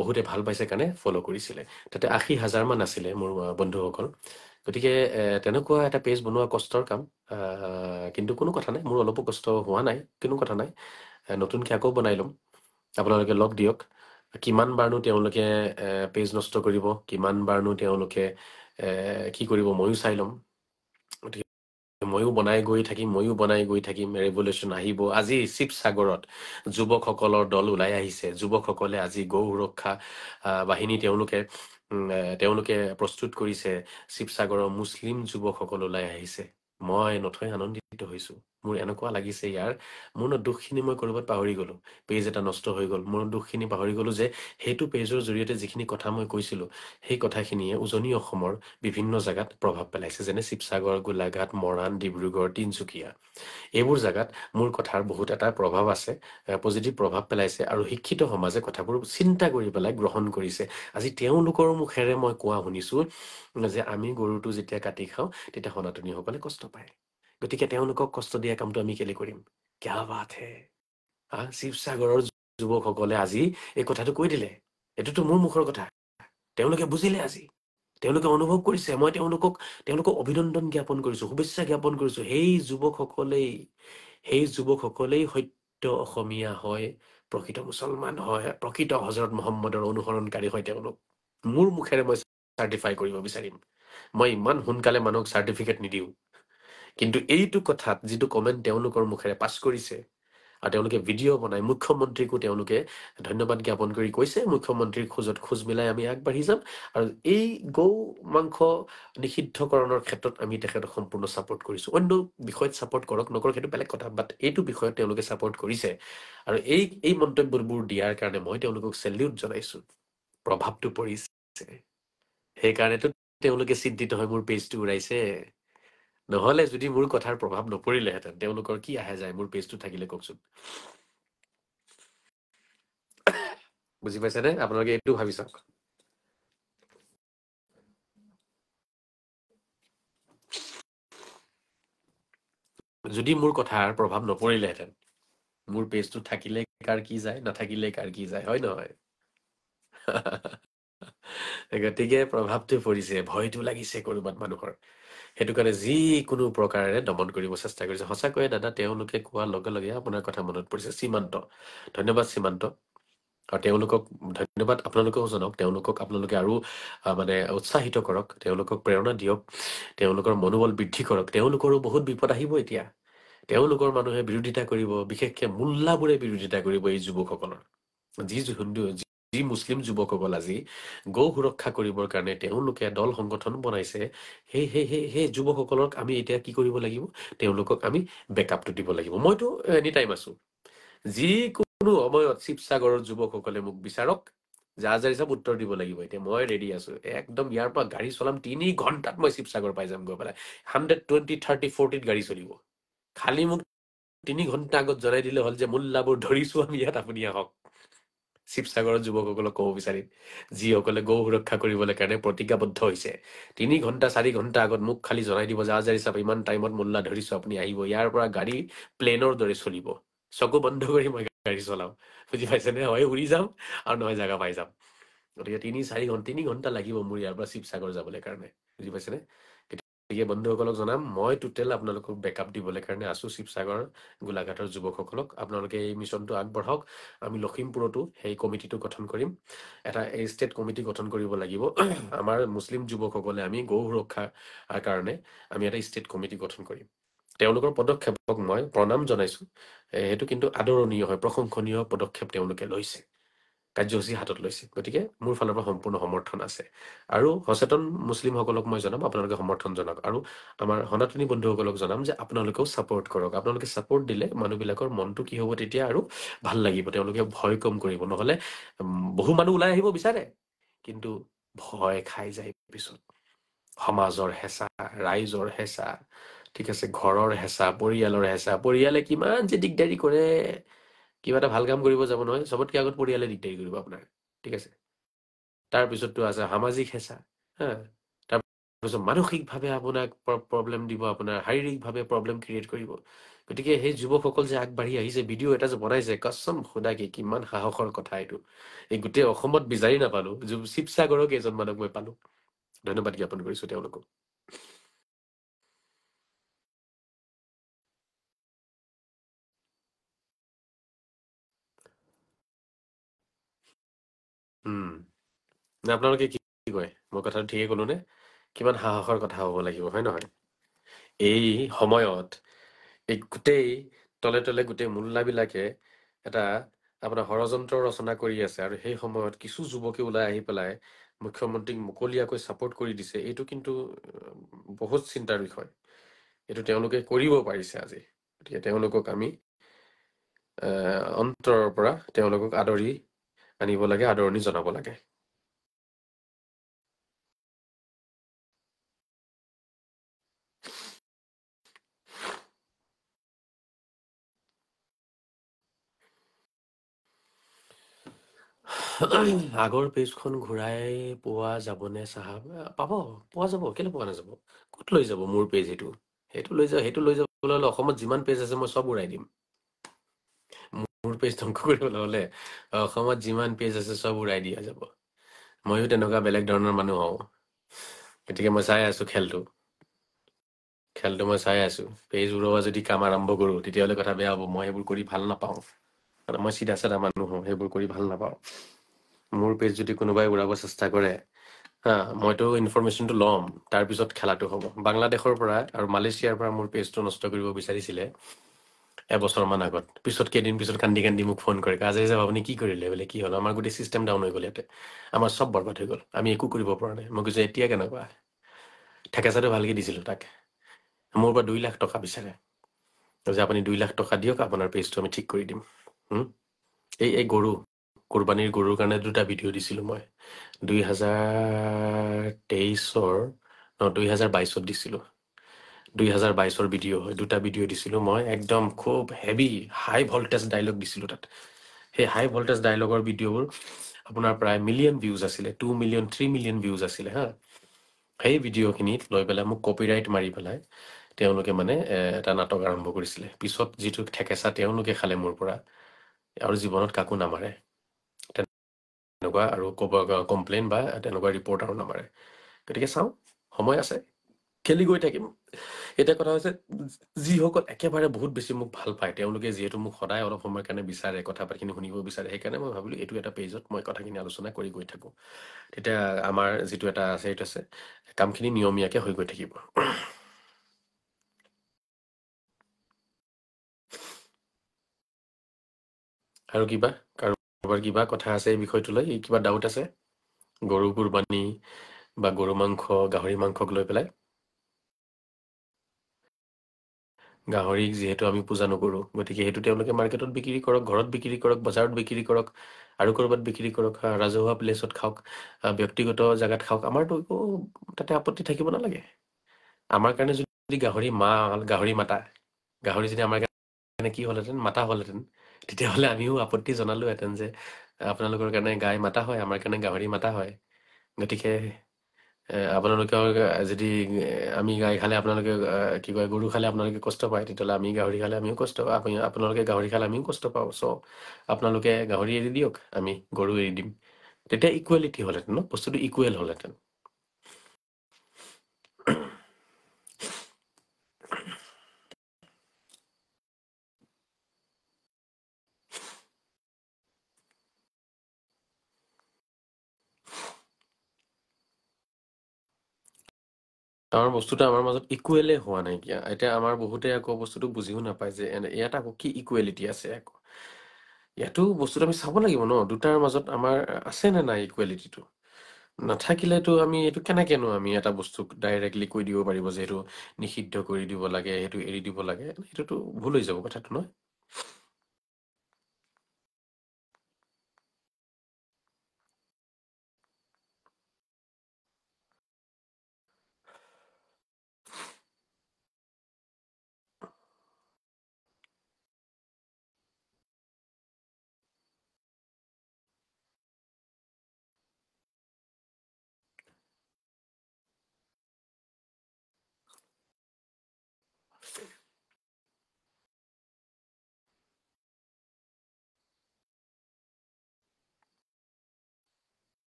বহুতে ভাল পাইছে কাৰণে ফ'ল' কৰিছিলে। তাতে 80,000মান আছিলে মোৰ বন্ধুসকল। গতিকে তেনেকুৱা এটা পেজ বনোৱা কষ্টৰ কাম, কিন্তু কোনো কথা নাই, মোৰ অলপো কষ্ট হোৱা নাই, কোনো কথা নাই। নতুনকৈ আকৌ বনাই ল'ম, আপোনালোকে লগ দিয়ক। কিমান বাৰনো তেওঁলোকে পেজ নষ্ট কৰিব, কিমান বাৰনো তেওঁলোকে কি কৰিব, ময়ো চাই ল'ম। গতিকে ময়ো বনাই গৈ থাকিম, ৰেভলিউশ্যন আহিব। আজি শিৱসাগৰত যুৱকসকলৰ দল ওলাই আহিছে, যুৱকসকলে আজি গৌ সুৰক্ষা বাহিনী তেওঁলোকে প্ৰস্তুত কৰিছে। শিৱসাগৰৰ মুছলিম যুৱকসকল ওলাই আহিছে। মই নথৈ আনন্দিত হৈছো। মোৰ এনেকুৱা লাগিছে ইয়াৰ, মোৰ দুখখিনি মই ক'ৰবাত পাহৰি গ'লো। পেজ এটা নষ্ট হৈ গ'ল, মোৰ দুখখিনি পাহৰি গ'লো যে সেইটো পেজৰ জৰিয়তে যিখিনি কথা মই কৈছিলো, সেই কথাখিনিয়ে উজনি অসমৰ বিভিন্ন জেগাত প্ৰভাৱ পেলাইছে, যেনে শিৱসাগৰ, গোলাঘাট, মৰাণ, ডিব্ৰুগড়, তিনচুকীয়া। এইবোৰ জেগাত মোৰ কথাৰ বহুত এটা প্ৰভাৱ আছে, পজিটিভ প্ৰভাৱ পেলাইছে, আৰু শিক্ষিত সমাজে কথাবোৰ চিন্তা কৰি পেলাই গ্ৰহণ কৰিছে। আজি তেওঁলোকৰ মুখেৰে মই কোৱা শুনিছো যে আমি গৰুটো যেতিয়া কাটি খাওঁ, তেতিয়া সনাতনীসকলে কষ্ট পায়। গতিকে তেওঁলোকক কষ্ট দিয়া কামটো আমি কেলে কৰিম? ক্যা বাত হে। শিৱসাগৰৰ যুৱকসকলে আজি এই কথাটো কৈ দিলে। এইটোতো মোৰ মুখৰ কথা, তেওঁলোকে বুজিলে আজি। তেওঁলোকে অনুভৱ কৰিছে, মই তেওঁলোকক অভিনন্দন জ্ঞাপন কৰিছো, শুভেচ্ছা জ্ঞাপন কৰিছো। সেই যুৱকসকলেই সত্য অসমীয়া হয়, প্ৰকৃত মুছলমান হয়, প্ৰকৃত হজৰত মহম্মদৰ অনুসৰণকাৰী হয় তেওঁলোক। মোৰ মুখেৰে মই চাৰ্টিফাই কৰিব বিচাৰিম। মই ইমান সোনকালে মানুহক চাৰ্টিফিকেট নিদিওঁ, কিন্তু এইটো কথাত যিটো কমেণ্ট তেওঁলোকৰ মুখেৰে পাছ কৰিছে, আৰু তেওঁলোকে ভিডিঅ' বনাই মুখ্যমন্ত্ৰীকো তেওঁলোকে ধন্যবাদ জ্ঞাপন কৰি কৈছে, মুখ্যমন্ত্ৰীৰ খোজ মিলাই আমি আগবাঢ়ি যাম, আৰু এই গৌ মাংস নিষিদ্ধকৰণৰ ক্ষেত্ৰত আমি তেখেতক সম্পূৰ্ণ ছাপোৰ্ট কৰিছো। অন্য বিষয়ত ছাপোৰ্ট কৰক নকৰক সেইটো বেলেগ কথা, বাট এইটো বিষয়ত তেওঁলোকে ছাপোৰ্ট কৰিছে, আৰু এই মন্তব্যবোৰ দিয়াৰ কাৰণে মই তেওঁলোকক চেলিউট জনাইছো। প্ৰভাৱটো পৰিছে, সেইকাৰণেতো তেওঁলোকে চিন্তিত হৈ মোৰ পেজটো উৰাইছে। নহলে যদি মোৰ কথাৰ প্ৰভাৱ নপৰিলেহেঁতেন তেওঁলোকৰ কি আহে যায় মোৰ পেজটো থাকিলে, কওকচোন। বুজি পাইছেনে? আপোনালোকে এইটো ভাবি চাওক। যদি মোৰ কথাৰ প্ৰভাৱ নপৰিলেহেঁতেন মোৰ পেজটো থাকিলে কাৰ কি যায়, নাথাকিলে কাৰ কি যায়, হয় নহয়? গতিকে প্ৰভাৱটো পৰিছে, ভয়টো লাগিছে কৰবাত মানুহৰ, সেইটো কাৰণে যিকোনো প্ৰকাৰেৰে দমন কৰিব চেষ্টা কৰিছে। সঁচাকৈয়ে দাদা, তেওঁলোকে কোৱাৰ লগে লগে আপোনাৰ কথা মনত পৰিছে। সীমান্ত, ধন্যবাদ সীমান্ত। আৰু তেওঁলোকক ধন্যবাদ আপোনালোকেও জনাওক, তেওঁলোকক আপোনালোকে আৰু মানে উৎসাহিত কৰক, তেওঁলোকক প্ৰেৰণা দিয়ক, তেওঁলোকৰ মনোবল বৃদ্ধি কৰক। তেওঁলোকৰো বহুত বিপদ আহিব এতিয়া, তেওঁলোকৰ মানুহে বিৰোধিতা কৰিব, বিশেষকে মোল্লাবোৰে বিৰোধিতা কৰিব এই যুৱকসকলৰ। যি মুছলিম যুৱকসকল আজি গৌ সুৰক্ষা কৰিবৰ কাৰণে তেওঁলোকে দল সংগঠন বনাইছে, সেই যুৱকসকলক আমি এতিয়া কি কৰিব লাগিব, তেওঁলোকক আমি বেকআপটো দিব লাগিব। মইতো এনি টাইম আছো, যিকোনো সময়ত শিৱসাগৰৰ যুৱকসকলে মোক বিচাৰক, যাৰ চব উত্তৰ দিব লাগিব। এতিয়া মই ৰেডি আছো, একদম ইয়াৰ পৰা গাড়ী চলাম 3 ঘণ্টাত মই শিৱসাগৰ পাই যাম গৈ পেলাই। 120, 30, 40 গাড়ী চলিব, খালি মোক 3 ঘণ্টা আগত জনাই দিলে হ'ল যে মোল্লাবোৰ ধৰিছো আমি ইয়াত, আপুনি আহক। শিৱসাগৰৰ যুৱকসকলক ক'ব বিচাৰিম, যিসকলে গৌ সুৰক্ষা কৰিবলৈ কাৰণে প্ৰতিজ্ঞাবদ্ধ হৈছে, 3 ঘণ্টা 4 ঘণ্টা আগত মোক খালি জনাই দিব যে আজাৰি চাপ ইমান টাইমত মোল্লা ধৰিছো, আপুনি আহিব। ইয়াৰ পৰা গাড়ী প্লেনৰ দৰে চলিব, চকু বন্ধ কৰি মই গাড়ী চলাম। বুজি পাইছেনে? হয় উৰি যাম আৰু নহয় জাগা পাই যাম। গতিকে 3 ঘণ্টা লাগিব মোৰ ইয়াৰ পৰা শিৱসাগৰ যাবলৈ কাৰণে। বুজি পাইছেনে? গতিকে বন্ধুসকলক জনাম, মই টোটেল আপোনালোকক বেকআপ দিবলৈ কাৰণে আছো। শিৱসাগৰ গোলাঘাটৰ যুৱকসকলক আপোনালোকে এই মিছনটো আগবঢ়াওক। আমি লখিমপুৰতো সেই কমিটিটো গঠন কৰিম, এটা ষ্টেট কমিটি গঠন কৰিব লাগিব। আমাৰ মুছলিম যুৱকসকলে আমি গৌ সুৰক্ষাৰ কাৰণে আমি এটা ষ্টেট কমিটি গঠন কৰিম। তেওঁলোকৰ পদক্ষেপক মই প্ৰণাম জনাইছো, সেইটো কিন্তু আদৰণীয় হয়, প্ৰশংসনীয় পদক্ষেপ তেওঁলোকে লৈছে, কাৰ্যসূচী হাতত লৈছে। গতিকে মোৰ ফালৰ পৰা সম্পূৰ্ণ সমৰ্থন আছে, আৰু সচেতন মুছলিমসকলক মই জনাম আপোনালোকে সমৰ্থন জনাওক, আৰু আমাৰ সনাতনী বন্ধুসকলক জনাম যে আপোনালোকেও ছাপোৰ্ট কৰক। আপোনালোকে ছাপোৰ্ট দিলে মানুহবিলাকৰ মনটো কি হ'ব তেতিয়া আৰু ভাল লাগিব, তেওঁলোকে ভয় কম কৰিব। নহলে বহু মানুহ ওলাই আহিব বিচাৰে, কিন্তু ভয় খাই যায় পিছত। সমাজৰ হেঁচা, ৰাইজৰ হেঁচা, ঠিক আছে, ঘৰৰ হেঁচা, পৰিয়ালৰ হেঁচা, পৰিয়ালে কিমান যে দিগদাৰি কৰে। কিবা এটা ভাল কাম কৰিব যাব নহয়, চবতকে আগত পৰিয়ালে দিগদাৰি কৰিব আপোনাৰ, ঠিক আছে। তাৰপিছততো আছে সামাজিক হেঁচা, হা, তাৰপিছত মানসিকভাৱে আপোনাক প্ৰব্লেম দিব, আপোনাৰ শাৰীৰিকভাৱে প্ৰব্লেম ক্ৰিয়েট কৰিব। গতিকে সেই যুৱকসকল যে আগবাঢ়ি আহিছে, ভিডিঅ' এটা যে বনাইছে, কছম খোদাকে কিমান সাহসৰ কথা এইটো। এই গোটেই অসমত বিচাৰি নাপালো, শিৱসাগৰৰ কেইজনমানক মই পালো, ধন্যবাদ জ্ঞাপন কৰিছো তেওঁলোকক। আপোনালোকে কি কয়, মোৰ কথাটো ঠিকেই ক'লো নে? কিমান সাহসৰ কথা হ'ব লাগিব, হয় নহয়? এই সময়ত এই গোটেই তলে তলে গোটেই মোল্লাবিলাকে এটা আপোনাৰ ষড়যন্ত্ৰ ৰচনা কৰি আছে, আৰু সেই সময়ত কিছু যুৱকে ওলাই আহি পেলাই মুখ্যমন্ত্ৰীক মুকলিয়াকৈ ছাপোৰ্ট কৰি দিছে। এইটো কিন্তু বহুত চিন্তাৰ বিষয়। এইটো তেওঁলোকে কৰিব পাৰিছে আজি। গতিকে তেওঁলোকক আমি অন্তৰৰ পৰা তেওঁলোকক আদৰি আনিব লাগে, আদৰণি জনাব লাগে। আগৰ পেজখন ঘূৰাই পোৱা যাবনে চাহাব? পাব, পোৱা যাব, কেলে পোৱা নাযাব? ক'ত লৈ যাব মোৰ পেজ? সেইটো লৈ যাবলৈ হ'লে অসমত যিমান পেজ আছে মই চব উৰাই দিম। মোৰ পেজ ধ্বংস কৰিবলৈ হ'লে অসমত যিমান পেজ আছে চব উৰাই দিয়া যাব। ময়ো তেনেকুৱা বেলেগ ধৰণৰ মানুহ হওঁ। গতিকে মই চাই আছো খেলটো মই চাই আছো। পেজ উৰুৱা যদি কাম আৰম্ভ কৰো তেতিয়াহ'লে কথা বেয়া হ'ব। মই সেইবোৰ কৰি ভাল নাপাওঁ। কাৰণ মই চিধা চাধা মানুহ হওঁ, সেইবোৰ কৰি ভাল নাপাওঁ। মোৰ পেজ যদি কোনোবাই উৰাব চেষ্টা কৰে, হা, মইতো ইনফৰমেশ্যনটো ল'ম, তাৰপিছত খেলাটো হ'ব। বাংলাদেশৰ পৰা আৰু মালয়েছিয়াৰ পৰা মোৰ পেজটো নষ্ট কৰিব বিচাৰিছিলে এবছৰমান আগত। কেইদিন পিছত কান্দি কান্দি মোক ফোন কৰে, কাজে যাব আপুনি কি কৰিলে বোলে, কি হ'ল? আমাৰ গোটেই চিষ্টেম ডাউন হৈ গ'ল ইয়াতে, আমাৰ চব বৰবাদ হৈ গ'ল, আমি একো কৰিব পৰা নাই। মই কৈছোঁ এতিয়া কেনেকুৱা? ঠেকেচাটো ভালকে দিছিলোঁ তাক। মোৰ পৰা 2 লাখ টকা বিচাৰে যে আপুনি 2 লাখ টকা দিয়ক, আপোনাৰ পেজটো আমি ঠিক কৰি দিম। এই কোৰবানীৰ গৰুৰ কাৰণে 2টা ভিডিঅ' দিছিলোঁ মই 2023-ৰ 2022-ত দিছিলোঁ। 2022-ৰ ভিডিঅ' হয়, 2টা ভিডিঅ' দিছিলোঁ মই। একদম খুব হেভি হাই ভল্টেজ ডায়লগ দিছিলোঁ তাত। সেই হাই ভল্টেজ ডায়লগৰ ভিডিঅ'বোৰ আপোনাৰ প্ৰায় মিলিয়ন ভিউজ আছিলে, 2 মিলিয়ন 3 মিলিয়ন ভিউজ আছিলে, হা। সেই ভিডিঅ'খিনিত লৈ পেলাই মোক কপিৰাইট মাৰি পেলাই তেওঁলোকে মানে এটা নাটক আৰম্ভ কৰিছিলে। পিছত যিটো ঠেকেচা তেওঁলোকে খালে মোৰ পৰা, আৰু জীৱনত কাকো নামাৰে তেনেকুৱা, আৰু কমপ্লেইন বা তেনেকুৱা ৰিপৰ্ট আৰু নামাৰে। গতিকে চাওঁ, সময় আছে, খেলি গৈ থাকিম। এতিয়া কথা হৈছে, যিসকল একেবাৰে বহুত বেছি মোক ভাল পায়, তেওঁলোকে যিহেতু মোক সদায় অলপ সময়ৰ কাৰণে বিচাৰে, কথা পাতিখিনি শুনিব বিচাৰে, সেইকাৰণে মই ভাবিলোঁ এইটো এটা পেজত মই কথাখিনি আলোচনা কৰি গৈ থাকোঁ। তেতিয়া আমাৰ যিটো এটা আছে, সেইটো আছে, কামখিনি নিয়মীয়াকৈ হৈ গৈ থাকিব। আৰু কিবা কাৰোবাৰ কিবা কথা আছে এই বিষয়টো লৈ, কিবা ডাউট আছে? গৰু কুৰবানী বা গৰু মাংস, গাহৰি মাংসক লৈ পেলাই? গাহৰিক যিহেতু আমি পূজা নকৰোঁ, গতিকে সেইটো তেওঁলোকে মাৰ্কেটত বিক্ৰী কৰক, ঘৰত বিক্ৰী কৰক, বজাৰত বিক্ৰী কৰক, আৰু ক'ৰবাত বিক্ৰী কৰক, ৰাজহুৱা প্লেচত খাওক, ব্যক্তিগত জেগাত খাওক, আমাৰতো একো তাতে আপত্তি থাকিব নালাগে। আমাৰ কাৰণে যদি গাহৰি মাতা, গাহৰি যদি আমাৰ কাৰণে কি হ'লহেঁতেন, মাতা হ'লহেঁতেন, তেতিয়াহ'লে আমিও আপত্তি জনালোহেঁতেন যে আপোনালোকৰ কাৰণে গাই মাতা হয়, আমাৰ কাৰণে গাহৰি মাতা হয়। গতিকে আপোনালোকৰ যদি আমি গাই খালে আপোনালোকে কি কয়, গৰু খালে আপোনালোকে কষ্ট পায়, তেতিয়াহ'লে আমি গাহৰি খালে আমিও কষ্ট পাওঁ, আপোনালোকে গাহৰি খালে আমিও কষ্ট পাওঁ। চ' আপোনালোকে গাহৰি এৰি দিয়ক, আমি গৰু এৰি দিম। তেতিয়া ইকুৱেলিটি হ'লহেঁতেন, ন, বস্তুটো ইকুৱেল হ'লহেঁতেন। আমাৰ বস্তুটো আমাৰ মাজত ইকুৱেলে হোৱা নাইকিয়া। এতিয়া আমাৰ বহুতে আকৌ বস্তুটো বুজিও নাপায় যে ইয়াত আকৌ কি ইকুৱেলিটি আছে। আকৌ ইয়াতো বস্তুটো আমি চাব লাগিব ন, দুটাৰ মাজত আমাৰ আছে নে নাই ইকুৱেলিটিটো। নাথাকিলেতো আমি এইটো কেনেকেনো আমি এটা বস্তুক ডাইৰেক্টলি কৈ দিব পাৰিব যে এইটো নিষিদ্ধ কৰি দিব লাগে, সেইটো এৰি দিব লাগে, সেইটোতো ভুল হৈ যাব কথাটো, নহয়?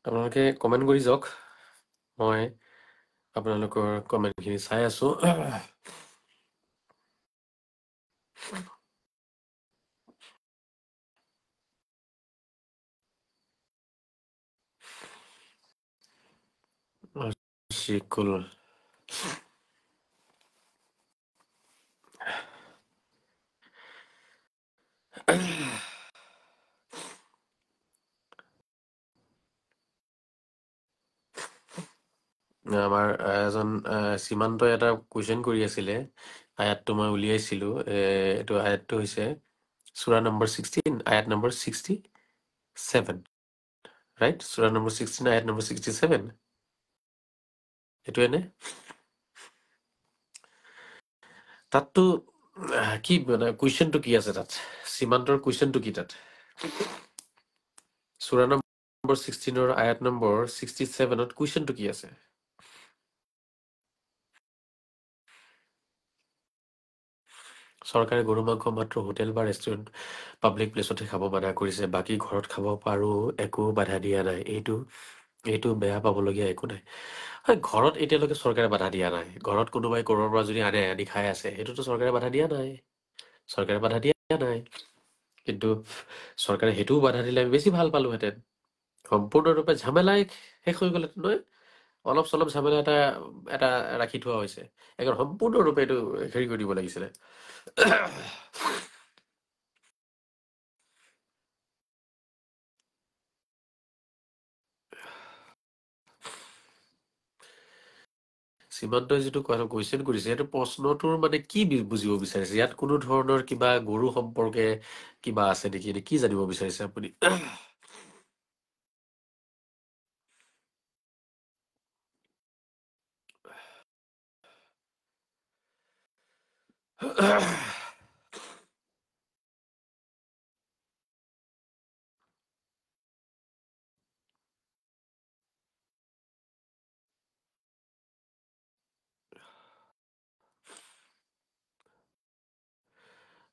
আপোনালোকে কমেণ্ট কৰি যাওক, মই আপোনালোকৰ কমেণ্টখিনি চাই আছো। শিকুল আমাৰ এজন সীমান্তই এটা কুৱেশ্যন কৰি আছিলে, আয়াতটো মই উলিয়াইছিলো। এইটো আয়াতটো হৈছে সূৰা নম্বৰ 16, আয়াত নম্বৰ 67, ৰাইট? সূৰা নম্বৰ 16, আয়াত নম্বৰ 67, এইটোৱে নে? তাততো কি মানে কুৱেশ্যনটো কি আছে তাত? সীমান্তৰ কুৱেশ্যনটো কি তাত? সূৰা নম্বৰ 16-ৰ আয়াত নম্বৰ 67-ত কুৱেশ্যনটো কি আছে? চৰকাৰে গৰু মাংস মাত্ৰ হোটেল বা ৰেষ্টুৰেণ্ট, পাব্লিক প্লেচতহে খাব বাধা কৰিছে, বাকী ঘৰত খাব পাৰো, একো বাধা দিয়া নাই। এইটো এইটো বেয়া পাবলগীয়া একো নাই। হয়, ঘৰত এতিয়ালৈকে চৰকাৰে বাধা দিয়া নাই। ঘৰত কোনোবাই ক'ৰবাৰ পৰা যদি আনি খাই আছে, সেইটোতো চৰকাৰে বাধা দিয়া নাই। চৰকাৰে বাধা দিয়া নাই। কিন্তু চৰকাৰে সেইটোও বাধা দিলে আমি বেছি ভাল পালোহেঁতেন। সম্পূৰ্ণৰূপে ঝামেলাই শেষ হৈ গ'লেহেঁতেন নহয়। অলপ চলপ ঝামেলা এটা এটা ৰাখি থোৱা হৈছে। একদম সম্পূৰ্ণৰূপে এইটো হেৰি কৰি দিব লাগিছিলে। সীমান্তই যিটো কুৱেশ্যন কৰিছে, সেইটো প্ৰশ্নটোৰ মানে কি বুজিব বিচাৰিছে? ইয়াত কোনো ধৰণৰ কিবা গৰু সম্পৰ্কে কিবা আছে নেকি? এনে কি জানিব বিচাৰিছে আপুনি?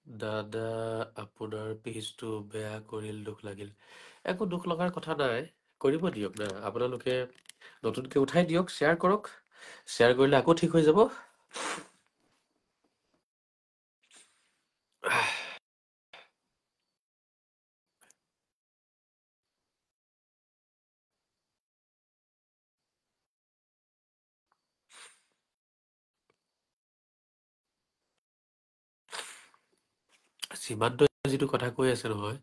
দাদা, আপোনাৰ পেজটো বেয়া কৰিল, দুখ লাগিল। একো দুখ লগাৰ কথা নাই, কৰিব দিয়ক না। আপোনালোকে নতুনকে উঠাই দিয়ক, শ্বেয়াৰ কৰক। শ্বেয়াৰ কৰিলে আকৌ ঠিক হৈ যাব। সীমান্তই যিটো কথা কৈ আছে নহয়,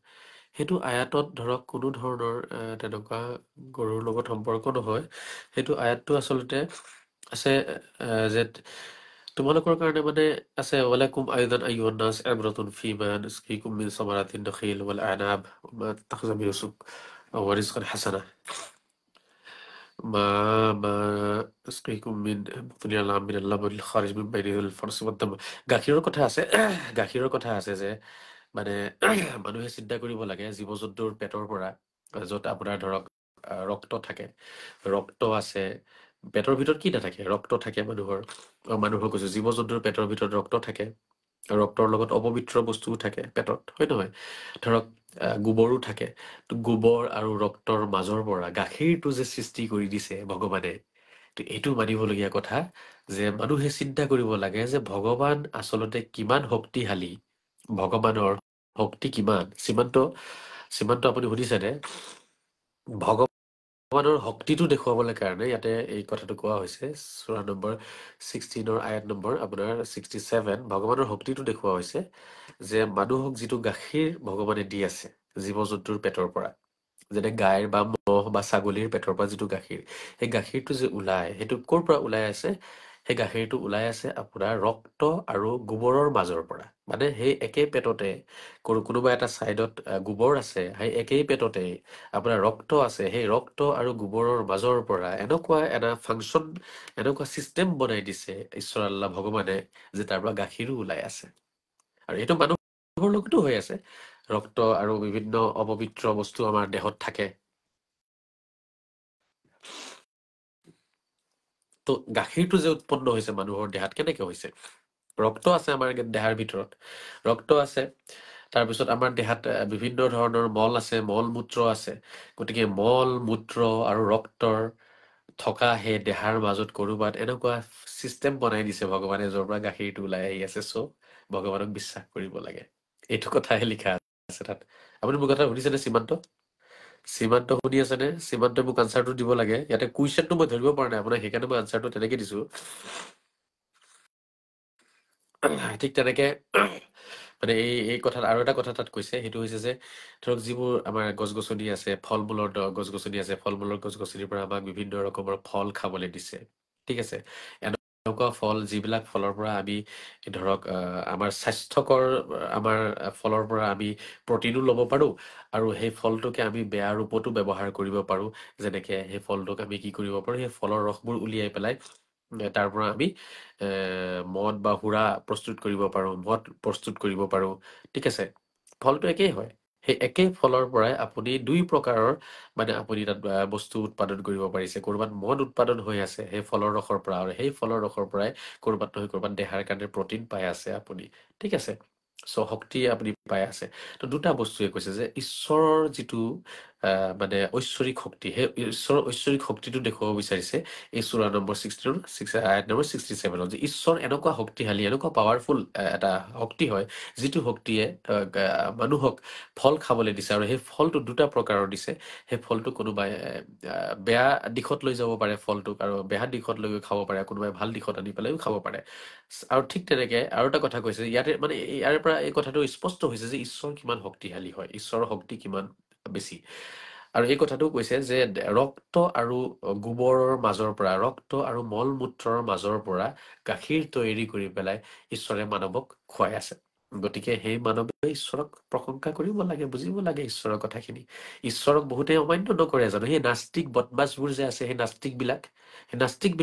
সেইটো আয়াতত ধৰক কোনো ধৰণৰ তেনেকুৱা গৰুৰ লগত সম্পৰ্ক নহয়। সেইটো আয়াতটো আচলতে আছে যে তোমালোকৰ কাৰণে মানে আছে ৱালাকুম আইদান আইয়ুহান নাছ ইবৰাতুন ফীমা নুস্কীকুম মিন সামাৰাতিন নখীল ওয়াল আনাব ওয়া তাখযাবু ইউসুফ ওয়া রিজকান হাসানা মা মা নুস্কীকুম মিন বুতুনিয়া লাম মিনাল লাবানিল খারিজ মিন বাইনিল ফারসি ওয়াদ দাম। গাখীৰৰ কথা আছে। গাখীৰৰ কথা আছে যে মানে মানুহে চিন্তা কৰিব লাগে জীৱ-জন্তুৰ পেটৰ পৰা, য'ত আপোনাৰ ধৰক ৰক্ত থাকে, ৰক্ত আছে। পেটৰ ভিতৰত কি নাথাকে? ৰক্ত থাকে মানুহৰ। মানুহৰ কৈছো, জীৱ-জন্তুৰ পেটৰ ভিতৰত ৰক্ত থাকে। ৰক্তৰ লগত অপবিত্ৰ বস্তুও থাকে পেটত, হয় নহয়? ধৰক গোবৰো থাকে। তো গোবৰ আৰু ৰক্তৰ মাজৰ পৰা গাখীৰটো যে সৃষ্টি কৰি দিছে ভগৱানে, তো এইটো মানিবলগীয়া কথা যে মানুহে চিন্তা কৰিব লাগে যে ভগৱান আচলতে কিমান শক্তিশালী, ভগৱানৰ শক্তি কিমান। সীমান্ত আপুনি শুনিছেনে? ভগৱানৰ শক্তিটো দেখুৱাবলৈ কাৰণে ইয়াতে এই কথাটো কোৱা হৈছে। সূৰা নম্বৰ 16 আয়াত নম্বৰ আপোনাৰ 67। ভগৱানৰ শক্তিটো দেখুওৱা হৈছে যে মানুহক যিটো গাখীৰ ভগৱানে দি আছে জীৱ-জন্তুৰ পেটৰ পৰা, যেনে গাইৰ বা ম'হ বা ছাগলীৰ পেটৰ পৰা যিটো গাখীৰ, সেই গাখীৰটো যে ওলাই, সেইটো ক'ৰ পৰা ওলাই আছে? সেই গাখীৰটো ওলাই আছে আপোনাৰ ৰক্ত আৰু গোবৰৰ মাজৰ পৰা। মানে সেই একে পেটতে কোনোবা এটা ছাইডত গোবৰ আছে, সেই একেই পেটতে আপোনাৰ ৰক্ত আছে। সেই ৰক্ত আৰু গোবৰৰ মাজৰ পৰা এনেকুৱা এটা ফাংচন, এনেকুৱা চিষ্টেম বনাই দিছে ঈশ্বৰ আল্লাহ ভগৱানে, যে তাৰ পৰা গাখীৰো ওলাই আছে। আৰু এইটো মানুহৰ লগতো হৈ আছে। ৰক্ত আৰু বিভিন্ন অপবিত্ৰ বস্তু আমাৰ দেহত থাকে। তো গাখীৰটো যে উৎপন্ন হৈছে মানুহৰ দেহাত কেনেকে হৈছে? ৰক্ত আছে আমাৰ দেহাৰ ভিতৰত, ৰক্ত আছে। তাৰপিছত আমাৰ দেহাত বিভিন্ন ধৰণৰ মল আছে, মল মূত্ৰ আছে। গতিকে মল মূত্ৰ আৰু ৰক্তৰ থকা সেই দেহাৰ মাজত কৰবাত এনেকুৱা চিষ্টেম বনাই দিছে ভগৱানে, য'ৰ পৰা গাখীৰটো ওলাই আহি আছে। ভগৱানক বিশ্বাস কৰিব লাগে। এইটো কথাহে লিখা আছে তাত। আপুনি মোৰ কথা শুনিছেনে সীমান্ত? সীমান্ত শুনি আছেনে? সীমান্তই মোক আনচাৰটো দিব লাগে। ইয়াতে কুৱেশ্যনটো মই ধৰিব পৰা নাই আপোনাক, সেইকাৰণে মই আনচাৰটো তেনেকে দিছো। ঠিক তেনেকে মানে এই কথাত আৰু এটা কথা তাত কৈছে, সেইটো হৈছে যে ধৰক যিবোৰ আমাৰ গছ-গছনি আছে, ফল-মূলৰ গছ-গছনি আছে, ফল-মূলৰ গছ-গছনিৰ পৰা আমাক বিভিন্ন ৰকমৰ ফল খাবলৈ দিছে। ঠিক আছে? এনেকুৱা ফল যিবিলাক ফলৰ পৰা আমি ধৰক আমাৰ স্বাস্থ্যকৰ আমাৰ ফলৰ পৰা আমি প্ৰটিনো ল'ব পাৰো, আৰু সেই ফলটোকে আমি বেয়া ৰূপতো ব্যৱহাৰ কৰিব পাৰো। যেনেকে সেই ফলটোক আমি কি কৰিব পাৰো, সেই ফলৰ ৰসবোৰ উলিয়াই পেলাই তাৰ পৰা আমি মদ বা সুৰা প্ৰস্তুত কৰিব পাৰো, মদ প্ৰস্তুত কৰিব পাৰো। ঠিক আছে? ফলটো একেই হয়। সেই একেই ফলৰ পৰাই আপুনি দুই প্ৰকাৰৰ মানে আপুনি তাত বস্তু উৎপাদন কৰিব পাৰিছে। ক'ৰবাত মদ উৎপাদন হৈ আছে সেই ফলৰ ৰসৰ পৰা, আৰু সেই ফলৰ ৰসৰ পৰাই ক'ৰবাত নহয় ক'ৰবাত দেহাৰ কাৰণে প্ৰটিন পাই আছে আপুনি। ঠিক আছে? শক্তি আপুনি পাই আছে। তো দুটা বস্তুৱে কৈছে যে ঈশ্বৰৰ যিটো মানে ঐশ্বৰিক শক্তি, সেই ঈশ্বৰৰ ঐশ্বৰিক শক্তিটো দেখুৱাব বিচাৰিছে এই সূৰা নম্বৰ 16 আয়াত নম্বৰ 67, যে ঈশ্বৰ এনেকুৱা শক্তিশালী, এনেকুৱা পাৱাৰফুল এটা শক্তি হয়, যিটো শক্তিয়ে মানুহক ফল খাবলৈ দিছে, আৰু সেই ফলটো দুটা প্ৰকাৰৰ দিছে। সেই ফলটো কোনোবাই বেয়া দিশত লৈ যাব পাৰে ফলটোক, আৰু বেয়া দিশত লৈ খাব পাৰে, কোনোবাই ভাল দিশত আনি পেলাইও খাব পাৰে। আৰু ঠিক তেনেকে আৰু এটা কথা কৈছে ইয়াতে, মানে ইয়াৰ পৰা এই কথাটো স্পষ্ট হৈছে যে ঈশ্বৰ কিমান শক্তিশালী হয়, ঈশ্বৰৰ শক্তি কিমান বেছি। আৰু এই কথাটো কৈছে যে ৰক্ত আৰু গোবৰৰ মাজৰ পৰা, ৰক্ত আৰু মল মূত্ৰৰ মাজৰ পৰা গাখীৰ তৈয়াৰী কৰি পেলাই ঈশ্বৰে মানৱক খুৱাই আছে। গতিকে সেই মানৱে ঈশ্বৰক প্ৰশংসা কৰিব লাগে, বুজিব লাগে ঈশ্বৰৰ কথাখিনি। ঈশ্বৰক বহুতেই অমান্য নকৰে জানো, সেই নাস্তিক বদমাছবোৰ যে আছে, সেই নাস্তিক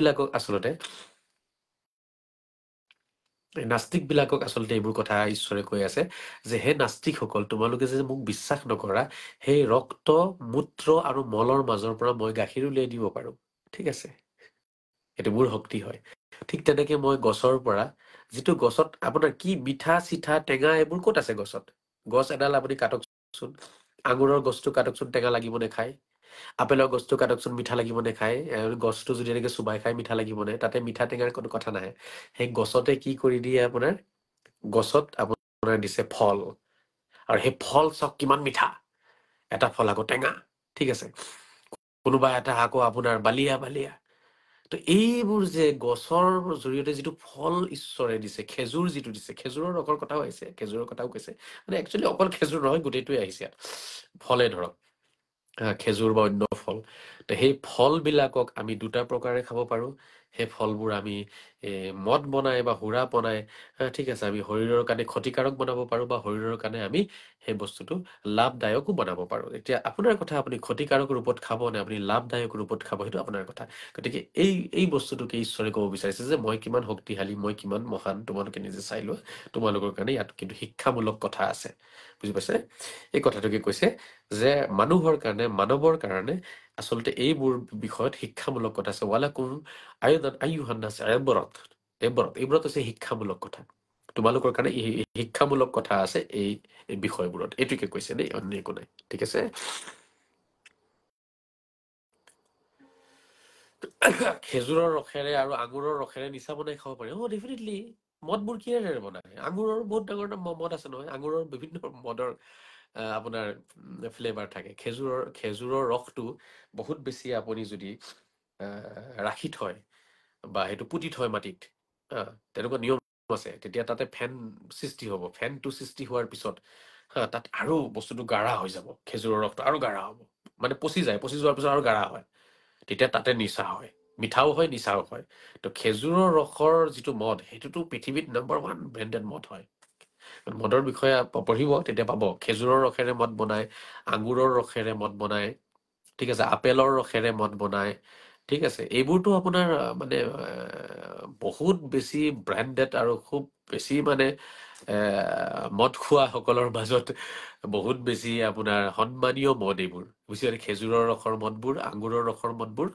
বিলাকক আচলতে এইবোৰ কথা ঈশ্বৰে কৈ আছে যে হে নাস্তিকসকল, তোমালোকে যে মোক বিশ্বাস নকৰা, সেই ৰক্ত মূত্ৰ আৰু মলৰ মাজৰ পৰা মই গাখীৰ উলিয়াই দিব পাৰো। ঠিক আছে, এইটো মোৰ শক্তি হয়। ঠিক তেনেকে মই গছৰ পৰা, যিটো গছত আপোনাৰ কি মিঠা চিঠা টেঙা এইবোৰ ক'ত আছে গছত? গছ এডাল আপুনি কাটকচোন, আঙুৰৰ গছটো কাটকচোন, টেঙা লাগিব নে খাই? আপেলৰ গছটো কাটকচোন, মিঠা লাগিব নে খাই? গছটো যদি এনেকে চুবাই খাই মিঠা লাগিব নে? তাতে মিঠা টেঙাৰ কোনো কথা নাহে। সেই গছতে কি কৰি দিয়ে আপোনাৰ, গছত আপোনাৰ দিছে ফল, আৰু সেই ফল চাওক কিমান মিঠা, এটা ফল আকৌ টেঙা। ঠিক আছে, কোনোবা এটা আকৌ আপোনাৰ বালিয়া বালিয়া। তো এইবোৰ যে গছৰ জৰিয়তে যিটো ফল ঈশ্বৰে দিছে, খেজুৰ যিটো দিছে, খেজুৰৰ ৰসৰ কথাও আহিছে, খেজুৰৰ কথাও কৈছে, মানে একচুৱেলি অকল খেজুৰ নহয়, গোটেইটোৱে আহিছে ইয়াত, ফলে ধৰক খেজুৰ বা অন্য ফল। তো সেই ফলবিলাকক আমি দুটা প্ৰকাৰে খাব পাৰো। সেই ফলবোৰ আমি মদ বনাই বা সুৰা বনাই, ঠিক আছে, আমি শৰীৰৰ কাৰণে ক্ষতিকাৰক বনাব পাৰো, বা শৰীৰৰ কাৰণে আমি সেই বস্তুটো লাভদায়কো বনাব পাৰো। এতিয়া আপোনাৰ কথা, আপুনি ক্ষতিকাৰক ৰূপত খাব নে আপুনি লাভদায়ক ৰূপত খাব, সেইটো আপোনাৰ কথা। গতিকে এই বস্তুটোকে ঈশ্বৰে ক'ব বিচাৰিছে যে মই কিমান শক্তিশালী, মই কিমান মহান, তোমালোকে নিজে চাই লোৱা। তোমালোকৰ কাৰণে ইয়াত কিন্তু শিক্ষামূলক কথা আছে, বুজি পাইছে? এই কথাটোকে কৈছে যে মানুহৰ কাৰণে, মানৱৰ কাৰণে আচলতে এইবোৰ বিষয়ত শিক্ষামূলক কথা আছে। ৱালাকুম আয়ুদান আয়ুহান্নাস এবৰত, এইবোৰত আছে শিক্ষামূলক কথা। তোমালোকৰ কাৰণে শিক্ষামূলক কথা আছে এই বিষয়বোৰত, এইটোকে কৈছে দেই, অন্য একো নাই। ঠিক আছে, খেজুৰৰ ৰসেৰে আৰু আঙুৰৰ ৰসেৰে নিচা বনাই খাব পাৰি। ডেফিনেটলি। মদবোৰ কিহেৰে বনায়? আঙুৰৰ বহুত ডাঙৰ মদ আছে নহয়, আঙুৰৰ বিভিন্ন মদৰ আপোনাৰ ফ্লেভাৰ থাকে। খেজুৰৰ ৰসটো বহুত বেছি আপুনি যদি ৰাখি থয় বা সেইটো পুতি থয় মাটিত, তেনেকুৱা নিয়ম আছে, তেতিয়া তাতে ফেন সৃষ্টি হ'ব। ফেনটো সৃষ্টি হোৱাৰ পিছত তাত আৰু বস্তুটো গাঢ়া হৈ যাব, খেজুৰৰ ৰসটো আৰু গাঢ়া হ'ব, মানে পচি যায়, পচি যোৱাৰ পিছত আৰু গাঢ়া হয়, তেতিয়া তাতে নিচা হয়, মিঠাও হয়, নিচাও হয়। তো খেজুৰৰ ৰসৰ যিটো মদ, সেইটোতো পৃথিৱীত নম্বৰ 1 ব্ৰেণ্ডেড মদ হয়। মদৰ বিষয়ে পঢ়িব, তেতিয়া পাব খেজুৰৰ ৰসেৰে মদ বনায়, আঙুৰৰ ৰসেৰে মদ বনায়, ঠিক আছে, আপেলৰ ৰসেৰে মদ বনায়। ঠিক আছে, এইবোৰতো আপোনাৰ মানে বহুত বেছি ব্ৰেণ্ডেড আৰু খুব বেছি মানে মদ খোৱাসকলৰ মাজত বহুত বেছি আপোনাৰ সন্মানীয় মদ এইবোৰ, বুজিছে? খেজুৰৰ ৰসৰ মদবোৰ, আঙুৰৰ ৰসৰ মদবোৰ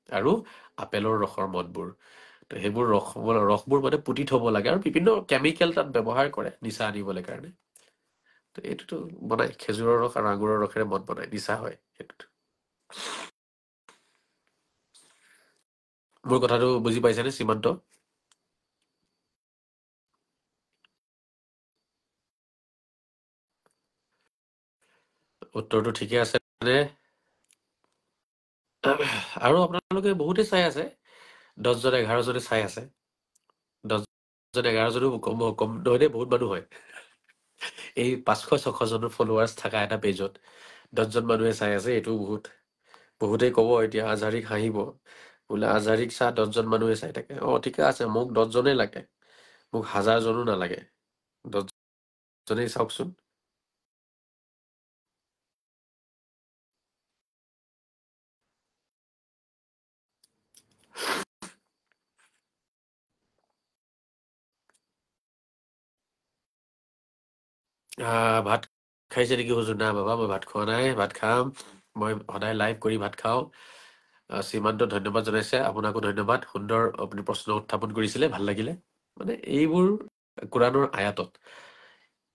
আৰু আপেলৰ ৰসৰ মদবোৰ। তো সেইবোৰ ৰসবোৰ মানে পুতি থব লাগে, আৰু বিভিন্ন কেমিকেল তাত ব্যৱহাৰ কৰে নিচা আনিবলৈ কাৰণে। তো এইটোতো বনাই, খেজুৰৰ ৰস আৰু আঙুৰৰ ৰসেৰে মদ বনাই, নিচা হয় সেইটোতো। মোৰ কথাটো বুজি পাইছেনে সীমান্ত? উত্তৰটো ঠিকে আছে নে? আৰু আপোনালোকে বহুতে চাই আছে, 10জন 11জনে চাই আছে, 10জন 11জনো কম নহয় দেই, বহুত মানুহ হয়। এই 500-600জনৰ ফলোৱাৰ্ছ থকা এটা পেজত 10জন মানুহে চাই আছে, এইটো বহুতেই ক'ব এতিয়া, আজহাৰিক হাঁহিব, বোলে আজহাৰিক চাহ 10জন মানুহে চাই থাকে। ঠিকে আছে, মোক 10জনেই লাগে, মোক 1000জনো নালাগে, 10জনেই চাওকচোন। ভাত খাইছে নেকি হুজুৰ? না বাবা, মই ভাত খোৱা নাই, ভাত খাম। মই সদায় লাইভ কৰি ভাত খাওঁ। শ্ৰীমান্ত ধন্যবাদ জনাইছে, আপোনাকো ধন্যবাদ, সুন্দৰ আপুনি প্ৰশ্ন উত্থাপন কৰিছিলে, ভাল লাগিলে। মানে এইবোৰ কোৰাণৰ আয়াতত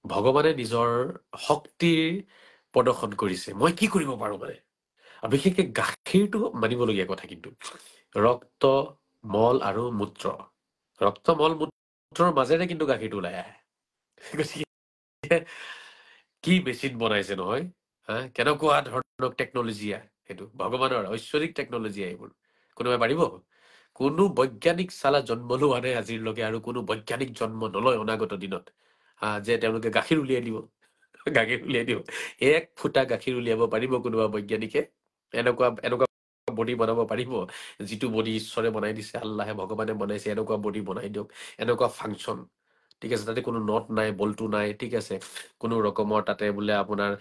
ভগৱানে নিজৰ শক্তিৰ প্ৰদৰ্শন কৰিছে মই কি কৰিব পাৰো মানে আৰু বিশেষকে গাখীৰটো মানিবলগীয়া কথা কিন্তু ৰক্ত মল আৰু মূত্ৰ ৰক্ত মল মূত্ৰৰ মাজেৰে কিন্তু গাখীৰটো ওলাই আহে গতিকে কি মেচিন বনাইছে নহয় হা কেনেকুৱা ধৰণৰ টেকনলজি সেইটো ভগৱানৰ ঐশ্বৰিক টেকনলজি এইবোৰ কোনোবাই পাৰিব কোনো বৈজ্ঞানিক চালা জন্ম লোৱা নাই আজিলৈকে আৰু কোনো বৈজ্ঞানিক জন্ম নলয় অনাগত দিনত যে তেওঁলোকে গাখীৰ উলিয়াই দিব গাখীৰ উলিয়াই দিব এক ফুটা গাখীৰ উলিয়াব পাৰিব কোনোবা বৈজ্ঞানিকে এনেকুৱা এনেকুৱা বডি বনাব পাৰিব যিটো বডি ঈশ্বৰে বনাই দিছে আল্লাহে ভগৱানে বনাইছে এনেকুৱা বডি বনাই দিয়ক এনেকুৱা ফাংচন ঠিক আছে তাতে কোনো নট নাই বল্টু নাই ঠিক আছে কোনো ৰকমৰ তাতে বোলে আপোনাৰ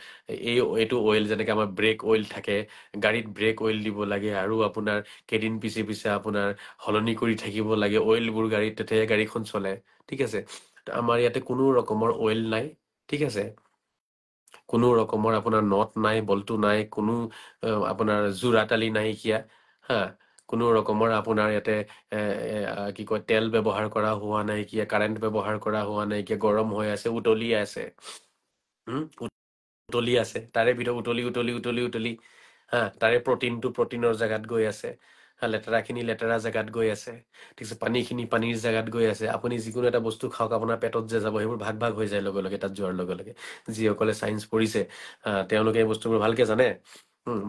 এইটো অইল যেনেকে আমাৰ ব্ৰেক অইল থাকে গাড়ীত ব্ৰেক অইল দিব লাগে আৰু আপোনাৰ কেইদিন পিছে পিছে আপোনাৰ সলনি কৰি থাকিব লাগে অইলবোৰ গাড়ীত তেতিয়াহে গাড়ীখন চলে ঠিক আছে আমাৰ ইয়াতে কোনো ৰকমৰ অইল নাই ঠিক আছে কোনো ৰকমৰ আপোনাৰ নট নাই বল্টু নাই কোনো আপোনাৰ জোৰাতালি নাইকিয়া হা কোনো ৰকমৰ আপোনাৰ ইয়াতে কি কয় তেল ব্যৱহাৰ কৰা হোৱা নাইকিয়া কাৰেণ্ট ব্যৱহাৰ কৰা হোৱা নাইকিয়া গৰম হৈ আছে উতলি আছে উতলি আছে তাৰে ভিতৰত উতলি হা তাৰে প্ৰটিনৰ জেগাত গৈ আছে লেতেৰাখিনি লেতেৰা জেগাত গৈ আছে ঠিক আছে পানীখিনি পানীৰ জেগাত গৈ আছে আপুনি যিকোনো এটা বস্তু খাওক আপোনাৰ পেটত যে যাব সেইবোৰ ভাগ ভাগ হৈ যায় লগে লগে তাত যোৱাৰ লগে লগে যিসকলে চায়েন্স পঢ়িছে তেওঁলোকে এই বস্তুবোৰ ভালকে জানে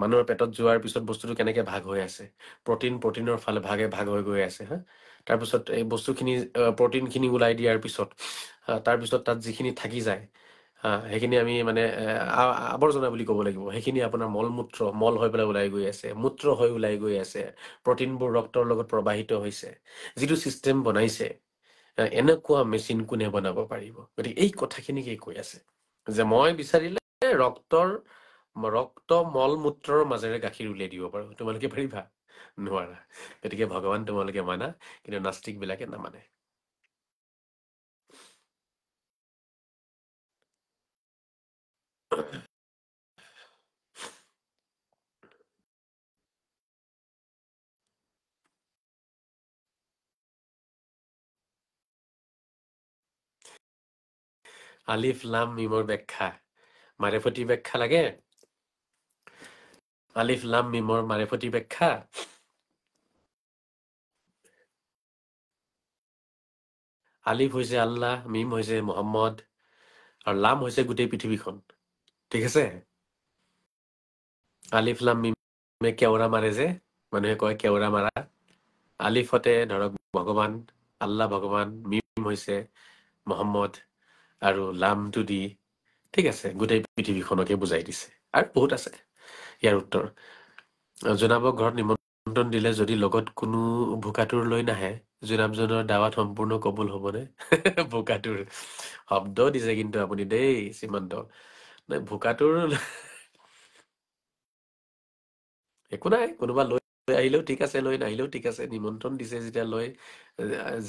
মানুহৰ পেটত যোৱাৰ পিছত বস্তুটো কেনেকে ভাগ হৈ আছে প্ৰটিনৰ ফালে ভাগে ভাগ হৈ গৈ আছে হা তাৰপিছত এই বস্তুখিনি প্ৰটিনখিনি ওলাই দিয়াৰ পিছত তাৰপিছত তাত যিখিনি থাকি যায় সেইখিনি আমি মানে আৱৰ্জনা বুলি ক'ব লাগিব সেইখিনি আপোনাৰ মল হৈ পেলাই ওলাই গৈ আছে মূত্ৰ হৈ ওলাই গৈ আছে প্ৰটিনবোৰ ৰক্তৰ লগত প্ৰবাহিত হৈছে যিটো চিষ্টেম বনাইছে এনেকুৱা মেচিন কোনে বনাব পাৰিব গতিকে এই কথাখিনিকে কৈ আছে যে মই বিচাৰিলে ৰক্ত মল মূত্ৰৰ মাজেৰে গাখীৰ উলিয়াই দিব পাৰো তোমালোকে পাৰিবা নোৱাৰা গতিকে ভগৱান তোমালোকে মানা কিন্তু নাস্তিক বিলাকে নামানে আলিফ লাম মিমৰ ব্যাখ্যা মাৰেফতি ব্যাখ্যা লাগে আলিফ লাম মিমৰ মাৰেফতি ব্যাখ্যা আলিফ হৈছে আল্লাহ মিম হৈছে মোহাম্মদ আৰু লাম হৈছে গোটেই পৃথিৱীখন ঠিক আছে আলিফ লাম মিমে কেওৰা মাৰে যে মানুহে কয় কেওৰা মাৰা আলিফতে ধৰক ভগৱান আল্লাহ ভগৱান মিম হৈছে মোহাম্মদ আৰু লামটো দি ঠিক আছে গোটেই পৃথিৱীখনকে বুজাই দিছে আৰু বহুত আছে ইয়াৰ উত্তৰ জোনাবক ঘৰত নিমন্ত্ৰণ দিলে যদি লগত কোনো ভোকাতুৰ লৈ নাহে জোনাবজনৰ দাৱাত সম্পূৰ্ণ কবুল হবনে ভোকাতুৰ শব্দ দিছে কিন্তু আপুনি দেই শ্ৰীমন্ত ভোকাতুৰ একো নাই কোনোবা লৈ আহিলেও ঠিক আছে লৈ নাহিলেও ঠিক আছে নিমন্ত্ৰণ দিছে যেতিয়া লৈ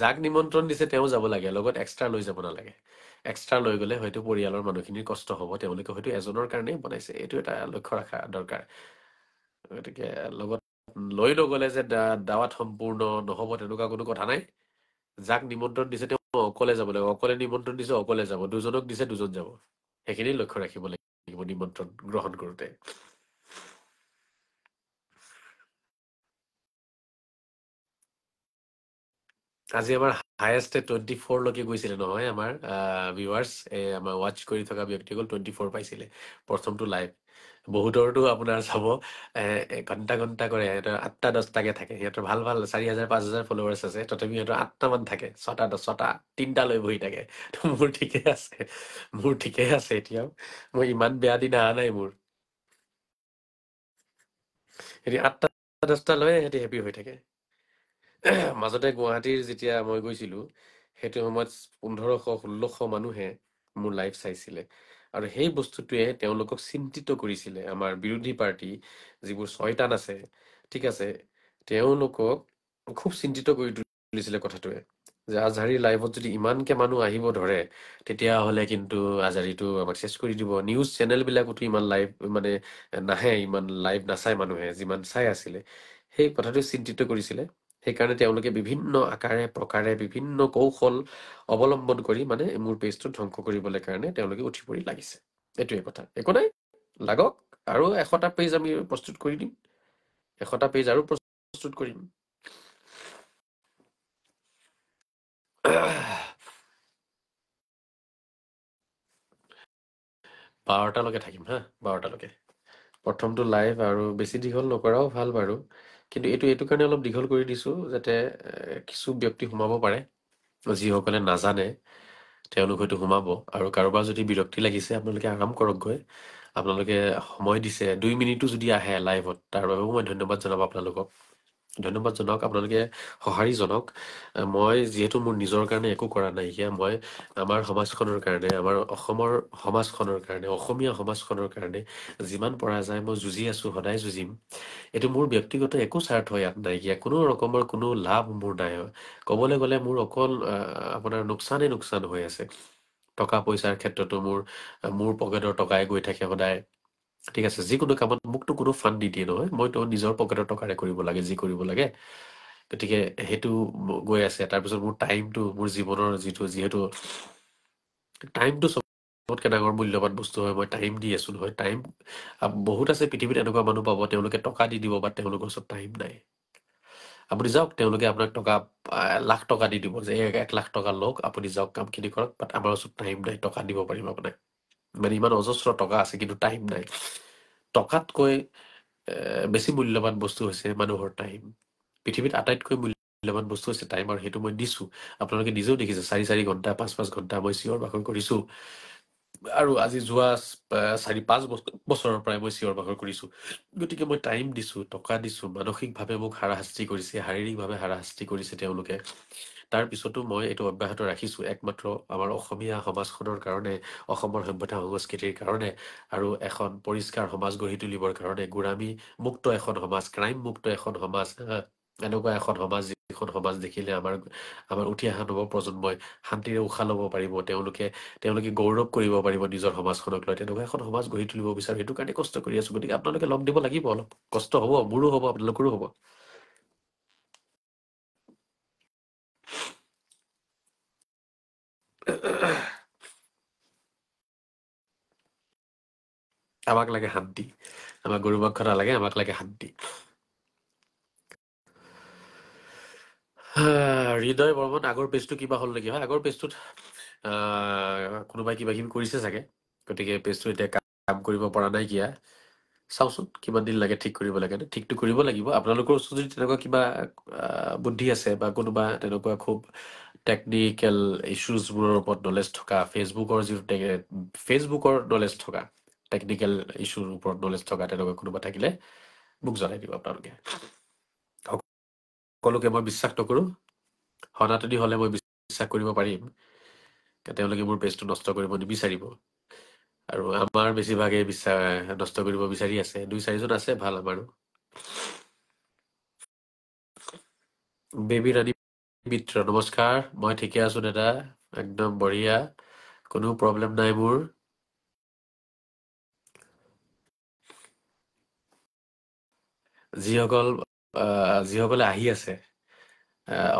যাক নিমন্ত্ৰণ দিছে তেওঁ যাব লাগে লগত এক্সট্ৰা লৈ যাব নালাগে এক্সট্ৰা লৈ গ'লে হয়তো পৰিয়ালৰ মানুহখিনিৰ কষ্ট হ'ব তেওঁলোকে হয়তো এজনৰ কাৰণেই বনাইছে এইটো এটা লক্ষ্য ৰখা দৰকাৰ গতিকে লগত লৈ নগ'লে যে দাৱাত সম্পূৰ্ণ নহ'ব তেনেকুৱা কোনো কথা নাই যাক নিমন্ত্ৰণ দিছে তেওঁ অকলে যাব লাগিব অকলে নিমন্ত্ৰণ দিছে অকলে যাব দুজনক দিছে দুজন যাব সেইখিনি লক্ষ্য ৰাখিব লাগিব নিমন্ত্ৰণ গ্ৰহণ কৰোঁতে আজি আমাৰ হায়েষ্ট 24 লৈকে গৈছিলে নহয় আমাৰ ভিউৱাৰ্ছ আমাৰ ৱাচ কৰি থকা ব্যক্তিসকল 24 পাইছিলে প্ৰথমটো লাইভ বহুতৰতো আপোনাৰ চাব ঘণ্টা ঘণ্টা কৰে সিহঁতৰ 8টা 10টাকে থাকে সিহঁতৰ ভাল ভাল 4,000 5,000 ফলোৱাৰ্ছ আছে তথাপি সিহঁতৰ 8টামান থাকে 6টা 3টা লৈ বহি থাকে মোৰ ঠিকে আছে এতিয়াও মই ইমান বেয়া দিন অহা নাই মোৰ সিহঁতি 8টা 10টা লৈ সিহঁতি হেপি হৈ থাকে মাজতে গুৱাহাটীৰ যেতিয়া মই গৈছিলো সেইটো সময়ত 1500-1600 মানুহে মোৰ লাইভ চাইছিলে আৰু সেই বস্তুটোৱে তেওঁলোকক চিন্তিত কৰিছিলে আমাৰ বিৰোধী পাৰ্টি যিবোৰ ছয়তান আছে ঠিক আছে তেওঁলোকক খুব চিন্তিত কৰি তুলিছিলে কথাটোৱে যে আজহাৰীৰ লাইভত যদি ইমানকে মানুহ আহিব ধৰে তেতিয়াহ'লে কিন্তু আজহাৰীটো আমাক চেছ কৰি দিব নিউজ চেনেলবিলাকতো ইমান লাইভ মানে নাহে ইমান লাইভ নাচায় মানুহে যিমান চাই আছিলে সেই কথাটো চিন্তিত কৰিছিলে সেইকাৰণে তেওঁলোকে বিভিন্ন আকাৰে প্ৰকাৰে বিভিন্ন কৌশল অৱলম্বন কৰি মানে মোৰ পেজটো ধ্বংস কৰিবলৈ কাৰণে তেওঁলোকে উঠি পৰি লাগিছে এইটোৱে কথা একো নাই লাগক আৰু 100টা পেজ আমি প্ৰস্তুত কৰি দিম, 100টা পেজ আৰু প্ৰস্তুত কৰিম। 12টালৈকে থাকিম হা, 12টালৈকে। প্ৰথমটো লাইভ আৰু বেছি দীঘল নকৰাও ভাল বাৰু, কিন্তু এইটো কাৰণে অলপ দীঘল কৰি দিছোঁ যাতে কিছু ব্যক্তি সোমাব পাৰে, যিসকলে নাজানে তেওঁলোক হয়তো সোমাব। আৰু কাৰোবাৰ যদি বিৰক্তি লাগিছে আপোনালোকে আৰাম কৰকগৈ, আপোনালোকে সময় দিছে 2 মিনিটো যদি আহে লাইভত, তাৰ বাবেও মই ধন্যবাদ জনাম আপোনালোকক। ধন্যবাদ জনাওক, আপোনালোকে সঁহাৰি জনাওক। মই যিহেতু মোৰ নিজৰ কাৰণে একো কৰা নাইকিয়া, মই আমাৰ সমাজখনৰ কাৰণে, আমাৰ অসমৰ সমাজখনৰ কাৰণে, অসমীয়া সমাজখনৰ কাৰণে যিমান পৰা যায় মই যুঁজি আছোঁ, সদায় যুঁজিম। এইটো মোৰ ব্যক্তিগত একো স্বাৰ্থ ইয়াত নাইকিয়া, কোনো ৰকমৰ কোনো লাভ মোৰ নাই। ক'বলৈ গ'লে মোৰ অকল আপোনাৰ লোকচান হৈ আছে। টকা পইচাৰ ক্ষেত্ৰতো মোৰ পকেটৰ টকাই গৈ থাকে সদায়। ঠিক আছে, যিকোনো কামত মোকতো কোনো ফাণ্ড নিদিয়ে নহয়, মইতো নিজৰ পকেটৰ টকাৰে কৰিব লাগে যি কৰিব লাগে। গতিকে সেইটো গৈ আছে। তাৰপিছত মোৰ টাইমটো, মোৰ জীৱনৰ যিহেতু টাইমটো চবতকৈ ডাঙৰ মূল্যৱান বস্তু হয়, মই টাইম দি আছোঁ নহয়। টাইম বহুত আছে পৃথিৱীত, এনেকুৱা মানুহ পাব তেওঁলোকে টকা দি দিব, বা তেওঁলোকৰ ওচৰত টাইম নাই। আপুনি যাওক, তেওঁলোকে আপোনাক লাখ টকা দি দিব যে 1 লাখ টকা লওক, আপুনি যাওক কামখিনি কৰক, বাট আমাৰ ওচৰত টাইম নাই, টকা দিব পাৰিম আপোনাক। মানে ইমান অজস্ৰ টকা আছে কিন্তু টাইম নাই। টকাতকৈ বেছি মূল্যৱান বস্তু হৈছে মানুহৰ টাইম। পৃথিৱীত আটাইতকৈ মূল্যৱান বস্তু হৈছে টাইম, আৰু সেইটো মই দিছোঁ। আপোনালোকে নিজেও দেখিছে 4-4 ঘণ্টা, 5-5 ঘণ্টা মই চিঞৰ বাখৰ কৰিছোঁ। আৰু আজি যোৱা 4-5 বছৰৰ পৰাই মই চিঞৰ বাখৰ কৰিছোঁ। গতিকে মই টাইম দিছোঁ, টকা দিছোঁ, মানসিকভাৱে মোক হাৰাশাস্তি কৰিছে, শাৰীৰিকভাৱে হাৰাশাস্তি কৰিছে তেওঁলোকে। তাৰ পিছতো মই এইটো অব্যাহত ৰাখিছোঁ, একমাত্ৰ আমাৰ অসমীয়া সমাজখনৰ কাৰণে, অসমৰ সভ্যতা সংস্কৃতিৰ কাৰণে, আৰু এখন পৰিষ্কাৰ সমাজ গঢ়ি তুলিবৰ কাৰণে, গোড়ামী মুক্ত এখন সমাজ, ক্ৰাইম মুক্ত এখন সমাজ, এনেকুৱা এখন সমাজ, যিখন সমাজ দেখিলে আমাৰ উঠি অহা নৱ প্ৰজন্মই শান্তিৰে উশাহ ল'ব পাৰিব, তেওঁলোকে গৌৰৱ কৰিব পাৰিব নিজৰ সমাজখনক লৈ। তেনেকুৱা এখন সমাজ গঢ়ি তুলিব বিচাৰোঁ, সেইটো কাৰণে কষ্ট কৰি আছোঁ। গতিকে আপোনালোকে লগ দিব লাগিব, অলপ কষ্ট হ'ব, মোৰো হ'ব, আপোনালোকৰো হ'ব। আমাক লাগে শান্তি, আমাক গৰু মাংস নালাগে, আমাক লাগে শান্তি। হৃদয় বৰ্মন, আগৰ পেজটো কিবা হ'ল নেকি? হয়, আগৰ পেজটোত কোনোবাই কিবা কিবি কৰিছে চাগে, গতিকে পেজটো এতিয়া কাম কৰিব পৰা নাই কিয়া। চাওচোন কিমান দিন লাগে ঠিক কৰিব লাগে। ঠিকটো কৰিব লাগিব। আপোনালোকৰ ওচৰত যদি তেনেকুৱা কিবা বুদ্ধি আছে, বা কোনোবা তেনেকুৱা খুব টেকনিকেল ইছ্যুজবোৰৰ ওপৰত নলেজ থকা, ফেচবুকৰ নলেজ থকা, টেকনিকেল ইছ্যুৰ ওপৰত নলেজ থকা তেনেকুৱা কোনোবা থাকিলে মোক জনাই দিব আপোনালোকে। সকলোকে মই বিশ্বাস নকৰোঁ, সনাতনী হ'লে মই বিশ্বাস কৰিব পাৰিম, তেওঁলোকে মোৰ পেজটো নষ্ট কৰিব নিবিচাৰিব। আৰু আমাৰ বেছিভাগে নষ্ট কৰিব বিচাৰি আছে, 2-4জন আছে ভাল আমাৰো। বেবী ৰাণী মিত্ৰ, নমস্কাৰ। মই ঠিকে আছোঁ দাদা, একদম বঢ়িয়া, কোনো প্ৰব্লেম নাই মোৰ। যিসকলে আহি আছে,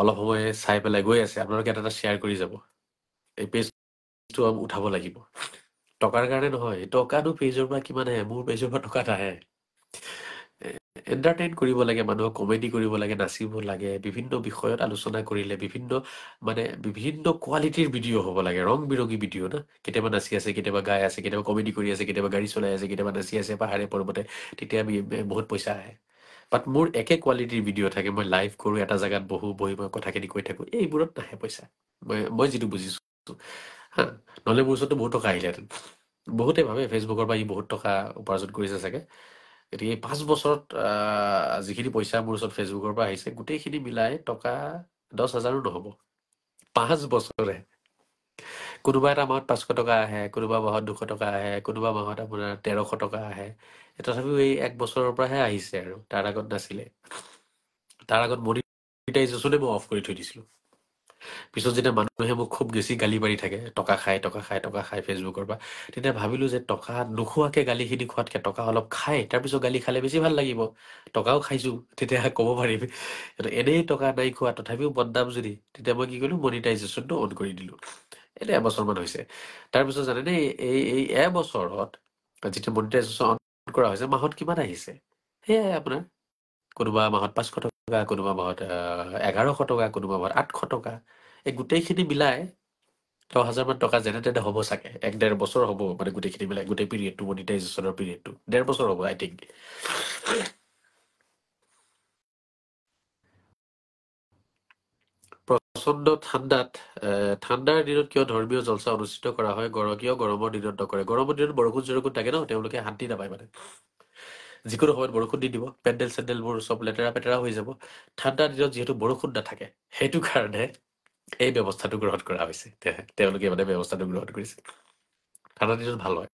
অলপ সময় চাই পেলাই গৈ আছে, আপোনালোকে এটা শ্বেয়াৰ কৰি যাব। এই পেজটো উঠাব লাগিব। টকাৰ কাৰণে নহয়, টকাটো পেজৰ পৰা কিমান আহে, মোৰ পেজৰ পৰা টকা নাহে। এণ্টাৰটেইন কৰিব লাগে মানুহক, কমেডি কৰিব লাগে, নাচিব লাগে, বিভিন্ন বিষয়ত আলোচনা কৰিলে, বিভিন্ন কোৱালিটিৰ ভিডিঅ' হ'ব লাগে, ৰং বিৰঙী ভিডিঅ' না। কেতিয়াবা নাচি আছে, কেতিয়াবা গাই আছে, কেতিয়াবা কমেডি কৰি আছে, কেতিয়াবা গাড়ী চলাই আছে, কেতিয়াবা নাচি আছে পাহাৰে পৰ্বতে, তেতিয়া বহুত পইচা আহে। বাট মোৰ একে কোৱালিটিৰ ভিডিঅ' থাকে, মই লাইভ কৰোঁ, এটা জেগাত বহি মই কথাখিনি কৈ থাকোঁ, এইবোৰত নাহে পইচা। মই যিটো বুজিছোঁ হা, নহ'লে মোৰ ওচৰতো বহুত টকা আহিলেহেঁতেন। বহুতে ভাবে ফেচবুকৰ পৰা বহুত টকা উপাৰ্জন কৰিছে চাগে। গতিকে 5 বছৰত যিখিনি পইচা মোৰ ওচৰত ফেচবুকৰ পৰা আহিছে, গোটেইখিনি মিলাই টকা 10,000ও নহ'ব। 5 বছৰে। কোনোবা এটা মাহত 500 টকা আহে, কোনোবা মাহত 200 টকা আহে, কোনোবা মাহত আপোনাৰ 1300 টকা আহে। তথাপিও এই 1 বছৰৰ পৰাহে আহিছে, আৰু তাৰ আগত নাছিলে। তাৰ আগত মনিটাইজেশ্যনে মই অফ কৰি থৈ দিছিলোঁ। পিছত যেতিয়া মানুহে মোক খুব বেছি গালি পাৰি থাকে, টকা খাই ফেচবুকৰ পৰা, তেতিয়া ভাবিলোঁ যে টকা নোখোৱাকৈ গালিখিনি খোৱাতকৈ টকা অলপ খাই তাৰপিছত গালি খালে বেছি ভাল লাগিব। টকাও খাইছোঁ, তেতিয়া ক'ব পাৰিম। এনেই টকা নাই খোৱা, তথাপিও বদনাম যদি, তেতিয়া মই কি কৰিলোঁ, মনিটাইজেশ্যনটো অন কৰি দিলোঁ। এতিয়া এবছৰমান হৈছে। তাৰপিছত জানেনে, এই এবছৰত যেতিয়া মনিটাইজেশ্যন অন কৰা হৈছে মাহত কিমান আহিছে সেয়াই আপোনাৰ কোনোবা মাহত 500 টকা কোনোবা মাহত 1100 টকা কোনোবা মাহত 800 টকা এই গোটেইখিনি মিলাই 10,000 মান টকা যেনে তেনে হ'ব চাগে 1-1.5 বছৰ হ'ব মানে গোটেইখিনি মিলাই গোটেই পিৰিয়ডটো মনিটাইজেশ্যনৰ পিৰিয়ডটো 1.5 বছৰ হ'ব আই থিংক প্ৰচণ্ড ঠাণ্ডাৰ দিনত কিয় ধৰ্মীয় জলসা অনুষ্ঠিত কৰা হয় কিয় গৰমৰ দিনত নকৰে গৰমৰ দিনত বৰষুণ চৰষুণ থাকে ন তেওঁলোকে শান্তি নাপায় মানে যিকোনো সময়ত বৰষুণ দি দিব পেণ্ডেল চেণ্ডেলবোৰ চব লেতেৰা পেতেৰা হৈ যাব ঠাণ্ডাৰ দিনত যিহেতু বৰষুণ নাথাকে সেইটো কাৰণে এই ব্যৱস্থাটো গ্ৰহণ কৰা হৈছে তেওঁলোকে মানে ব্যৱস্থাটো গ্ৰহণ কৰিছে ঠাণ্ডা দিনত ভাল হয়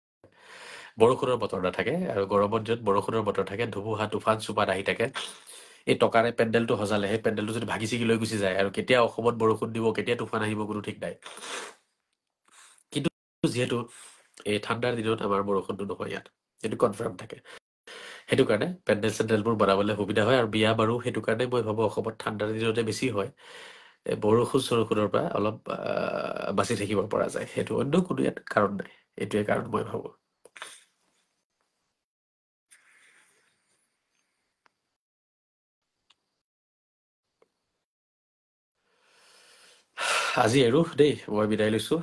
বৰষুণৰ বতৰ নাথাকে আৰু গৰমৰ দিনত বৰষুণৰ বতৰ থাকে ধুমুহা তুফান চুপান আহি থাকে এই টকাৰে পেণ্ডেলটো সজালে সেই পেণ্ডেলটো যদি ভাগি ছিগি লৈ গুচি যায় আৰু কেতিয়া অসমত বৰষুণ দিব কেতিয়া তুফান আহিব কোনো ঠিক নাই কিন্তু যিহেতু এই ঠাণ্ডাৰ দিনত আমাৰ বৰষুণটো নহয় ইয়াত সেইটো কনফাৰ্ম থাকে সেইটো কাৰণে পেণ্ডেল চেণ্ডেলবোৰ বনাবলৈ সুবিধা হয় আৰু বিয়া বাৰু সেইটো কাৰণে মই ভাবোঁ অসমত ঠাণ্ডাৰ দিনতে বেছি হয় বৰষুণ চৰষুণৰ পৰা অলপ বাচি থাকিব পৰা যায় সেইটো অন্য কোনো ইয়াত কাৰণ নাই এইটোৱে কাৰণ মই ভাবোঁ আজি এৰো দেই মই বিদায় লৈছোঁ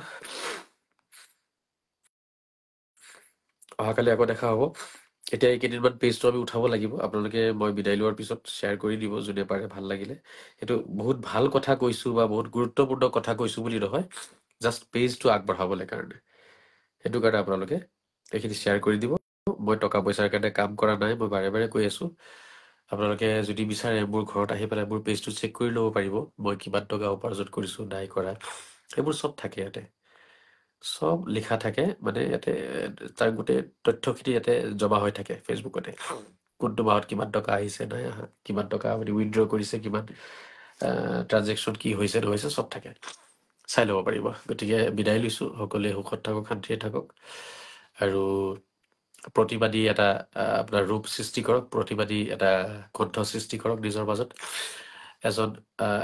অহাকালি আকৌ দেখা হ'ব এতিয়া এই কেইদিনমান পেজটো আমি উঠাব লাগিব আপোনালোকে মই বিদায় লোৱাৰ পিছত শ্বেয়াৰ কৰি দিব যোনে পাৰে ভাল লাগিলে সেইটো বহুত ভাল কথা কৈছোঁ বা বহুত গুৰুত্বপূৰ্ণ কথা কৈছোঁ বুলি নহয় জাষ্ট পেজটো আগবঢ়াবলৈ কাৰণে সেইটো কাৰণে আপোনালোকে এইখিনি শ্বেয়াৰ কৰি দিব মই টকা পইচাৰ কাৰণে কাম কৰা নাই মই বাৰে বাৰে কৈ আছোঁ আপোনালোকে যদি বিচাৰে মোৰ ঘৰত আহি পেলাই মোৰ পেজটো চেক কৰি ল'ব পাৰিব মই কিমান টকা উপাৰ্জন কৰিছোঁ নাই কৰা সেইবোৰ চব থাকে ইয়াতে চব লিখা থাকে মানে ইয়াতে তাৰ গোটেই তথ্যখিনি ইয়াতে জমা হৈ থাকে ফেচবুকতে কোনটো মাহত কিমান টকা আহিছে নাই অহা কিমান টকা আপুনি উইথড্ৰ কৰিছে কিমান ট্ৰানজেকশ্যন কি হৈছে নহৈছে চব থাকে চাই ল'ব পাৰিব গতিকে বিদায় লৈছোঁ সকলোৱে সুখত থাকক শান্তিৰে থাকক আৰু প্ৰতিবাদী এটা আপোনাৰ ৰূপ সৃষ্টি কৰক প্ৰতিবাদী এটা কণ্ঠ সৃষ্টি কৰক নিজৰ মাজত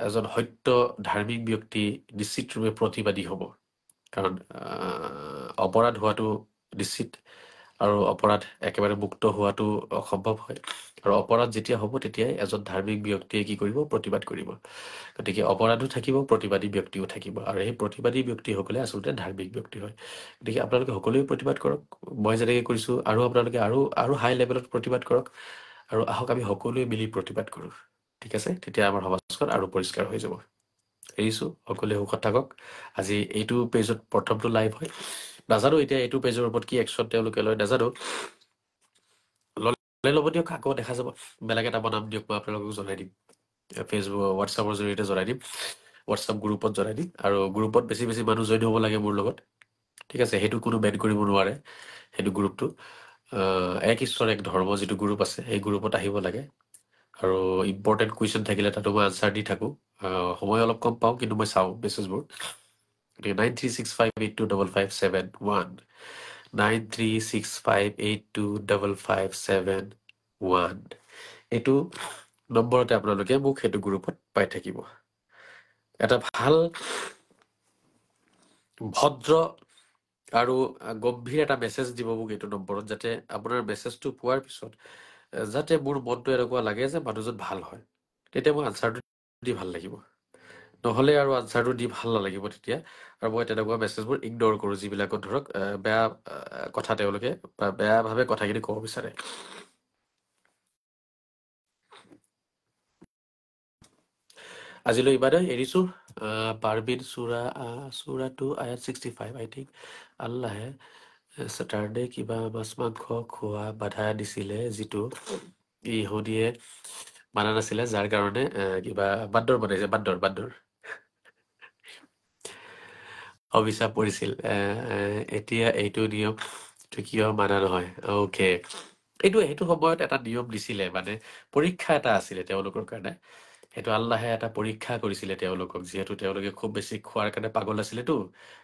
এজন সত্য ধাৰ্মিক ব্যক্তি নিশ্চিতৰূপে প্ৰতিবাদী হ'ব কাৰণ অপৰাধ হোৱাটো নিশ্চিত আৰু অপৰাধ একেবাৰে মুক্ত হোৱাটো অসম্ভৱ হয় আৰু অপৰাধ যেতিয়া হ'ব তেতিয়াই এজন ধাৰ্মিক ব্যক্তিয়ে কি কৰিব প্ৰতিবাদ কৰিব গতিকে অপৰাধো থাকিব প্ৰতিবাদী ব্যক্তিও থাকিব আৰু সেই প্ৰতিবাদী ব্যক্তিসকলে আচলতে ধাৰ্মিক ব্যক্তি হয় গতিকে আপোনালোকে সকলোৱে প্ৰতিবাদ কৰক মই যেনেকৈ কৰিছোঁ আৰু আপোনালোকে আৰু হাই লেভেলত প্ৰতিবাদ কৰক আৰু আহক আমি সকলোৱে মিলি প্ৰতিবাদ কৰোঁ ঠিক আছে তেতিয়া আমাৰ সমাজখন আৰু পৰিষ্কাৰ হৈ যাব এৰিছোঁ সকলোৱে সুখত থাকক আজি এইটো পেজত প্ৰথমটো লাইভ হয় নাজানো এতিয়া এইটো পেজৰ ওপৰত কি একশ্যন তেওঁলোকে লয় নাজানো ল'ব দিয়ক আকৌ দেখা যাব বেলেগ এটা বনাম দিয়ক মই আপোনালোকক জনাই দিম ফেচবুক হোৱাটছআপৰ জৰিয়তে জনাই দিম হোৱাটছআপ গ্ৰুপত জনাই দিম আৰু গ্ৰুপত বেছি বেছি মানুহ জইন হ'ব লাগে মোৰ লগত ঠিক আছে সেইটো কোনো বেন কৰিব নোৱাৰে সেইটো গ্ৰুপটো এক ঈশ্বৰ এক ধৰ্ম যিটো গ্ৰুপ আছে সেই গ্ৰুপত আহিব লাগে আৰু ইম্পৰ্টেণ্ট কুৱেশ্যন থাকিলে তাতো মই আনচাৰ দি থাকোঁ সময় অলপ কম পাওঁ কিন্তু মই চাওঁ মেছেজবোৰ গতিকে 9365825571 9365825571 এইটো নম্বৰতে আপোনালোকে মোক সেইটো গ্ৰুপত পাই থাকিব এটা ভাল ভদ্ৰ আৰু গম্ভীৰ এটা মেছেজ দিব মোক এইটো নম্বৰত যাতে আপোনাৰ মেছেজটো পোৱাৰ পিছত যাতে মোৰ মনটো এনেকুৱা লাগে যে মানুহজন ভাল হয় তেতিয়া মই আনচাৰটো দি ভাল লাগিব নহ'লে আৰু আনচাৰটো দি ভাল নালাগিব তেতিয়া আৰু মই তেনেকুৱা মেছেজবোৰ ইগন'ৰ কৰোঁ যিবিলাকত ধৰক বেয়া কথা তেওঁলোকে বা বেয়াভাৱে কথাখিনি ক'ব বিচাৰে আজিলৈ ইমানেই এৰিছোঁ পাৰবিন চুৰাটো আয়াত 65 আই থিংক আল্লাহে ছেটাৰডে কিবা মাছ মাংস খোৱা বাধা দিছিলে যিটো ইহুদিয়ে মানা নাছিলে যাৰ কাৰণে কিবা বান্দৰ বনাইছে বান্দৰ অভিশাপ পৰিছিল এতিয়া এইটো নিয়ম কিয় মানা নহয় অ'কে সেইটো সময়ত এটা নিয়ম দিছিলে মানে পৰীক্ষা এটা আছিলে তেওঁলোকৰ কাৰণে সেইটো আল্লাহে এটা পৰীক্ষা কৰিছিলে তেওঁলোকক যিহেতু তেওঁলোকে খুব বেছি খোৱাৰ কাৰণে পাগল আছিলেতো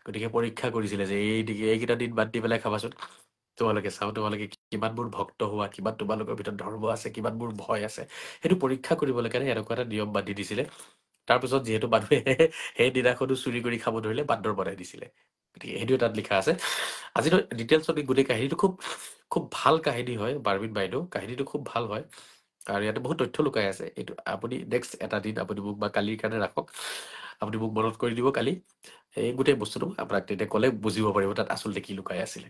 গতিকে পৰীক্ষা কৰিছিলে যে এইকেইটা দিন বাদ দি পেলাই খাবাচোন তোমালোকে চাওঁ তোমালোকে কিমানবোৰ ভক্ত হোৱা কিমান তোমালোকৰ ভিতৰত ধৰ্ম আছে কিমানবোৰ ভয় আছে সেইটো পৰীক্ষা কৰিবলৈ কাৰণে এনেকুৱা এটা নিয়ম বান্ধি দিছিলে তাৰপিছত যিহেতু মানুহে সেই দিনাখনো চুৰি কৰি খাব ধৰিলে, বান্দৰ বনাই দিছিলে। গতিকে সেইটোৱে তাত লিখা আছে। আজিতো ডিটেইলছত গোটেই কাহিনীটো খুব খুব ভাল কাহিনী হয়। বাৰ্বিন বাইদেউ কাহিনীটো খুব ভাল হয়, আৰু ইয়াতে বহুত তথ্য লুকাই আছে। এইটো আপুনি নেক্সট এটা দিন আপুনি মোক বা কালিৰ কাৰণে ৰাখক, আপুনি মোক মনত কৰি দিব কালি এই গোটেই বস্তুটো আপোনাক তেতিয়া ক'লে বুজিব পাৰিব তাত আচলতে কি লুকাই আছিলে।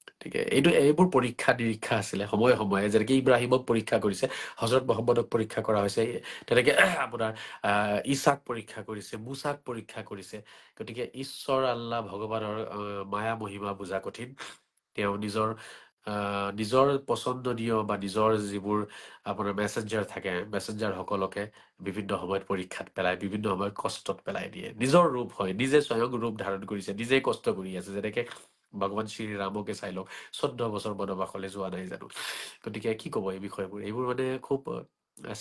গতিকে এইবোৰ পৰীক্ষা নিৰীক্ষা আছিলে সময়ে সময়ে, যেনেকে ইব্ৰাহিমক পৰীক্ষা কৰিছে, হজৰত মহম্মদক পৰীক্ষা কৰা হৈছে, তেনেকে আপোনাৰ ইছাক পৰীক্ষা কৰিছে, মুছাক পৰীক্ষা কৰিছে। গতিকে ঈশ্বৰ আল্লাহ ভগৱানৰ মায়া মহিমা বুজা কঠিন। তেওঁ নিজৰ পচন্দনীয় বা নিজৰ যিবোৰ আপোনাৰ মেছেঞ্জাৰ থাকে, মেছেঞ্জাৰ সকলকে বিভিন্ন সময়ত পৰীক্ষাত পেলাই, বিভিন্ন সময়ত কষ্টত পেলাই দিয়ে। নিজৰ ৰূপ হয়, নিজে স্বয়ং ৰূপ ধাৰণ কৰিছে, নিজে কষ্ট কৰি আছে। যেনেকে ভগৱান শ্ৰীৰামকে চাই লওক, 14 বছৰ বনবাসলৈ যোৱা নাই জানো। গতিকে কি ক'ব এই বিষয়বোৰ? এইবোৰ মানে খুব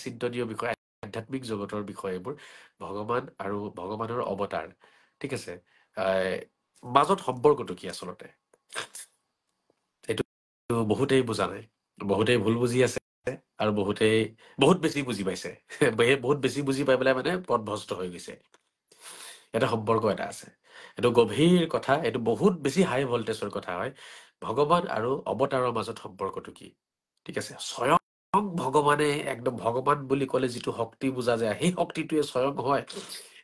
চিন্তনীয় বিষয়, আধ্যাত্মিক জগতৰ বিষয় এইবোৰ। ভগৱান আৰু ভগৱানৰ অৱতাৰ, ঠিক আছে, মাজত সম্পৰ্কটো কি আচলতে, এইটো বহুতেই বুজা নাই, বহুতেই ভুল বুজি আছে, আৰু বহুতেই বহুত বেছি বুজি পাইছে। বহুত বেছি বুজি পাই পেলাই মানে পথভ্ৰষ্ট হৈ গৈছে। এটা সম্পৰ্ক এটা আছে, এইটো গভীৰ কথা, এইটো বহুত বেছি হাই ভল্টেজৰ কথা হয়। ভগৱান আৰু অৱতাৰৰ মাজত সম্পৰ্কটো কি, ঠিক আছে। স্বয়ং ভগৱানে, একদম ভগৱান বুলি ক'লে যিটো শক্তি বুজা যায়, সেই শক্তিটোৱে স্বয়ং হয়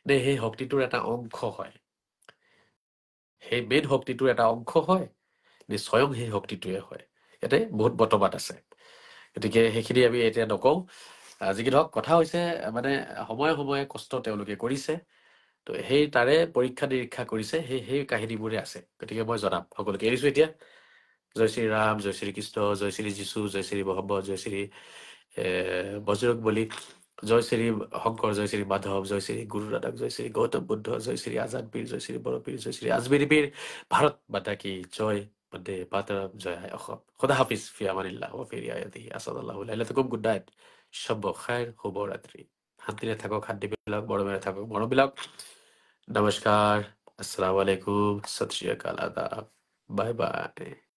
নে সেই শক্তিটোৰ এটা অংশ হয়? সেই মেইন শক্তিটোৰ এটা অংশ হয় নে স্বয়ং সেই শক্তিটোৱে হয়? ইয়াতে বহুত মতবাদ আছে। গতিকে সেইখিনি আমি এতিয়া নকওঁ। যি কি নহওক, কথা হৈছে মানে সময়ে সময়ে কষ্ট তেওঁলোকে কৰিছে, তো সেই তাৰে পৰীক্ষা নিৰীক্ষা কৰিছে, সেই কাহিনীবোৰে আছে। গতিকে মই জনাম সকলোকে। এৰিছো এতিয়া। জয় শ্ৰী ৰাম, জয় শ্ৰী কৃষ্ণ, জয় শ্ৰী যীশু, জয় শ্ৰী মহম্মদ, জয় শ্ৰী বজৰং বলী, জয় শ্ৰী শংকৰ, জয় শ্ৰী মাধৱ, জয় শ্ৰী গুৰু নানক, জয় শ্ৰী গৌতম বুদ্ধ, জয় শ্ৰী আজাদ পীৰ, জয় শ্ৰী বড় পীৰ, জয় শ্ৰী আজমেৰী পীৰ। ভাৰত মাতা কি জয়, বন্দে মাতৰম, জয় হাই অসম। খুদা হাফিজ, ফি আমানিল্লাহ, ওয়া ফি ৰিয়ায়াতিহি, আসাদুল্লাহু লাইলাতুকুম, গুড নাইট, শুভ খাইৰ, শুভৰাত্ৰি। শান্তিৰে থাকক, শান্তিবিলাক, মৰমেৰে থাকক, মৰমবিলাক। নমস্কাৰ, আসসালামু আলাইকুম, সত শ্ৰী আকাল, আদাব, বাই বাই।